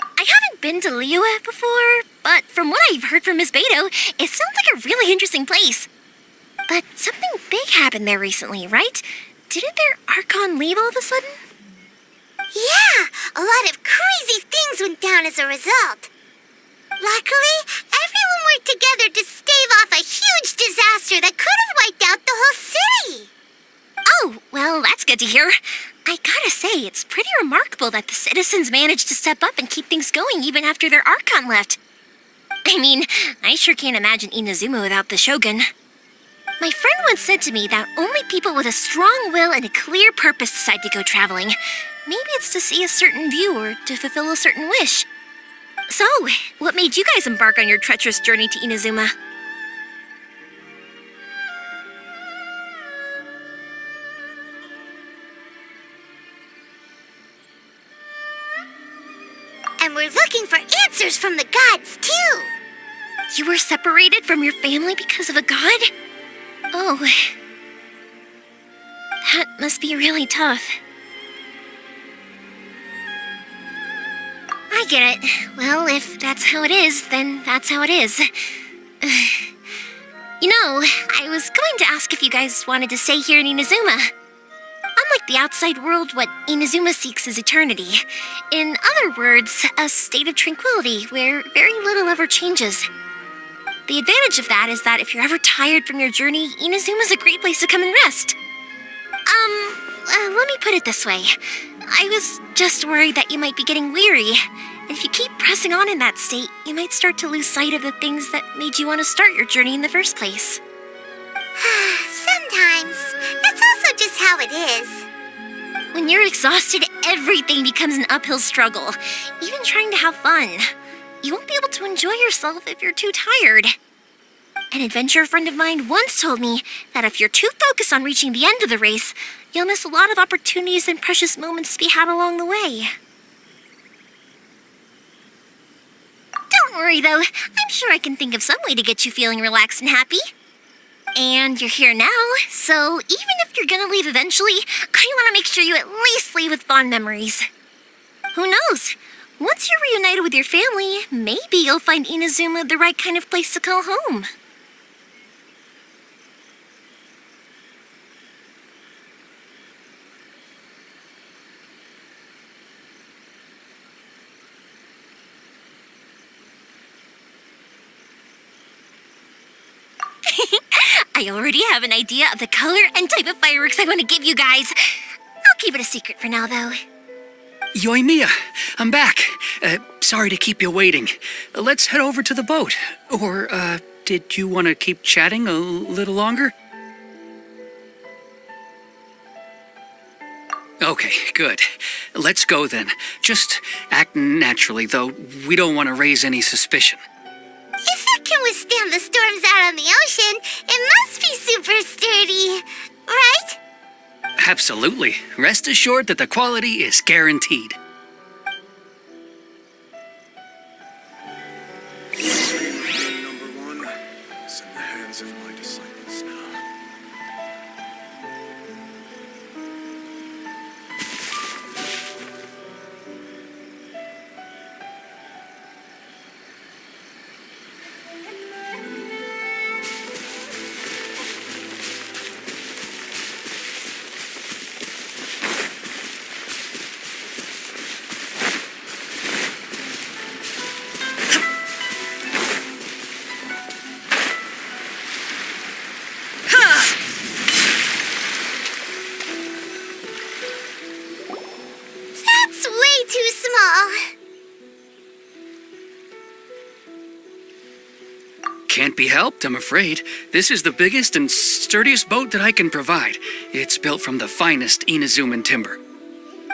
I haven't been to Liyue before, but from what I've heard from Miss Beto, it sounds like a really interesting place. But something big happened there recently, right? Didn't their Archon leave all of a sudden? Yeah, a lot of crazy things went down as a result. Luckily, everyone worked together to stave off a huge disaster that could have wiped out the whole city. Oh, well, that's good to hear. I gotta say, it's pretty remarkable that the citizens managed to step up and keep things going even after their Archon left. I mean, I sure can't imagine Inazuma without the Shogun. My friend once said to me that only people with a strong will and a clear purpose decide to go traveling. Maybe it's to see a certain view or to fulfill a certain wish. So, what made you guys embark on your treacherous journey to Inazuma? And we're looking for answers from the gods, too. You were separated from your family because of a god? Oh. That must be really tough. I get it. Well, if that's how it is, then that's how it is. You know, I was going to ask if you guys wanted to stay here in Inazuma. Unlike the outside world, what Inazuma seeks is eternity. In other words, a state of tranquility where very little ever changes. The advantage of that is that if you're ever tired from your journey, Inazuma's a great place to come and rest. Let me put it this way. I was just worried that you might be getting weary. And if you keep pressing on in that state, you might start to lose sight of the things that made you want to start your journey in the first place. Sometimes. That's also just how it is. When you're exhausted, everything becomes an uphill struggle. Even trying to have fun. You won't be able to enjoy yourself if you're too tired. An adventurer friend of mine once told me that if you're too focused on reaching the end of the race, you'll miss a lot of opportunities and precious moments to be had along the way. Don't worry, though. I'm sure I can think of some way to get you feeling relaxed and happy. And you're here now, so even if you're gonna leave eventually, I want to make sure you at least leave with fond memories. Who knows? Once you're reunited with your family, maybe you'll find Inazuma the right kind of place to call home. I already have an idea of the color and type of fireworks I want to give you guys. I'll keep it a secret for now, though. Yoimiya, I'm back. Sorry to keep you waiting. Let's head over to the boat. Or, did you want to keep chatting a little longer? Okay, good. Let's go then. Just act naturally, though we don't want to raise any suspicion. If it can withstand the storms out on the ocean, it must be super sturdy, right? Absolutely. Rest assured that the quality is guaranteed. Number one is in the hands of my disciples now. That's way too small. Can't be helped, I'm afraid. This is the biggest and sturdiest boat that I can provide. It's built from the finest Inazuman timber.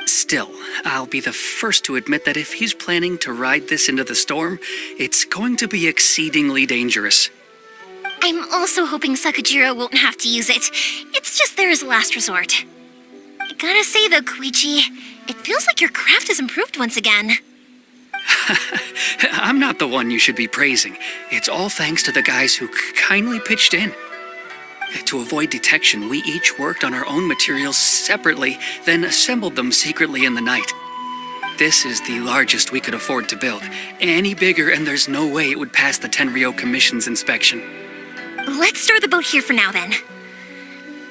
Still, I'll be the first to admit that if he's planning to ride this into the storm, it's going to be exceedingly dangerous. I'm also hoping Sakajiro won't have to use it. It's just there as a last resort. I gotta say though, Koichi, it feels like your craft has improved once again. I'm not the one you should be praising. It's all thanks to the guys who kindly pitched in. To avoid detection, we each worked on our own materials separately, then assembled them secretly in the night. This is the largest we could afford to build. Any bigger and there's no way it would pass the Tenryou Commission's inspection. Let's store the boat here for now then.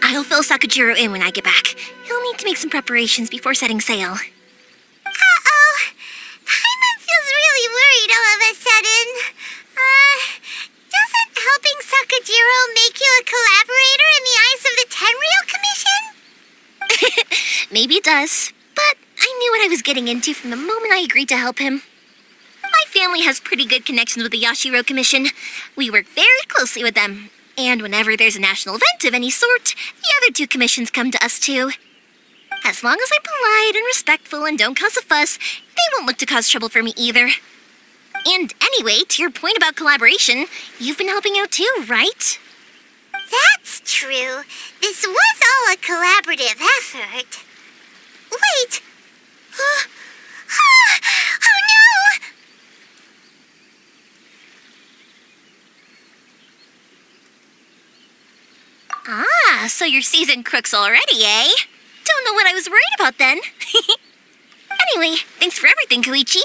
I'll fill Sakajiro in when I get back. He'll need to make some preparations before setting sail. Uh-oh. Paimon feels really worried all of a sudden. Doesn't helping Sakajiro make you a collaborator in the eyes of the Tenryou Commission? Maybe it does, but I knew what I was getting into from the moment I agreed to help him. My family has pretty good connections with the Yashiro Commission. We work very closely with them. And whenever there's a national event of any sort, the other two commissions come to us too. As long as I'm polite and respectful and don't cause a fuss, they won't look to cause trouble for me either. And anyway, to your point about collaboration, you've been helping out too, right? That's true. This was all a collaborative effort. Wait! Oh no! Ah, so you're seasoned crooks already, eh? Don't know what I was worried about then. Anyway, thanks for everything, Koichi.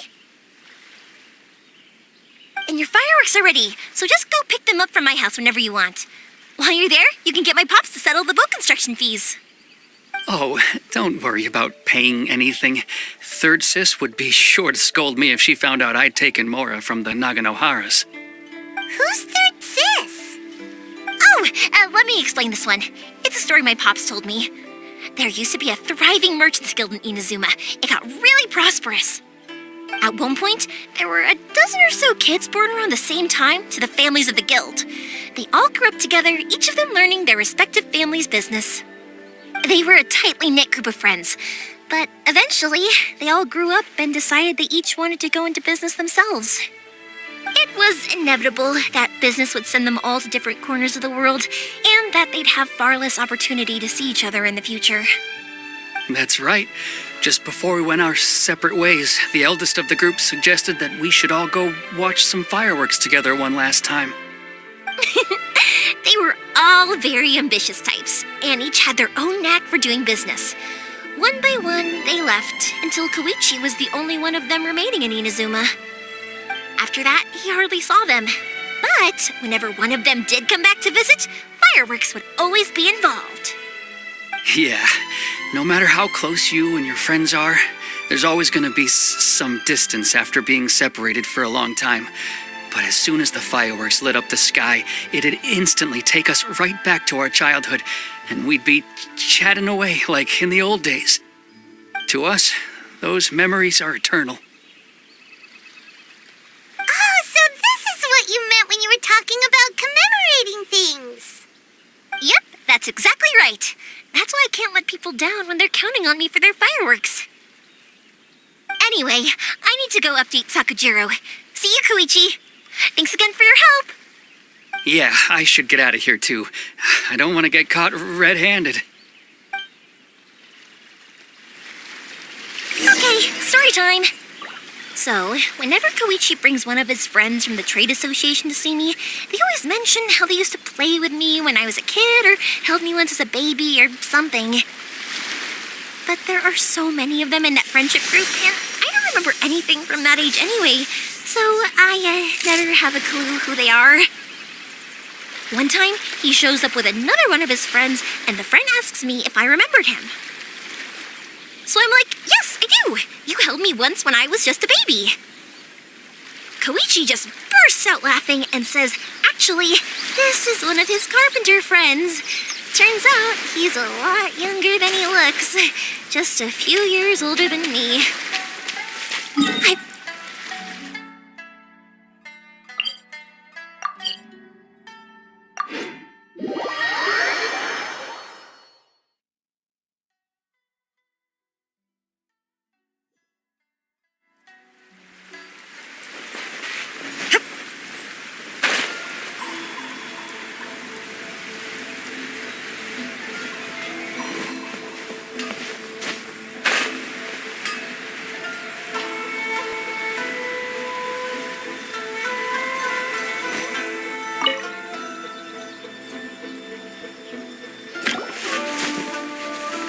And your fireworks are ready, so just go pick them up from my house whenever you want. While you're there, you can get my pops to settle the boat construction fees. Oh, don't worry about paying anything. Third Sis would be sure to scold me if she found out I'd taken Mora from the Naganoharas. Who's Third Sis? Oh, let me explain this one. It's a story my pops told me. There used to be a thriving merchants guild in Inazuma. It got really prosperous. At one point, there were a dozen or so kids born around the same time to the families of the guild. They all grew up together, each of them learning their respective family's business. They were a tightly knit group of friends, but eventually, they all grew up and decided they each wanted to go into business themselves. It was inevitable that business would send them all to different corners of the world, and that they'd have far less opportunity to see each other in the future. That's right. Just before we went our separate ways, the eldest of the group suggested that we should all go watch some fireworks together one last time. They were all very ambitious types, and each had their own knack for doing business. One by one, they left, until Koichi was the only one of them remaining in Inazuma. After that, he hardly saw them. But whenever one of them did come back to visit, fireworks would always be involved. Yeah, no matter how close you and your friends are, there's always going to be some distance after being separated for a long time. But as soon as the fireworks lit up the sky, it'd instantly take us right back to our childhood, and we'd be chatting away like in the old days. To us, those memories are eternal. Oh, so this is what you meant when you were talking about commemorating things. Yep, that's exactly right. That's why I can't let people down when they're counting on me for their fireworks. Anyway, I need to go update Sakujiro. See you, Koichi. Thanks again for your help. Yeah, I should get out of here too. I don't want to get caught red-handed. Okay, story time. So, whenever Koichi brings one of his friends from the trade association to see me, they always mention how they used to play with me when I was a kid or held me once as a baby or something. But there are so many of them in that friendship group, and I don't remember anything from that age anyway, so I never have a clue who they are. One time, he shows up with another one of his friends, and the friend asks me if I remembered him. So I'm like, yes, I do. You held me once when I was just a baby. Koichi just bursts out laughing and says, actually, this is one of his carpenter friends. Turns out he's a lot younger than he looks. Just a few years older than me.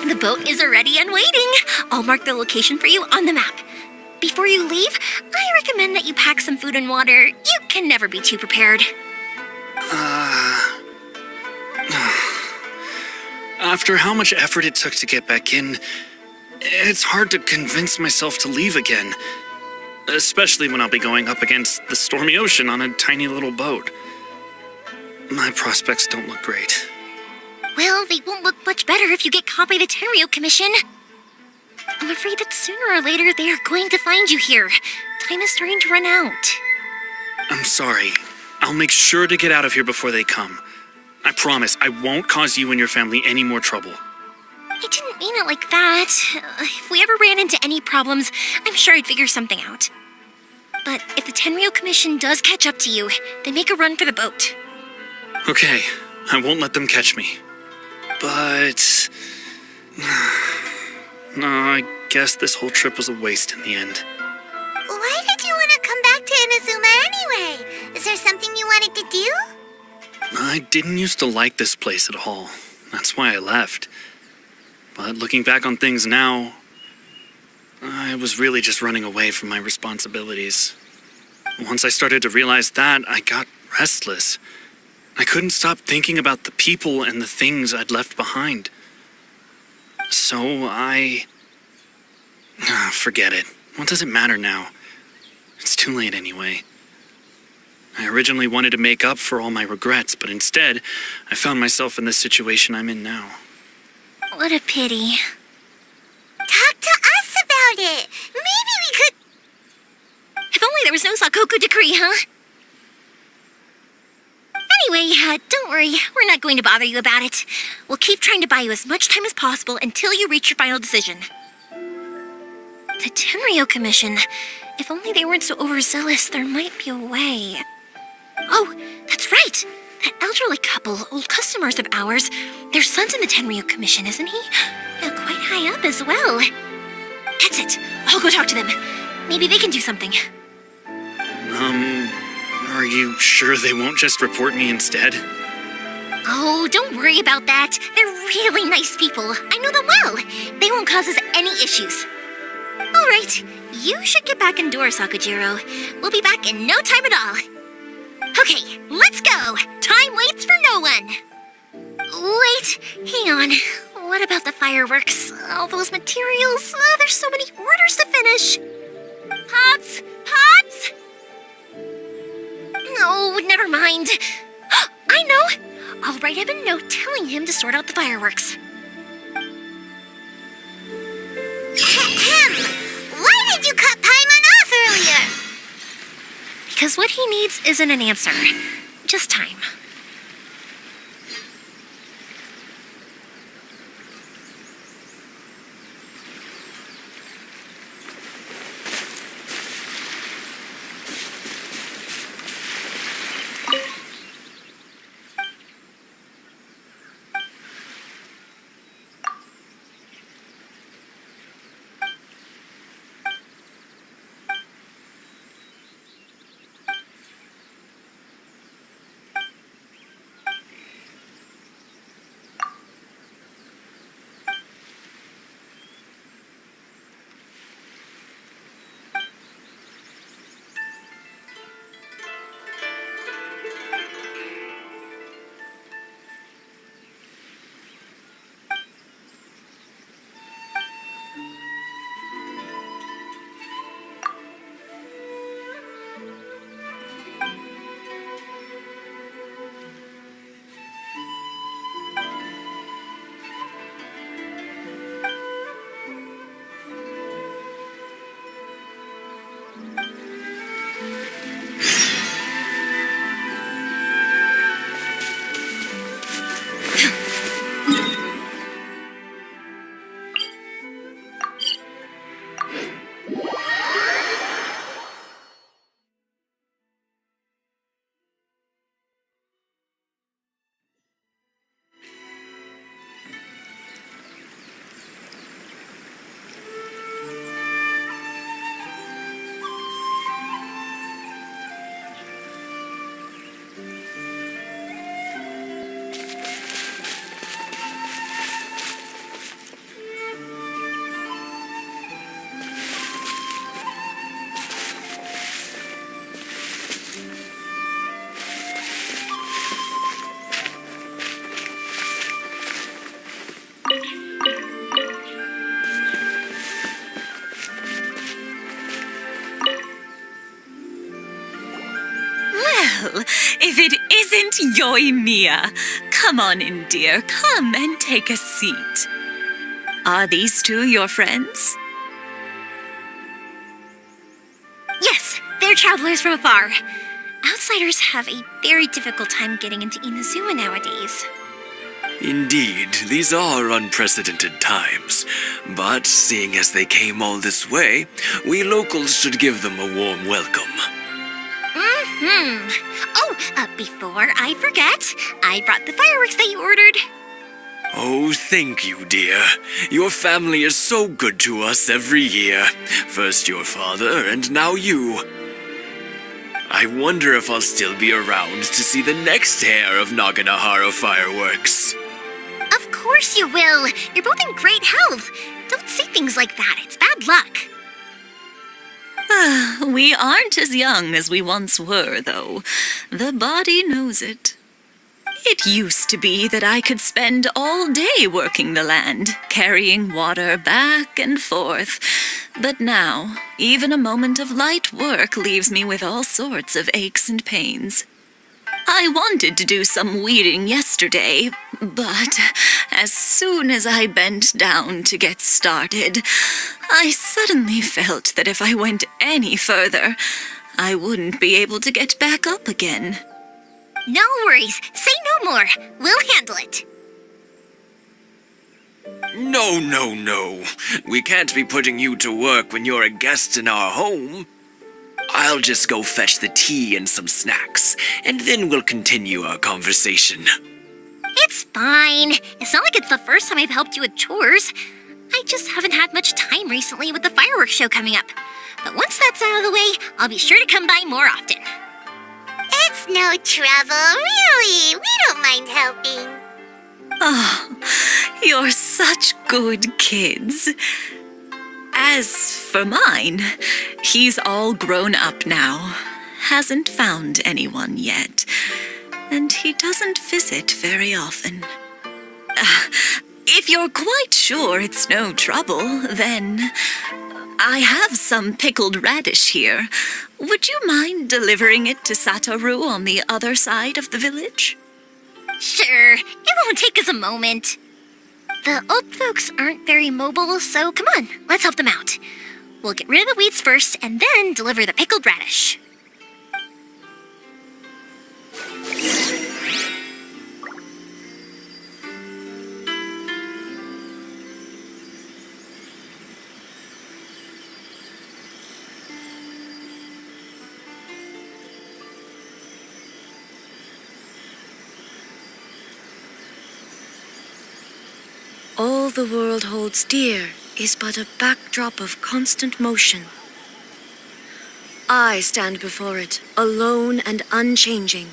The boat is ready and waiting. I'll mark the location for you on the map. Before you leave, I recommend that you pack some food and water. You can never be too prepared. After how much effort it took to get back in, it's hard to convince myself to leave again. Especially when I'll be going up against the stormy ocean on a tiny little boat. My prospects don't look great. Well, they won't look much better if you get caught by the Tenryo Commission. I'm afraid that sooner or later they are going to find you here. Time is starting to run out. I'm sorry. I'll make sure to get out of here before they come. I promise I won't cause you and your family any more trouble. I didn't mean it like that. If we ever ran into any problems, I'm sure I'd figure something out. But if the Tenryo Commission does catch up to you, they make a run for the boat. Okay, I won't let them catch me. But... no, I guess this whole trip was a waste in the end. Why did you want to come back to Inazuma anyway? Is there something you wanted to do? I didn't used to like this place at all. That's why I left. But looking back on things now, I was really just running away from my responsibilities. Once I started to realize that, I got restless. I couldn't stop thinking about the people and the things I'd left behind. So forget it. What does it matter now? It's too late anyway. I originally wanted to make up for all my regrets, but instead, I found myself in the situation I'm in now. What a pity. Talk to us about it. Maybe we could... If only there was no Sakoku decree, huh? Anyway, don't worry. We're not going to bother you about it. We'll keep trying to buy you as much time as possible until you reach your final decision. The Tenryo Commission. If only they weren't so overzealous, there might be a way. Oh, that's right! That elderly couple, old customers of ours, their son's in the Tenryo Commission, isn't he? Yeah, quite high up as well. That's it. I'll go talk to them. Maybe they can do something. Are you sure they won't just report me instead? Oh, don't worry about that. They're really nice people. I know them well. They won't cause us any issues. All right, you should get back indoors, Sakujiro. We'll be back in no time at all. Okay, let's go. Time waits for no one. Wait, hang on. What about the fireworks? All those materials? There's so many orders to finish. Pops! Pops! No, never mind. I know. I'll write him a note telling him to sort out the fireworks. Why did you cut Paimon off earlier? Because what he needs isn't an answer, just time. If it isn't Yoimiya, come on in, dear. Come and take a seat. Are these two your friends? Yes, they're travelers from afar. Outsiders have a very difficult time getting into Inazuma nowadays. Indeed, these are unprecedented times. But seeing as they came all this way, we locals should give them a warm welcome. Before I forget, I brought the fireworks that you ordered. Oh, thank you, dear. Your family is so good to us every year. First your father, and now you. I wonder if I'll still be around to see the next hair of Naganahara fireworks. Of course you will. You're both in great health. Don't say things like that. It's bad luck. We aren't as young as we once were, though. The body knows it. It used to be that I could spend all day working the land, carrying water back and forth. But now, even a moment of light work leaves me with all sorts of aches and pains. I wanted to do some weeding yesterday, but as soon as I bent down to get started, I suddenly felt that if I went any further, I wouldn't be able to get back up again. No worries. Say no more. We'll handle it. No, no, no. We can't be putting you to work when you're a guest in our home. I'll just go fetch the tea and some snacks, and then we'll continue our conversation. It's fine. It's not like it's the first time I've helped you with chores. I just haven't had much time recently with the fireworks show coming up. But once that's out of the way, I'll be sure to come by more often. It's no trouble, really. We don't mind helping. Oh, you're such good kids. As for mine, he's all grown up now, hasn't found anyone yet, and he doesn't visit very often. If you're quite sure it's no trouble, then I have some pickled radish here. Would you mind delivering it to Satoru on the other side of the village? Sure, it won't take us a moment. The old folks aren't very mobile, so come on, let's help them out. We'll get rid of the weeds first, and then deliver the pickled radish. All the world holds dear is but a backdrop of constant motion. I stand before it, alone and unchanging.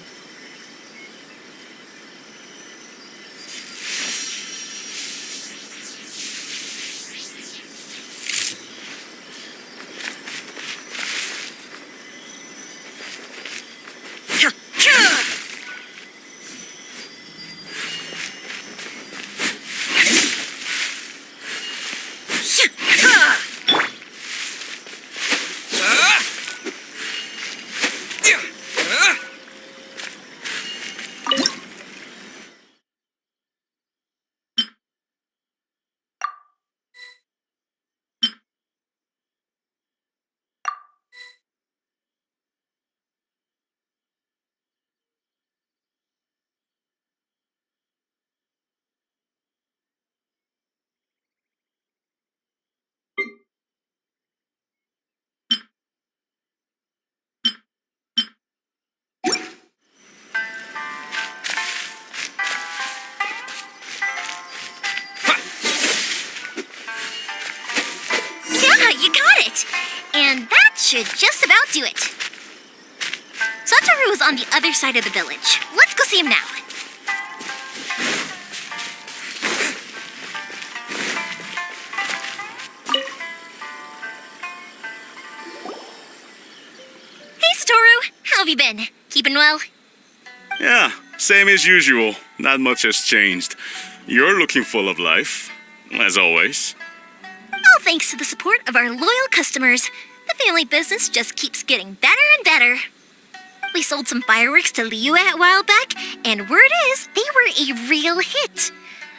And that should just about do it. Satoru is on the other side of the village. Let's go see him now. Hey, Satoru. How have you been? Keeping well? Yeah, same as usual. Not much has changed. You're looking full of life, as always. All thanks to the support of our loyal customers. The family business just keeps getting better and better. We sold some fireworks to Liyue a while back, and word is they were a real hit.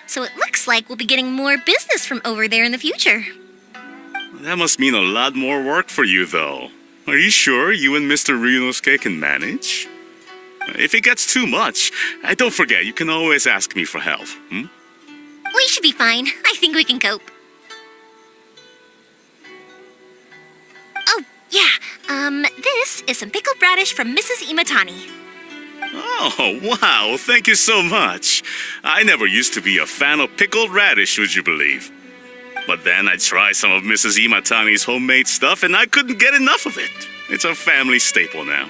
So it looks like we'll be getting more business from over there in the future. That must mean a lot more work for you, though. Are you sure you and Mr. Ryunosuke can manage? If it gets too much, don't forget, you can always ask me for help, We should be fine. I think we can cope. Oh, yeah, This is some pickled radish from Mrs. Imatani. Oh, wow, thank you so much. I never used to be a fan of pickled radish, would you believe? But then I tried some of Mrs. Imatani's homemade stuff and I couldn't get enough of it. It's a family staple now.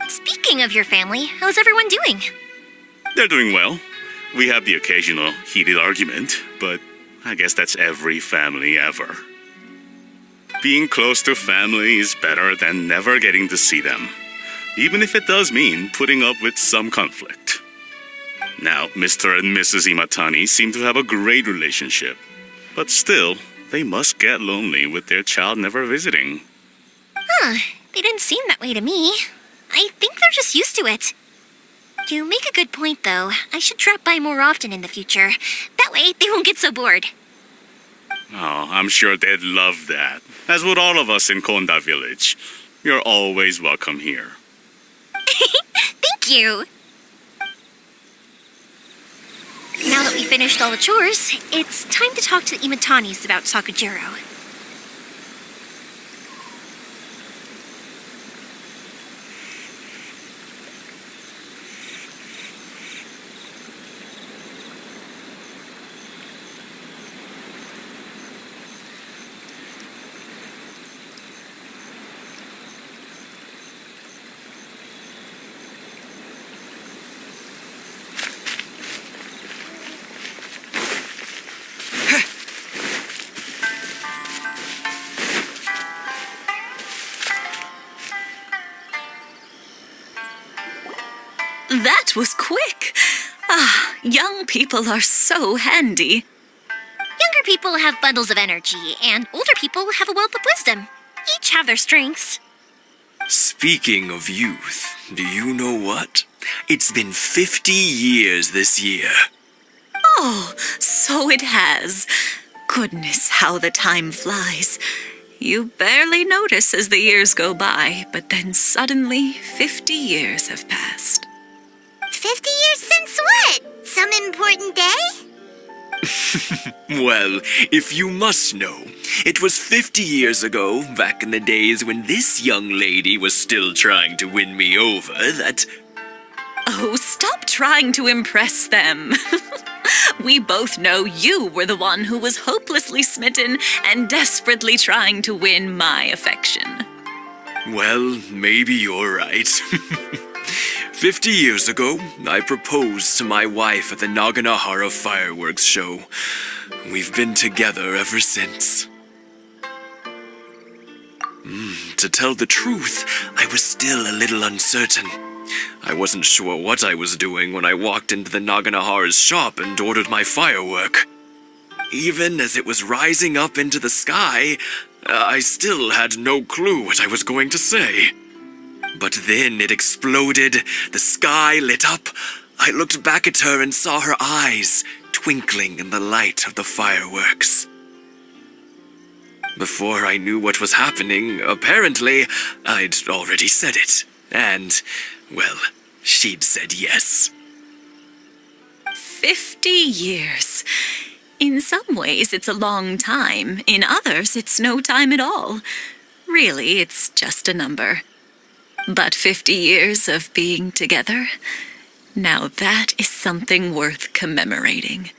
Speaking of your family, how's everyone doing? They're doing well. We have the occasional heated argument, but I guess that's every family ever. Being close to family is better than never getting to see them, even if it does mean putting up with some conflict. Now, Mr. and Mrs. Imatani seem to have a great relationship, but still, they must get lonely with their child never visiting. Huh, they didn't seem that way to me. I think they're just used to it. You make a good point, though. I should drop by more often in the future. That way, they won't get so bored. Oh, I'm sure they'd love that, as would all of us in Konda Village. You're always welcome here. Thank you! Now that we finished all the chores, it's time to talk to the Imatanis about Sakujiro. That was quick. Ah, young people are so handy. Younger people have bundles of energy, and older people have a wealth of wisdom. Each have their strengths. Speaking of youth, do you know what? It's been 50 years this year. Oh, so it has. Goodness, how the time flies. You barely notice as the years go by, but then suddenly 50 years have passed. 50 years since what? Some important day? Well, if you must know, it was 50 years ago, back in the days when this young lady was still trying to win me over, that... Oh, stop trying to impress them. We both know you were the one who was hopelessly smitten and desperately trying to win my affection. Well, maybe you're right. 50 years ago, I proposed to my wife at the Naganahara fireworks show. We've been together ever since. To tell the truth, I was still a little uncertain. I wasn't sure what I was doing when I walked into the Naganahara's shop and ordered my firework. Even as it was rising up into the sky, I still had no clue what I was going to say. But then it exploded, the sky lit up. I looked back at her and saw her eyes twinkling in the light of the fireworks. Before I knew what was happening, apparently, I'd already said it. And, well, she'd said yes. 50 years. In some ways, it's a long time. In others, it's no time at all. Really, it's just a number. But 50 years of being together, now that is something worth commemorating.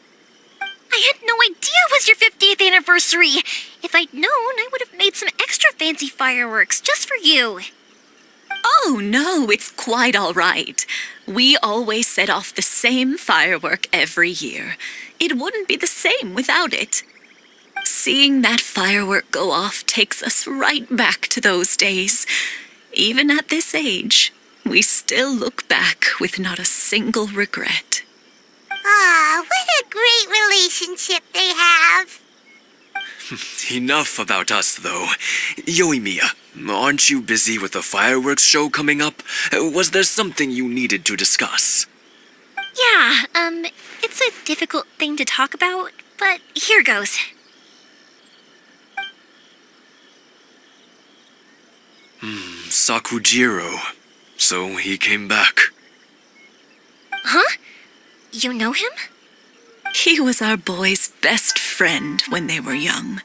I had no idea it was your 50th anniversary. If I'd known, I would have made some extra fancy fireworks just for you. Oh, no, it's quite all right. We always set off the same firework every year. It wouldn't be the same without it. Seeing that firework go off takes us right back to those days. Even at this age, we still look back with not a single regret. Ah, what a great relationship they have. Enough about us, though. Yoimiya, aren't you busy with the fireworks show coming up? Was there something you needed to discuss? Yeah, it's a difficult thing to talk about, but here goes. Sakujiro. So he came back. Huh? You know him? He was our boys' best friend when they were young.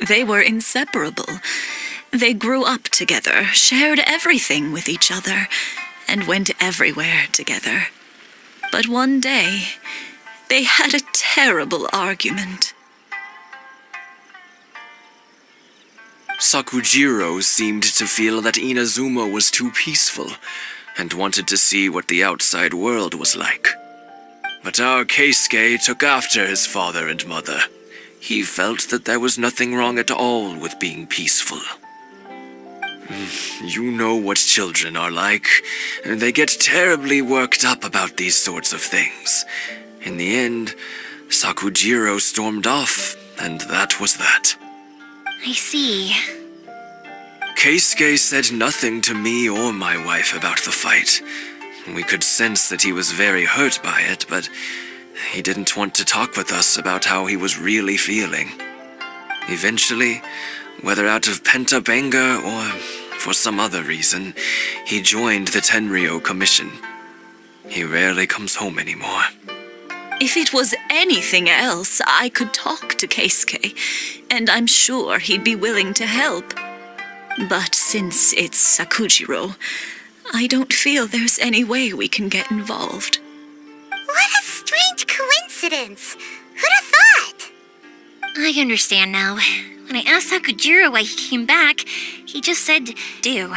They were inseparable. They grew up together, shared everything with each other, and went everywhere together. But one day, they had a terrible argument. Sakujiro seemed to feel that Inazuma was too peaceful and wanted to see what the outside world was like. But our Keisuke took after his father and mother. He felt that there was nothing wrong at all with being peaceful. You know what children are like. They get terribly worked up about these sorts of things. In the end, Sakujiro stormed off, and that was that. I see. Keisuke said nothing to me or my wife about the fight. We could sense that he was very hurt by it, but he didn't want to talk with us about how he was really feeling. Eventually, whether out of pent-up anger or for some other reason, he joined the Tenryou Commission. He rarely comes home anymore. If it was anything else, I could talk to Keisuke, and I'm sure he'd be willing to help. But since it's Sakujiro, I don't feel there's any way we can get involved. What a strange coincidence! Who'd have thought? I understand now. When I asked Sakujiro why he came back, he just said, do.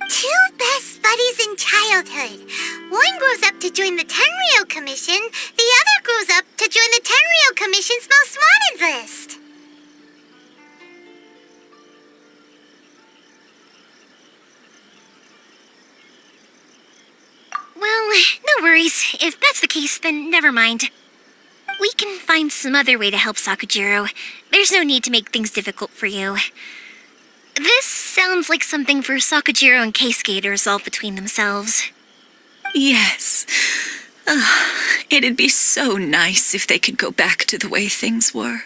Two best buddies in childhood. One grows up to join the Tenryou Commission, the other grows up to join the Tenryou Commission's most wanted list. Well, no worries. If that's the case, then never mind. We can find some other way to help Sakujiro. There's no need to make things difficult for you. This sounds like something for Sakujiro and Keisuke to resolve between themselves. Yes. It'd be so nice if they could go back to the way things were.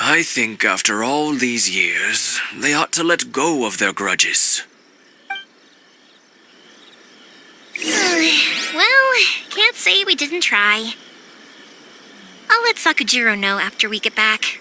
I think after all these years, they ought to let go of their grudges. Well, can't say we didn't try. I'll let Sakujiro know after we get back.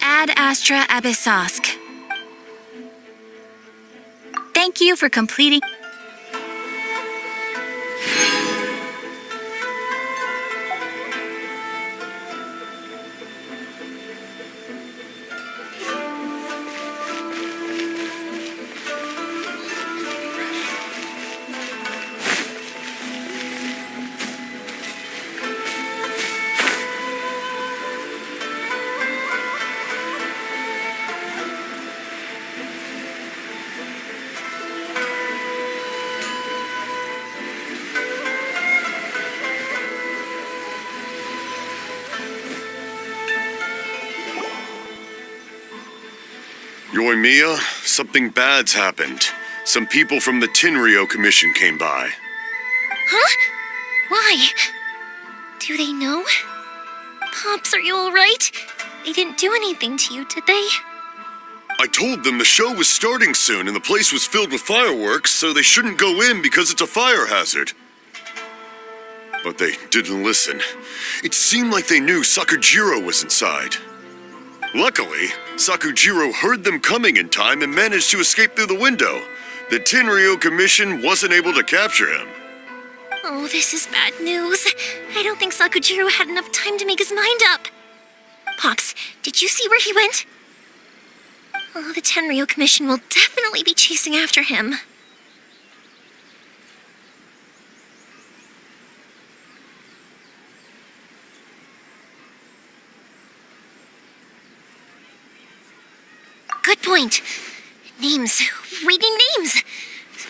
Ad Astra Abyssosk. Thank you for completing. Yoimiya, something bad's happened. Some people from the Tenryou Commission came by. Huh? Why? Do they know? Pops, are you alright? They didn't do anything to you, did they? I told them the show was starting soon and the place was filled with fireworks, so they shouldn't go in because it's a fire hazard. But they didn't listen. It seemed like they knew Sakujiro was inside. Luckily, Sakujiro heard them coming in time and managed to escape through the window. The Tenryou Commission wasn't able to capture him. Oh, this is bad news. I don't think Sakujiro had enough time to make his mind up. Pops, did you see where he went? Oh, the Tenryou Commission will definitely be chasing after him. point. Names. Waiting names.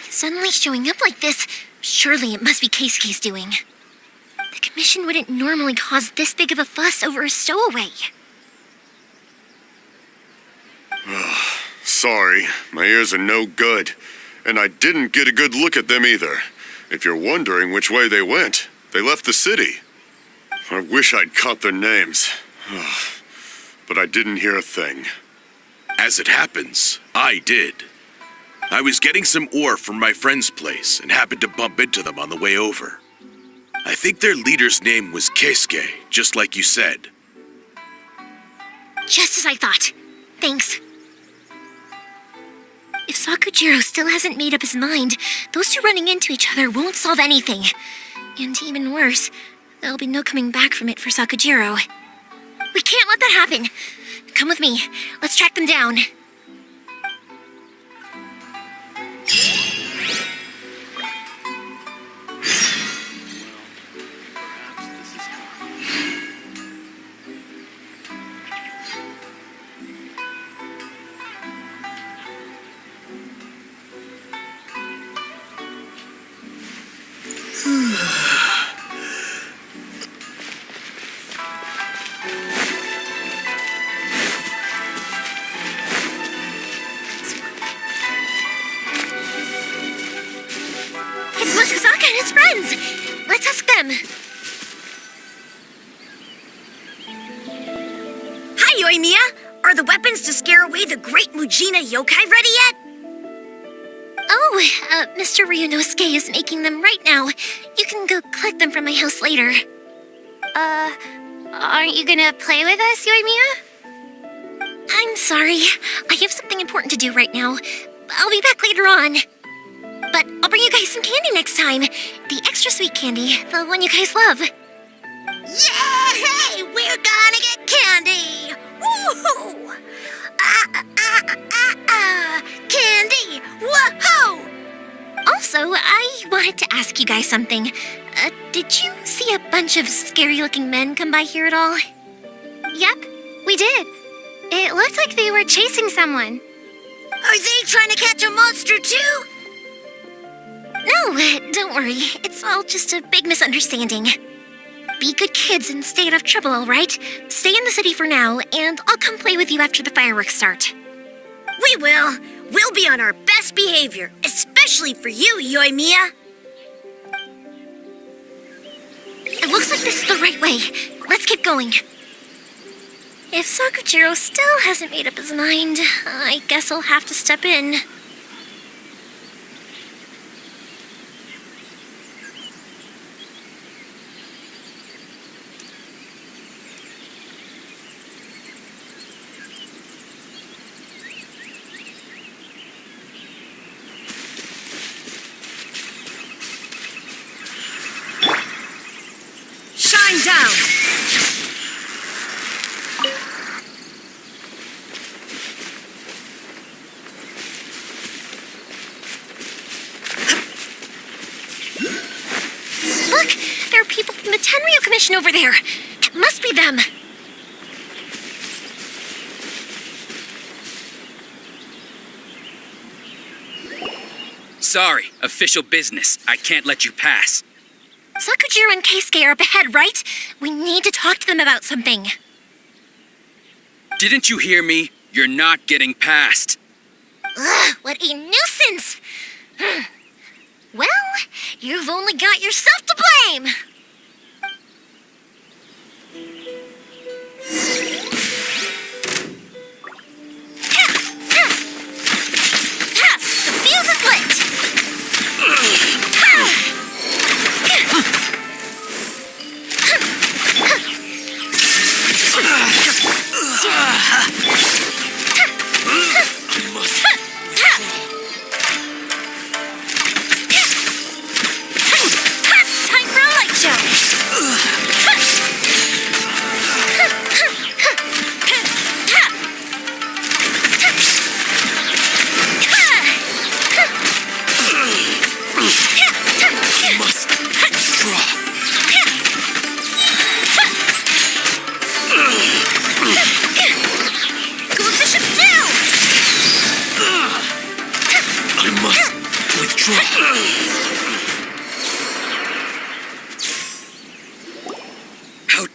Suddenly showing up like this, surely it must be Keisuke's doing. The commission wouldn't normally cause this big of a fuss over a stowaway. Sorry, my ears are no good. And I didn't get a good look at them either. If you're wondering which way they went, they left the city. I wish I'd caught their names. But I didn't hear a thing. As it happens, I did. I was getting some ore from my friend's place and happened to bump into them on the way over. I think their leader's name was Keisuke, just like you said. Just as I thought. Thanks. If Sakujiro still hasn't made up his mind, those two running into each other won't solve anything. And even worse, there'll be no coming back from it for Sakujiro. We can't let that happen. Come with me. Let's track them down. It's Masazaka and his friends. Let's ask them. Hi, Yoimiya. Are the weapons to scare away the great Mujina yokai ready yet? Oh, Mr. Ryunosuke is making them right now. You can go collect them from my house later. Aren't you gonna play with us, Yoimiya? I'm sorry. I have something important to do right now. I'll be back later on. But I'll bring you guys some candy next time. The extra sweet candy, the one you guys love. Yay! We're gonna get candy! Woohoo! Candy! Woohoo! Also, I wanted to ask you guys something. Did you see a bunch of scary-looking men come by here at all? Yep, we did. It looked like they were chasing someone. Are they trying to catch a monster too? No, don't worry. It's all just a big misunderstanding. Be good kids and stay out of trouble, all right? Stay in the city for now, and I'll come play with you after the fireworks start. We will. We'll be on our best behavior, especially for you, Yoimiya. It looks like this is the right way. Let's keep going. If Sakujiro still hasn't made up his mind, I guess I'll have to step in. Shine down! Look! There are people from the Tenryu Commission over there! It must be them! Sorry, official business. I can't let you pass. Sakujiro and Keisuke are up ahead, right? We need to talk to them about something. Didn't you hear me? You're not getting past. Ugh, what a nuisance! Well, you've only got yourself to blame! The fuse is lit! Time for a light show!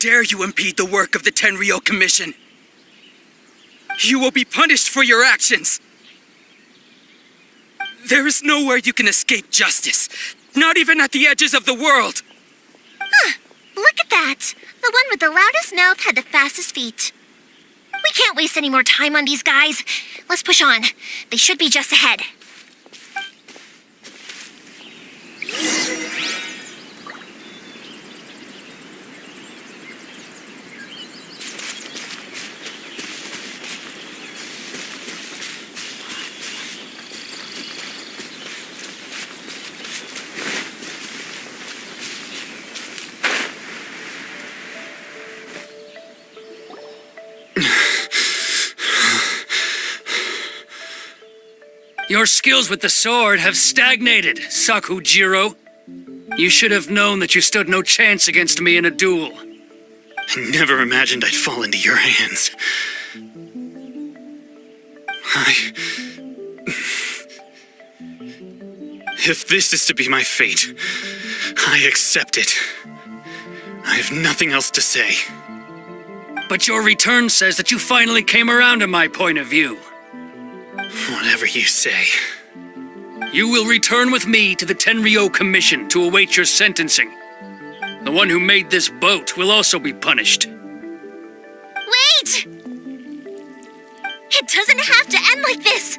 dare you impede the work of the Tenryou Commission? You will be punished for your actions. There is nowhere you can escape justice, not even at the edges of the world. Huh, look at that. The one with the loudest mouth had the fastest feet. We can't waste any more time on these guys. Let's push on. They should be just ahead. Your skills with the sword have stagnated, Sakujiro. You should have known that you stood no chance against me in a duel. I never imagined I'd fall into your hands. If this is to be my fate, I accept it. I have nothing else to say. But your return says that you finally came around to my point of view. Whatever you say. You will return with me to the Tenryou Commission to await your sentencing. The one who made this boat will also be punished. Wait! It doesn't have to end like this.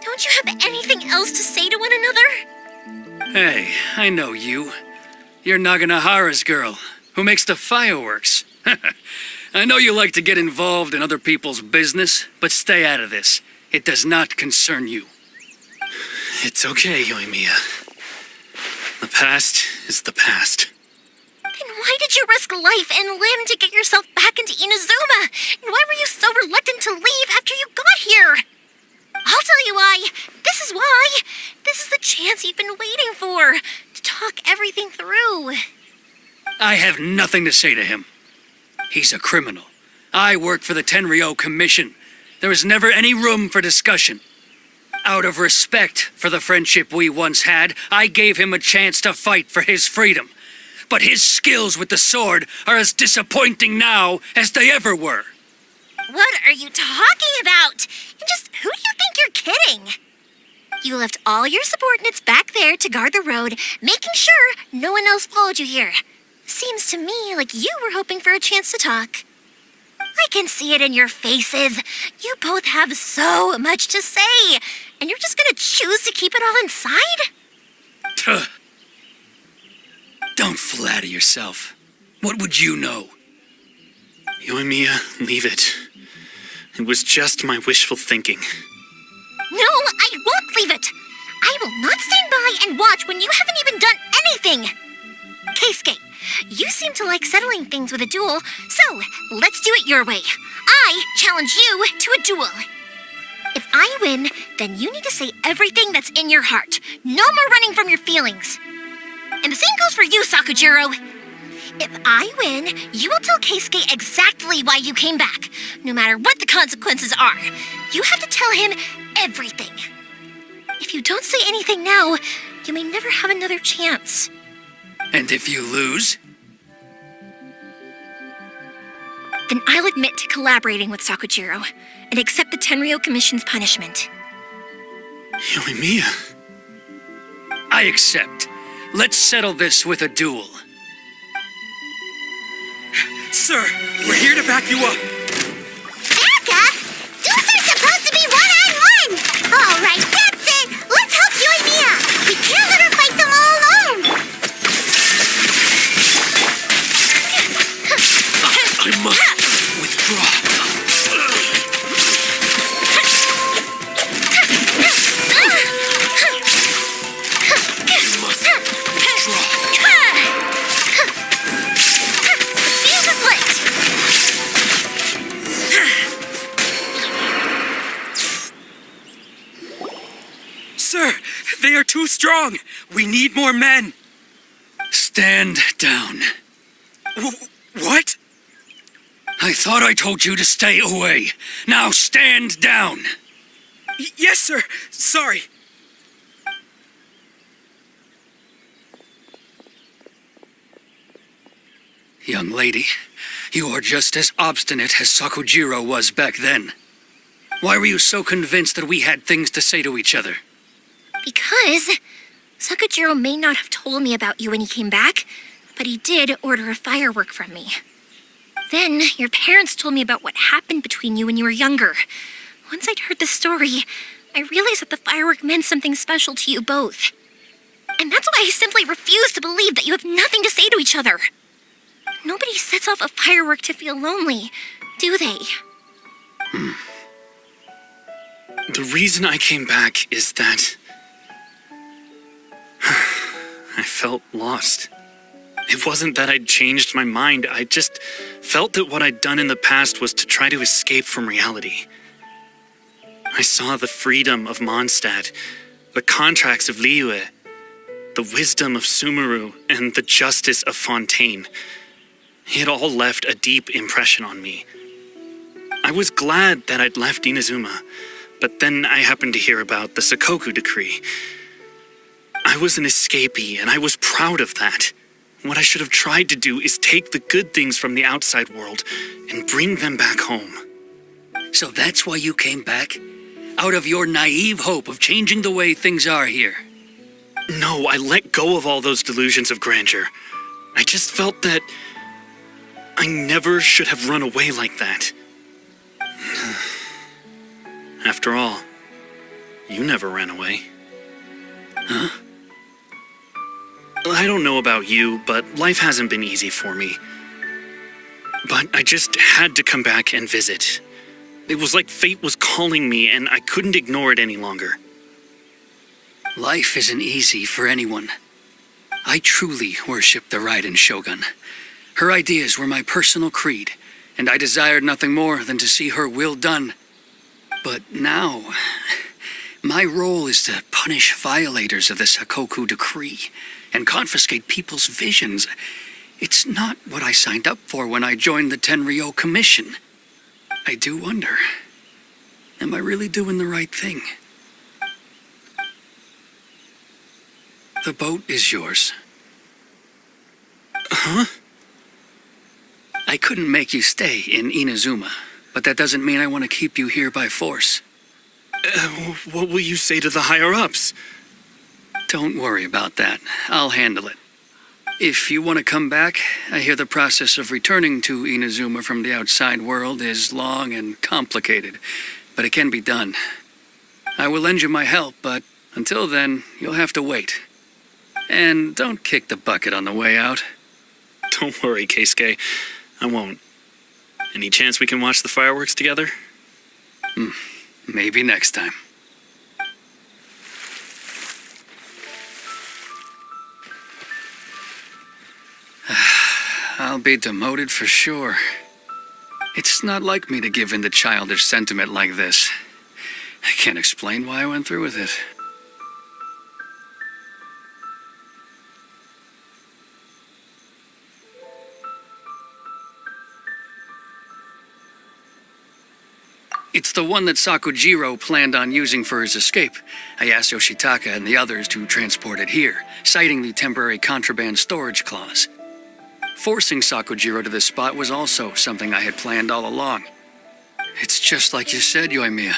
Don't you have anything else to say to one another? Hey, I know you. You're Naganahara's girl, who makes the fireworks. I know you like to get involved in other people's business, but stay out of this. It does not concern you. It's okay, Yoimiya. The past is the past. Then why did you risk life and limb to get yourself back into Inazuma? And why were you so reluctant to leave after you got here? I'll tell you why. This is why. This is the chance you've been waiting for, to talk everything through. I have nothing to say to him. He's a criminal. I work for the Tenryou Commission. There was never any room for discussion. Out of respect for the friendship we once had, I gave him a chance to fight for his freedom. But his skills with the sword are as disappointing now as they ever were. What are you talking about? And just who do you think you're kidding? You left all your subordinates back there to guard the road, making sure no one else followed you here. Seems to me like you were hoping for a chance to talk. I can see it in your faces. You both have so much to say, and you're just gonna choose to keep it all inside? Tuh. Don't flatter yourself. What would you know? Yoimiya, leave it. It was just my wishful thinking. No, I won't leave it. I will not stand by and watch when you haven't even done anything. Keisuke, you seem to like settling things with a duel, so let's do it your way. I challenge you to a duel. If I win, then you need to say everything that's in your heart. No more running from your feelings. And the same goes for you, Sakujiro. If I win, you will tell Keisuke exactly why you came back, no matter what the consequences are. You have to tell him everything. If you don't say anything now, you may never have another chance. And if you lose? Then I'll admit to collaborating with Sakujiro and accept the Tenryou Commission's punishment. Yoimiya. I accept. Let's settle this with a duel. Sir, we're here to back you up. Backup? Duels are supposed to be one-on-one! All right, that's it! Let's help Yoimiya! We can't let her fight them all alone! I must withdraw. Fuse is lit! Sir, they are too strong. We need more men. Stand down. What? I thought I told you to stay away. Now stand down. Yes, sir. Sorry. Young lady, You are just as obstinate as Sakujiro was back then. Why were you so convinced that we had things to say to each other? Because Sakujiro may not have told me about you when he came back, but he did order a firework from me. Then your parents told me about what happened between you when you were younger. Once I'd heard the story, I realized that the firework meant something special to you both. And that's why I simply refuse to believe that you have nothing to say to each other. Nobody sets off a firework to feel lonely, do they? The reason I came back is that I felt lost. It wasn't that I'd changed my mind, I just felt that what I'd done in the past was to try to escape from reality. I saw the freedom of Mondstadt, the contracts of Liyue, the wisdom of Sumeru, and the justice of Fontaine. It all left a deep impression on me. I was glad that I'd left Inazuma, but then I happened to hear about the Sakoku decree. I was an escapee, and I was proud of that. What I should have tried to do is take the good things from the outside world and bring them back home. So that's why you came back? Out of your naive hope of changing the way things are here? No, I let go of all those delusions of grandeur. I just felt that I never should have run away like that. After all, you never ran away. Huh? I don't know about you, but life hasn't been easy for me. But I just had to come back and visit. It was like fate was calling me, and I couldn't ignore it any longer. Life isn't easy for anyone. I truly worship the Raiden Shogun. Her ideas were my personal creed, and I desired nothing more than to see her will done. But now, my role is to punish violators of the Sakoku decree and confiscate people's visions. It's not what I signed up for when I joined the Tenryo Commission. I do wonder, am I really doing the right thing? The boat is yours. Huh? I couldn't make you stay in Inazuma, but that doesn't mean I want to keep you here by force. What will you say to the higher-ups? Don't worry about that. I'll handle it. If you want to come back, I hear the process of returning to Inazuma from the outside world is long and complicated, but it can be done. I will lend you my help, but until then, you'll have to wait. And don't kick the bucket on the way out. Don't worry, Keisuke. I won't. Any chance we can watch the fireworks together? Maybe next time. I'll be demoted for sure. It's not like me to give in to childish sentiment like this. I can't explain why I went through with it. It's the one that Sakujiro planned on using for his escape. I asked Yoshitaka and the others to transport it here, citing the temporary contraband storage clause. Forcing Sakujiro to this spot was also something I had planned all along. It's just like you said, Yoimiya.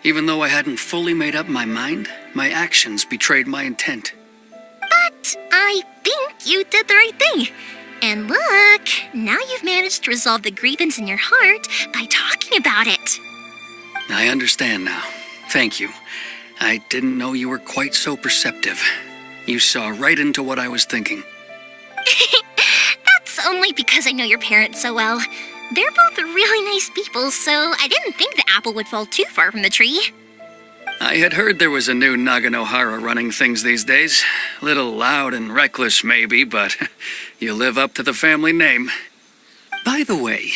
Even though I hadn't fully made up my mind, my actions betrayed my intent. But I think you did the right thing. And look, now you've managed to resolve the grievance in your heart by talking about it. I understand now. Thank you. I didn't know you were quite so perceptive. You saw right into what I was thinking. That's only because I know your parents so well. They're both really nice people, so I didn't think the apple would fall too far from the tree. I had heard there was a new Naganohara running things these days. Little loud and reckless, maybe, but you live up to the family name. By the way,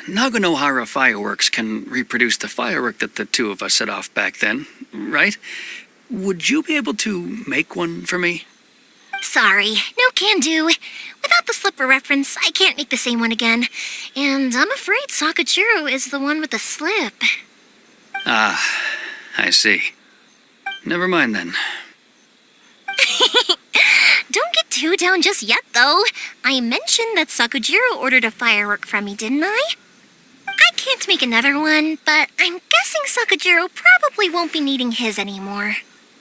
Naganohara fireworks can reproduce the firework that the two of us set off back then, right? Would you be able to make one for me? Sorry, no can do. Without the slipper reference, I can't make the same one again. And I'm afraid Sakujiro is the one with the slip. Ah, I see. Never mind then. Don't get too down just yet, though. I mentioned that Sakujiro ordered a firework from me, didn't I? I can't make another one, but I'm guessing Sakujiro probably won't be needing his anymore.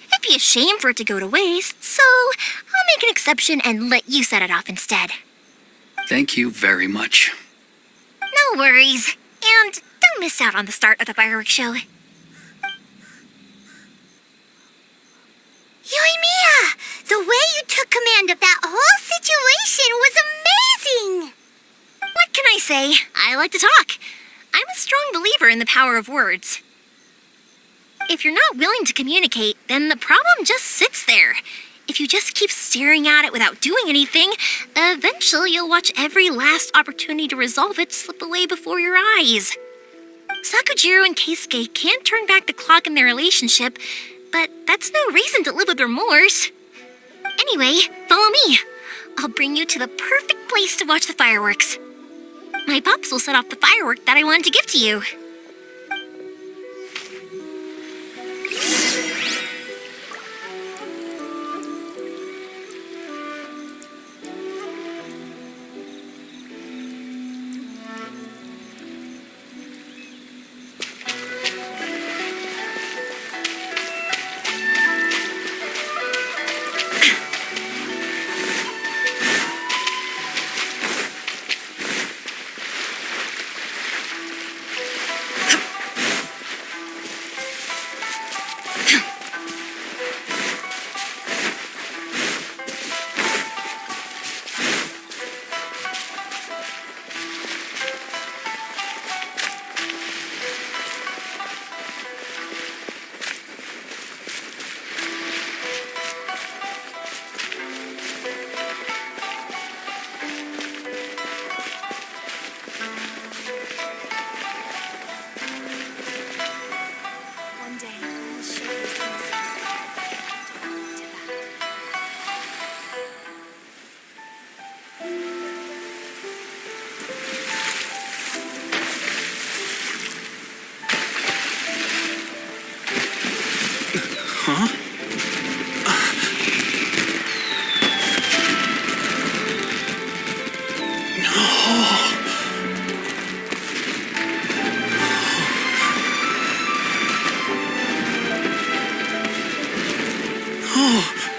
It'd be a shame for it to go to waste, so I'll make an exception and let you set it off instead. Thank you very much. No worries. And don't miss out on the start of the fireworks show. Yoimiya! The way you took command of that whole situation was amazing! What can I say? I like to talk. I'm a strong believer in the power of words. If you're not willing to communicate, then the problem just sits there. If you just keep staring at it without doing anything, eventually you'll watch every last opportunity to resolve it slip away before your eyes. Sakujiro and Keisuke can't turn back the clock in their relationship, but that's no reason to live with remorse. Anyway, follow me. I'll bring you to the perfect place to watch the fireworks. My pops will set off the firework that I wanted to give to you.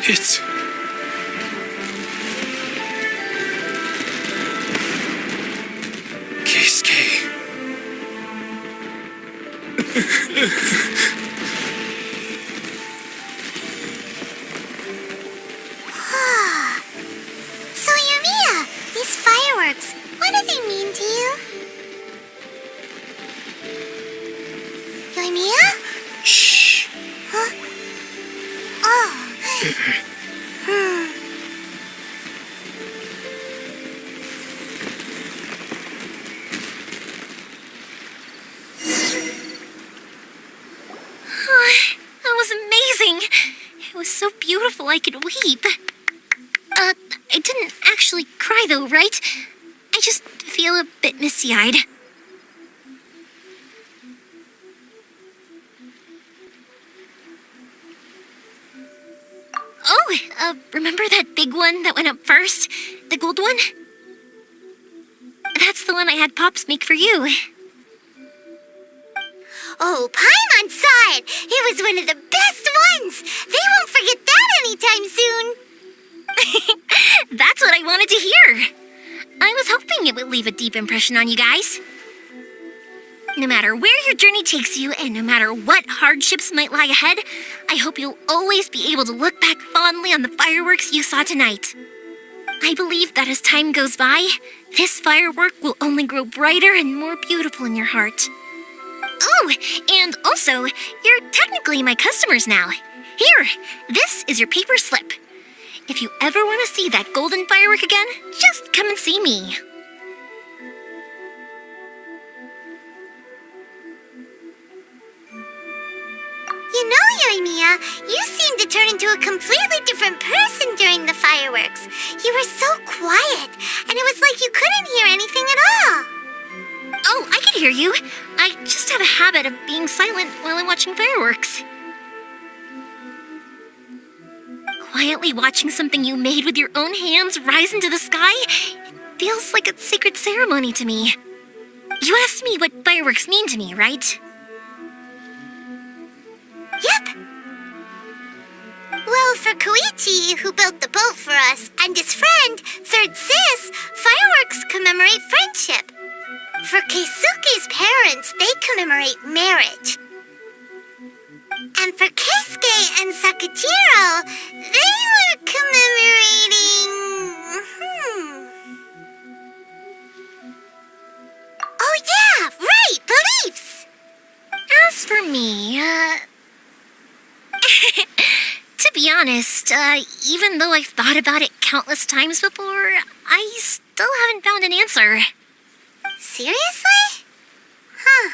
It's... Keisuke. So, Yoimiya, these fireworks, what do they mean to you? Yoimiya? Shh. Huh? Oh. That was amazing. It was so beautiful I could weep. I didn't actually cry though, right? I just feel a bit misty-eyed. Oh, remember that big one that went up first? The gold one? That's the one I had Pops make for you. Oh, Paimon saw it! It was one of the best ones! They won't forget that anytime soon! That's what I wanted to hear! I was hoping it would leave a deep impression on you guys. No matter where your journey takes you, and no matter what hardships might lie ahead, I hope you'll always be able to look back fondly on the fireworks you saw tonight. I believe that as time goes by, this firework will only grow brighter and more beautiful in your heart. Oh, and also, you're technically my customers now. Here, this is your paper slip. If you ever want to see that golden firework again, just come and see me. You know, Yoimiya, you seemed to turn into a completely different person during the fireworks. You were so quiet, and it was like you couldn't hear anything at all. Oh, I can hear you. I just have a habit of being silent while I'm watching fireworks. quietly watching something you made with your own hands rise into the sky, it feels like a sacred ceremony to me. You asked me what fireworks mean to me, right? Yep. Well, for Koichi, who built the boat for us, and his friend, Third Sis, fireworks commemorate friendship. For Keisuke's parents, they commemorate marriage. And for Keisuke and Sakajiro, they were commemorating... Oh yeah, right, beliefs! As for me, to be honest, even though I've thought about it countless times before, I still haven't found an answer. Seriously? Huh.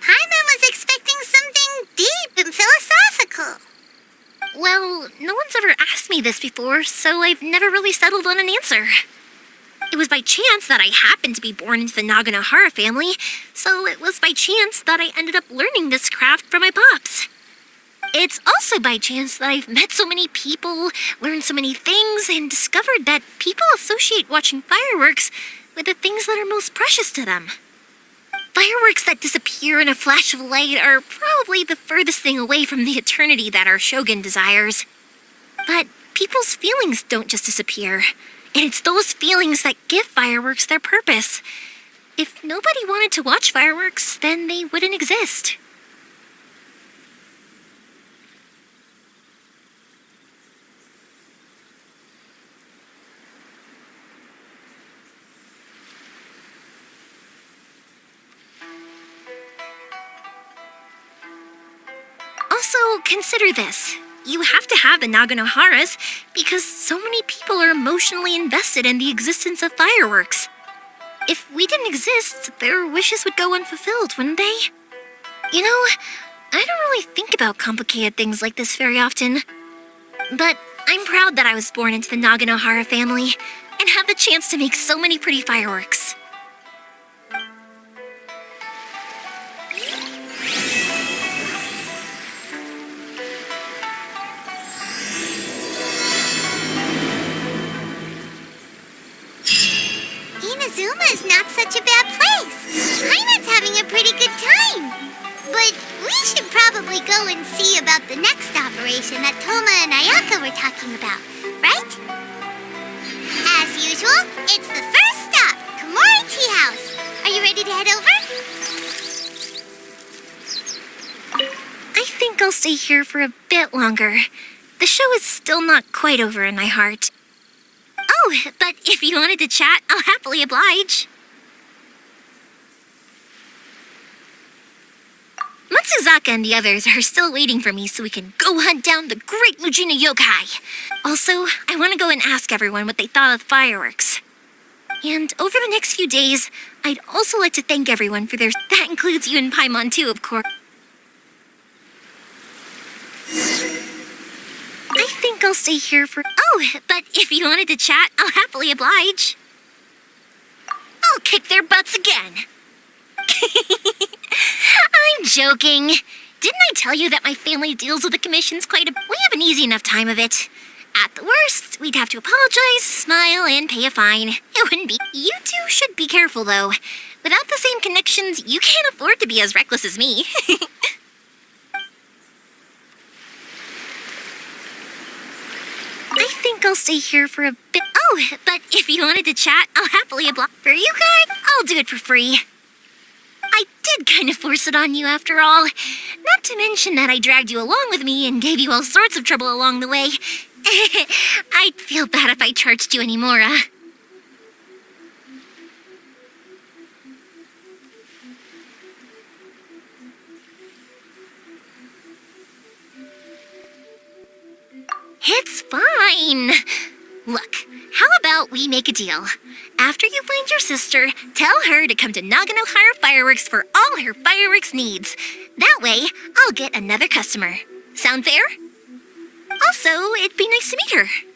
Paimon was expecting something deep and philosophical. Well, no one's ever asked me this before, so I've never really settled on an answer. It was by chance that I happened to be born into the Naganohara family, so it was by chance that I ended up learning this craft from my pops. It's also by chance that I've met so many people, learned so many things, and discovered that people associate watching fireworks with the things that are most precious to them. Fireworks that disappear in a flash of light are probably the furthest thing away from the eternity that our shogun desires. But people's feelings don't just disappear, and it's those feelings that give fireworks their purpose. If nobody wanted to watch fireworks, then they wouldn't exist. Also, consider this. You have to have the Naganoharas because so many people are emotionally invested in the existence of fireworks. If we didn't exist, their wishes would go unfulfilled, wouldn't they? You know, I don't really think about complicated things like this very often. But I'm proud that I was born into the Naganohara family and have the chance to make so many pretty fireworks. Inazuma is not such a bad place. Paimon's having a pretty good time. But we should probably go and see about the next operation that Toma and Ayaka were talking about, right? As usual, it's the first stop, Komori Tea House. Are you ready to head over? I think I'll stay here for a bit longer. The show is still not quite over in my heart. Oh, but if you wanted to chat, I'll happily oblige. Matsuzaka and the others are still waiting for me so we can go hunt down the great Mujina yokai. Also, I want to go and ask everyone what they thought of the fireworks. And over the next few days, I'd also like to thank everyone for theirs. That includes you and Paimon too, of course. I think I'll stay here for... Oh, but if you wanted to chat, I'll happily oblige. I'll kick their butts again. I'm joking. Didn't I tell you that my family deals with the commissions quite a... We have an easy enough time of it. At the worst, we'd have to apologize, smile, and pay a fine. It wouldn't be... You two should be careful, though. Without the same connections, you can't afford to be as reckless as me. I think I'll stay here for a bit. Oh, but if you wanted to chat, I'll happily oblige. For you guys, I'll do it for free. I did kind of force it on you after all. Not to mention that I dragged you along with me and gave you all sorts of trouble along the way. I'd feel bad if I charged you any more, It's fine. Look, how about we make a deal? After you find your sister, tell her to come to Naganohara Fireworks for all her fireworks needs. That way, I'll get another customer. Sound fair? Also, it'd be nice to meet her.